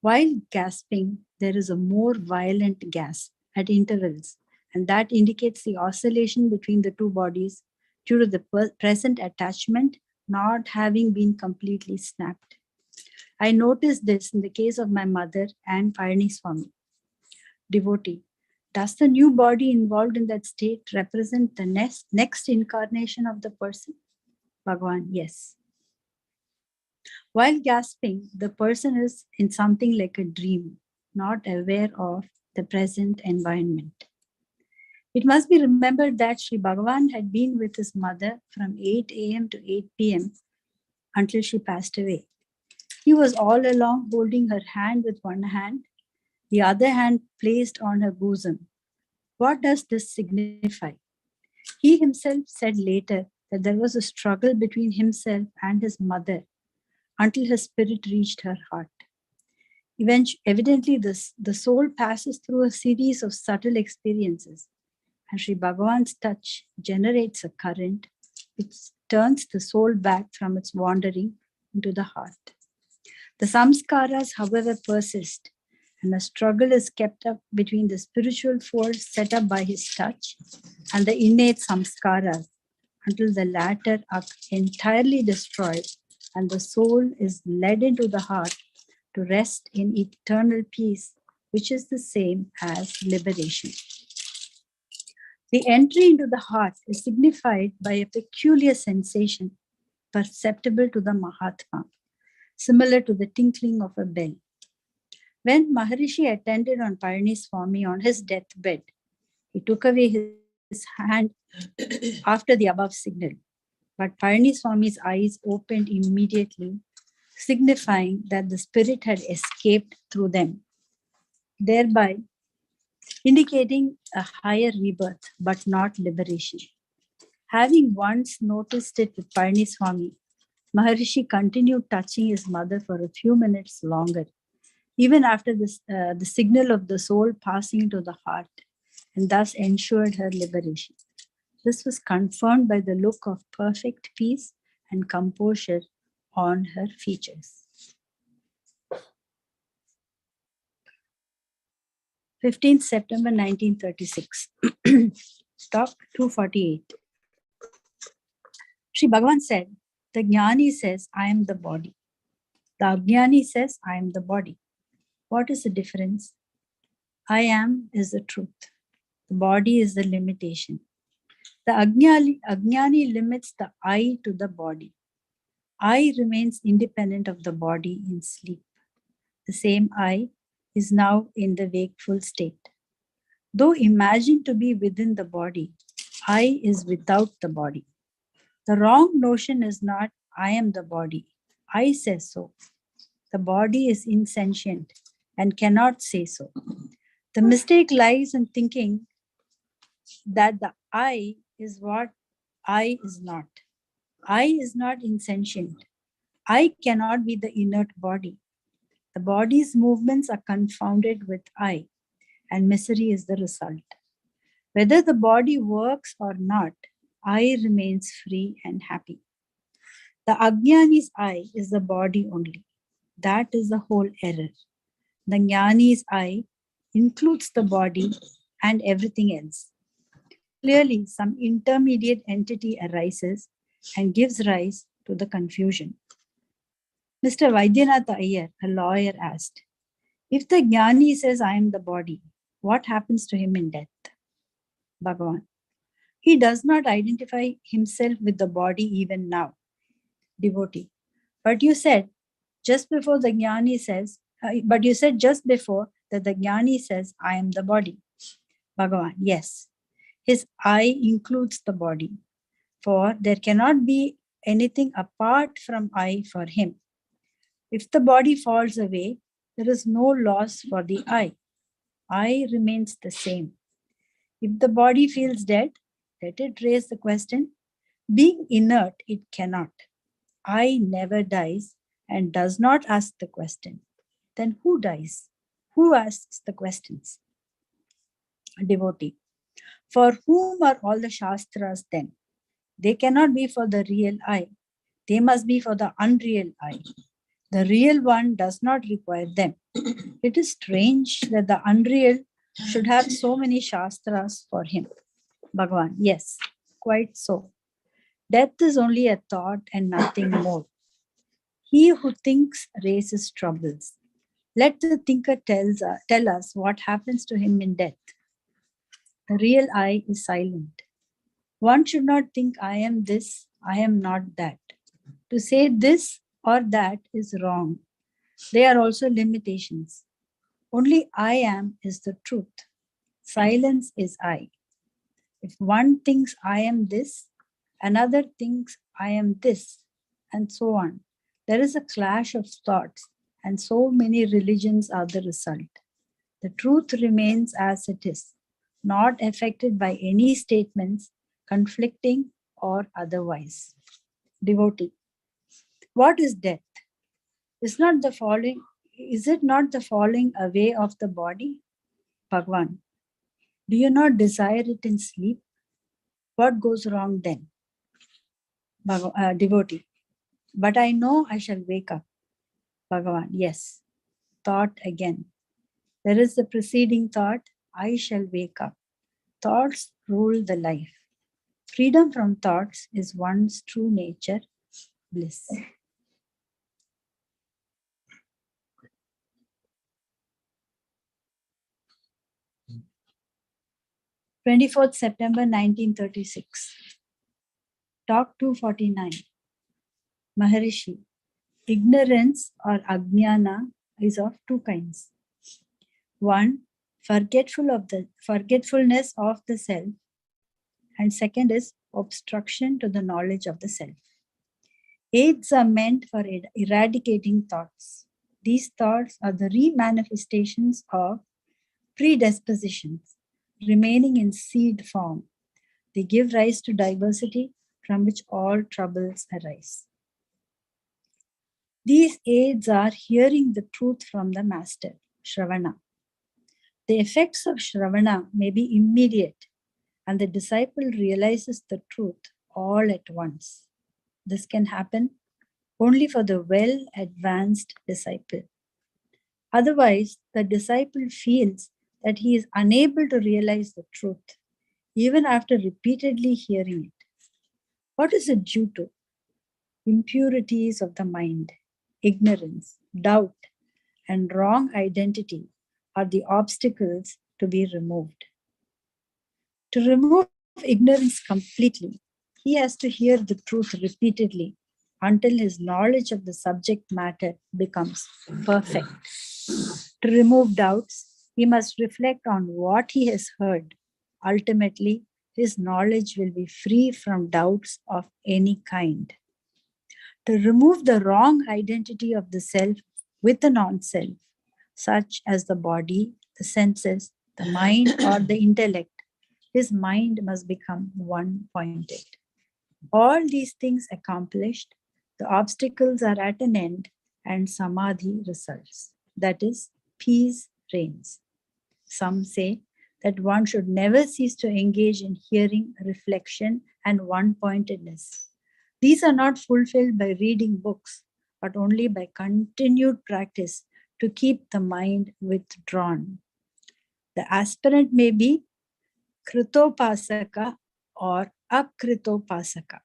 While gasping, there is a more violent gasp at intervals, and that indicates the oscillation between the two bodies due to the present attachment not having been completely snapped. I noticed this in the case of my mother and Parni Swami. Devotee. Does the new body involved in that state represent the next incarnation of the person? Bhagavan, yes. While gasping, the person is in something like a dream, not aware of the present environment. It must be remembered that Sri Bhagavan had been with his mother from 8 a.m. to 8 p.m. until she passed away. He was all along holding her hand with one hand, the other hand placed on her bosom. What does this signify? He himself said later that there was a struggle between himself and his mother until her spirit reached her heart. Evidently, the soul passes through a series of subtle experiences, and Sri Bhagavan's touch generates a current which turns the soul back from its wandering into the heart. The samskaras, however, persist, and a struggle is kept up between the spiritual force set up by his touch and the innate samskaras until the latter are entirely destroyed and the soul is led into the heart to rest in eternal peace, which is the same as liberation. The entry into the heart is signified by a peculiar sensation perceptible to the Mahatma, similar to the tinkling of a bell. When Maharishi attended on Palani-Swami on his deathbed, he took away his hand after the above signal, but Palani-Swami's eyes opened immediately, signifying that the spirit had escaped through them, thereby indicating a higher rebirth, but not liberation. Having once noticed it with Palani-Swami, Maharishi continued touching his mother for a few minutes longer, even after the signal of the soul passing into the heart, and thus ensured her liberation. This was confirmed by the look of perfect peace and composure on her features. 15th September 1936. Talk 248. Sri Bhagavan said, the Jnani says, I am the body. The Ajnani says, I am the body. What is the difference? I am is the truth. The body is the limitation. The Ajnani limits the I to the body. I remains independent of the body in sleep. The same I is now in the wakeful state. Though imagined to be within the body, I is without the body. The wrong notion is not I am the body. I says so. The body is insentient and cannot say so. The mistake lies in thinking that the I is what I is not. I is not insentient. I cannot be the inert body. The body's movements are confounded with I, and misery is the result. Whether the body works or not, I remains free and happy. The Ajnani's I is the body only. That is the whole error. The Jnani's I includes the body and everything else. Clearly, some intermediate entity arises and gives rise to the confusion. Mr. Vaidyanath Iyer, a lawyer, asked, if the Jnani says, I am the body, what happens to him in death? Bhagavan, he does not identify himself with the body even now. Devotee, but you said just before that the Jnani says, I am the body. Bhagavan, yes, his I includes the body, for there cannot be anything apart from I for him. If the body falls away, there is no loss for the I. I remains the same. If the body feels dead, let it raise the question. Being inert, it cannot. I never dies and does not ask the question. Then who dies? Who asks the questions? Devotee. For whom are all the Shastras then? They cannot be for the real I. They must be for the unreal I. The real one does not require them. It is strange that the unreal should have so many Shastras for him. Bhagavan, yes, quite so. Death is only a thought and nothing more. He who thinks raises troubles. Let the thinker tell us what happens to him in death. The real I is silent. One should not think I am this, I am not that. To say this or that is wrong. They are also limitations. Only I am is the truth. Silence is I. If one thinks I am this, another thinks I am this, and so on. There is a clash of thoughts, and so many religions are the result. The truth remains as it is, not affected by any statements, conflicting or otherwise. Devotee. What is death? Is it not the falling away of the body? Bhagwan. Do you not desire it in sleep? What goes wrong then? Devotee. But I know I shall wake up. Bhagavan. Yes. Thought again. There is the preceding thought, I shall wake up. Thoughts rule the life. Freedom from thoughts is one's true nature, bliss. September 1936. Talk 249. Maharishi. Ignorance or ajnana is of two kinds. One, forgetfulness of the self, and second is obstruction to the knowledge of the self. Aids are meant for eradicating thoughts. These thoughts are the re-manifestations of predispositions remaining in seed form. They give rise to diversity from which all troubles arise. These aids are hearing the truth from the master, Shravana. The effects of Shravana may be immediate, and the disciple realizes the truth all at once. This can happen only for the well-advanced disciple. Otherwise, the disciple feels that he is unable to realize the truth, even after repeatedly hearing it. What is it due to? Impurities of the mind, ignorance, doubt, and wrong identity are the obstacles to be removed. To remove ignorance completely, he has to hear the truth repeatedly until his knowledge of the subject matter becomes perfect. To remove doubts, he must reflect on what he has heard. Ultimately, his knowledge will be free from doubts of any kind. To remove the wrong identity of the self with the non-self, such as the body, the senses, the mind, or the intellect, his mind must become one-pointed. All these things accomplished, the obstacles are at an end and samadhi results. That is, peace reigns. Some say that one should never cease to engage in hearing, reflection, and one-pointedness. These are not fulfilled by reading books, but only by continued practice to keep the mind withdrawn. The aspirant may be Kritopasaka or Akritopasaka.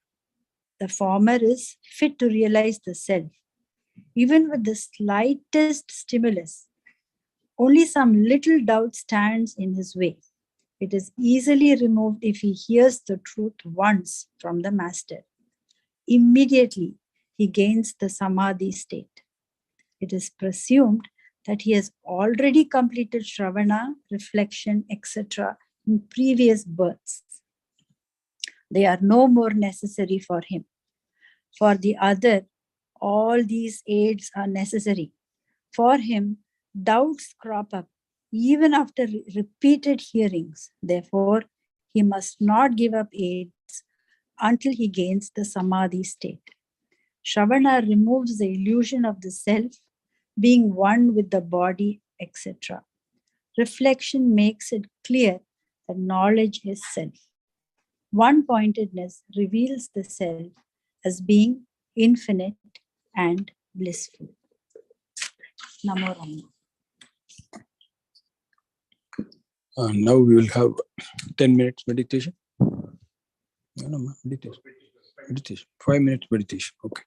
The former is fit to realize the self. Even with the slightest stimulus, only some little doubt stands in his way. It is easily removed if he hears the truth once from the master. Immediately, he gains the samadhi state. It is presumed that he has already completed Shravana, reflection, etc. in previous births. They are no more necessary for him. For the other, all these aids are necessary. For him, doubts crop up even after repeated hearings. Therefore, he must not give up aids until he gains the samadhi state. Shravana removes the illusion of the self being one with the body, etc. Reflection makes it clear that knowledge is self. One-pointedness reveals the self as being infinite and blissful. Namo Rama. Now we will have 10 minutes meditation. No, meditation. Meditation. 5 minutes meditation. Okay.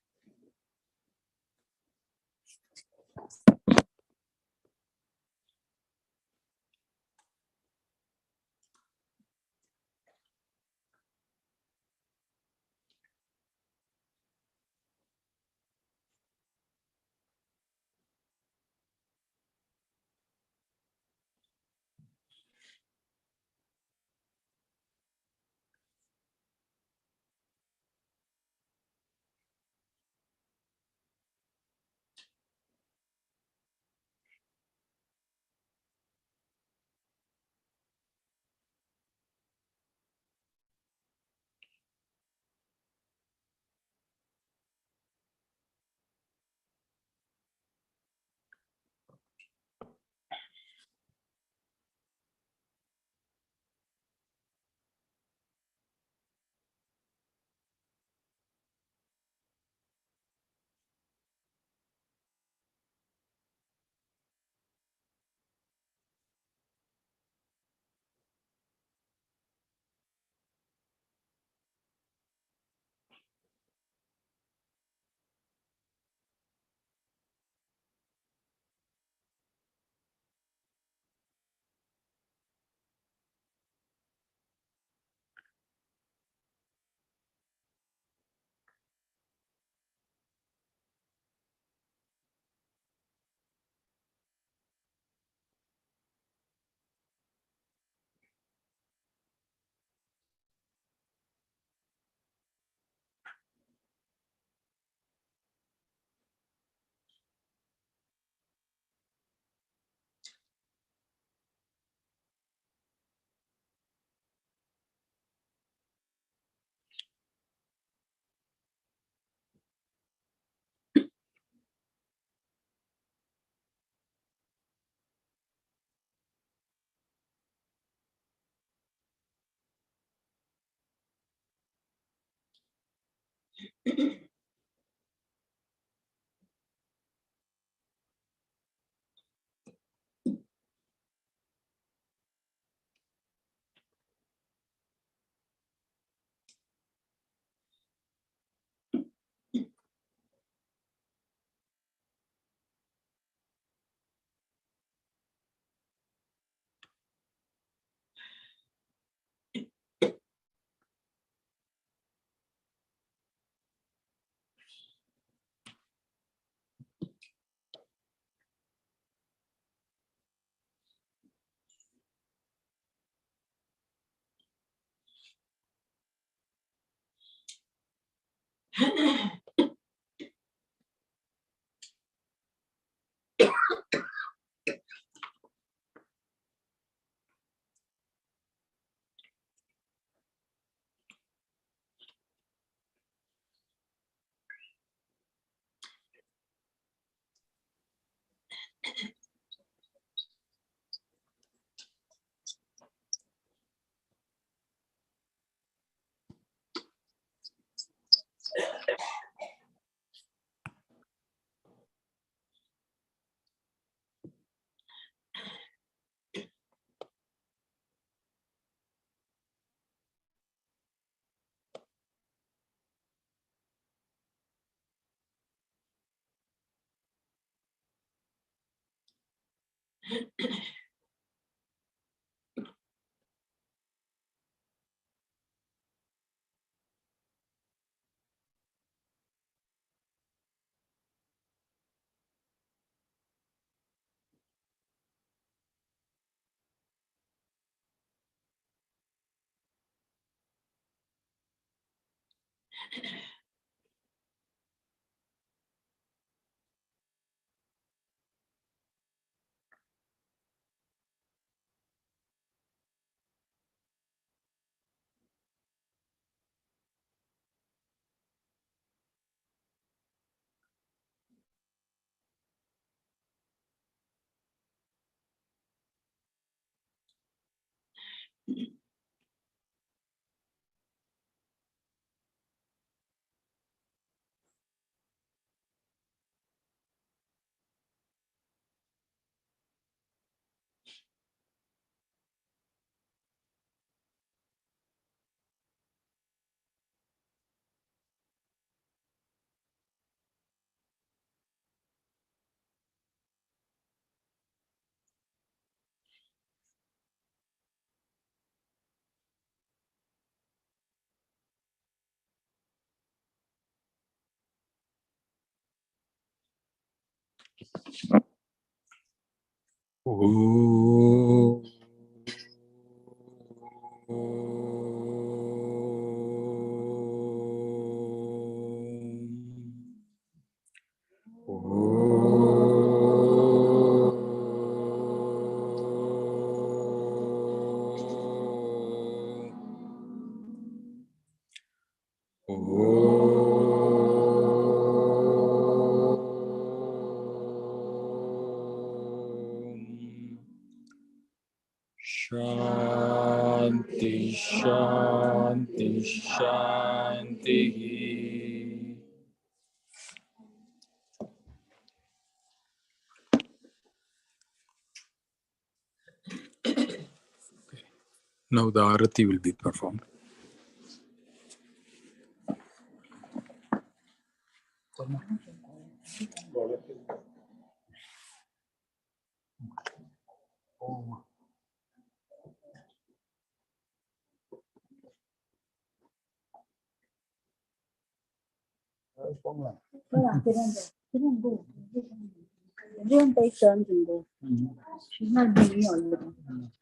Oh. Shanti, Shanti, Shanti. Now the Arati will be performed. Everyone take turns and go. She's not doing me all the time.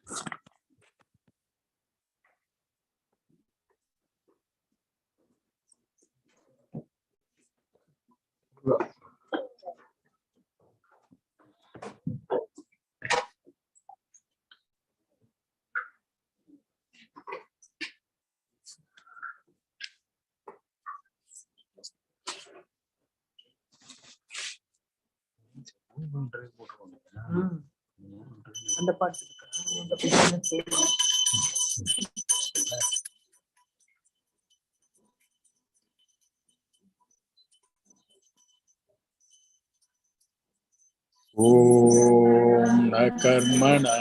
அந்த பாட்டு अकर्मणा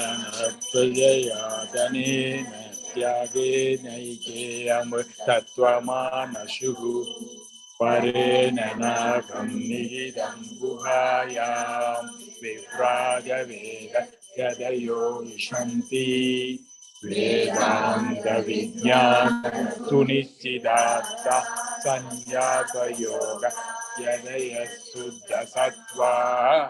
प्रजयादनेन त्यागेनैकेयं तत्त्वमानशुः परेण नागं निहितं गुहायां विव्राजवेद यदयो विशन्ति वेदान्तविज्ञान सुनिश्चितार्थ संज्ञातयोग यदयः शुद्धसत्त्वाः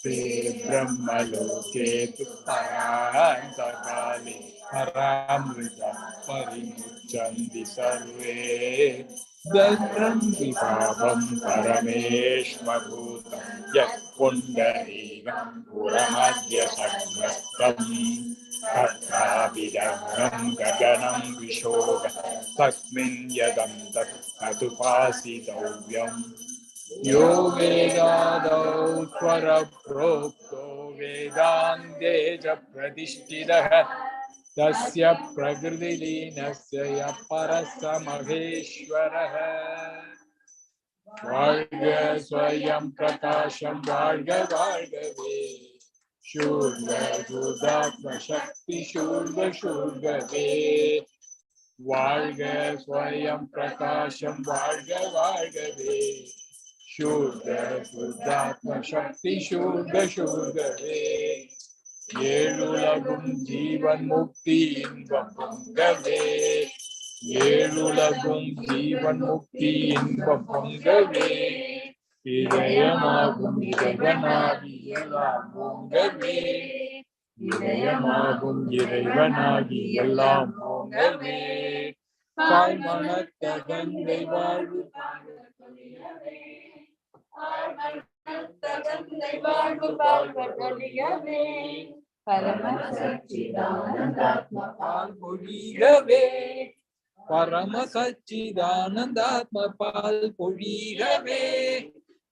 ते ब्रह्मलोके तु परान्तकाले परामृत परिमुच्यन्ति सर्वे दग्धं विभावं परमेश्वरभूतं यत्पुण्डरीकं पुरमद्यसन्मस्तम् तत्राभिदग्धं गगनं विशोक तस्मिन् यदन्तः तदुपासितव्यम् यो वेदादौ स्वरप्रोक्तो वेदान्ते च प्रतिष्ठितः तस्य प्रकृतिलीनस्य यः परः स महेश्वरः வாழ்க ஸ்வயம் பிரகாசம் வாழ்க வாழ்கவே शूर्ग शूर्गात्म शक्ति शूर्ग शूर्गवे வாழ்க ஸ்வயம் பிரகாசம் வாழ்க வாழ்கவே शूर्ग शूर्गात्म शक्ति शूर्ग शूर्गवे ஏழுலகும் ஜீவன் முக்தி இன்பம் பொங்கவே ஏழுலகும் ஜீவன் முக்தி இன்பம் பொங்கவே இதயமாகும் இறைவனாகி எல்லாம் பொங்கவே இதயமாகும் இறைவனாகி எல்லாம் பொங்கவே தாய் மனத்த கங்கை வாழ்வு தந்தை வாழ்வு பால்வழியவே பரம சச்சிதானந்தாத்மா பால் பொழியவே பரம சச்சிதானந்தாத்மா பால் பொழியவே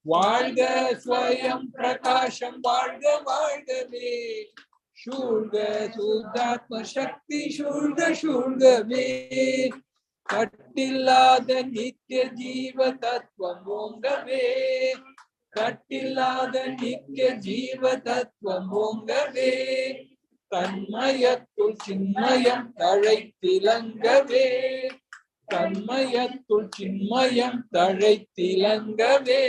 வாழ்க ஸ்வயம் பிரகாசம் வாழ்க வாழ்கவே शूर्ग शुद्धात्म शक्ति शूर्ग शूर्गवे கட்டில்லாத நித்திய ஜீவ தத்துவம் ஓங்கவே கட்டில்லாத நித்திய ஜீவ தத்துவம் ஓங்கவே தன்மயத்துள் சின்மயம் தழைத்திலங்கவே தன்மயத்துள் சின்மயம் தழைத்திலங்கவே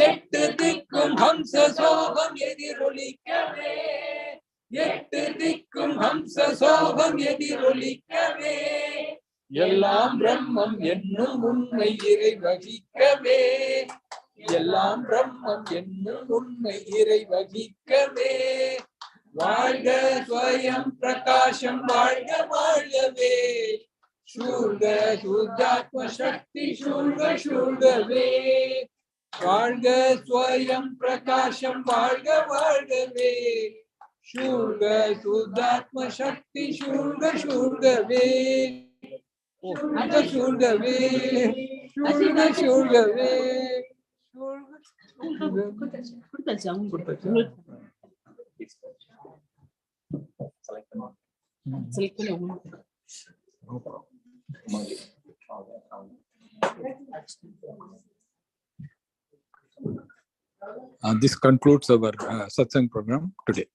எட்டு திக்கும் ஹம்ச சோகம் எதிரொலிக்கவே எட்டு திக்கும் ஹம்ச சோகம் எதிரொலிக்கவே எல்லாம் பிரம்மம் என்னும் உண்மை இறை வகிக்கவே எல்லாம் பிரம்மம் என்னும் உண்மை இறை வகிக்கவே வாழ்க ஸ்வயம் பிரகாசம் வாழ்க வாழ்கவே शूर्ग शुद्धात्म शक्ति शूर्ग शूर्गवे வாழ்க ஸ்வயம் பிரகாசம் வாழ்க வாழ்கவே शूर्ग शुद्धात्म शक्ति शूर्ग शूर्गवे शूर्ग शूर्गवे शूर्ग शूर्गवे This concludes our satsang program today.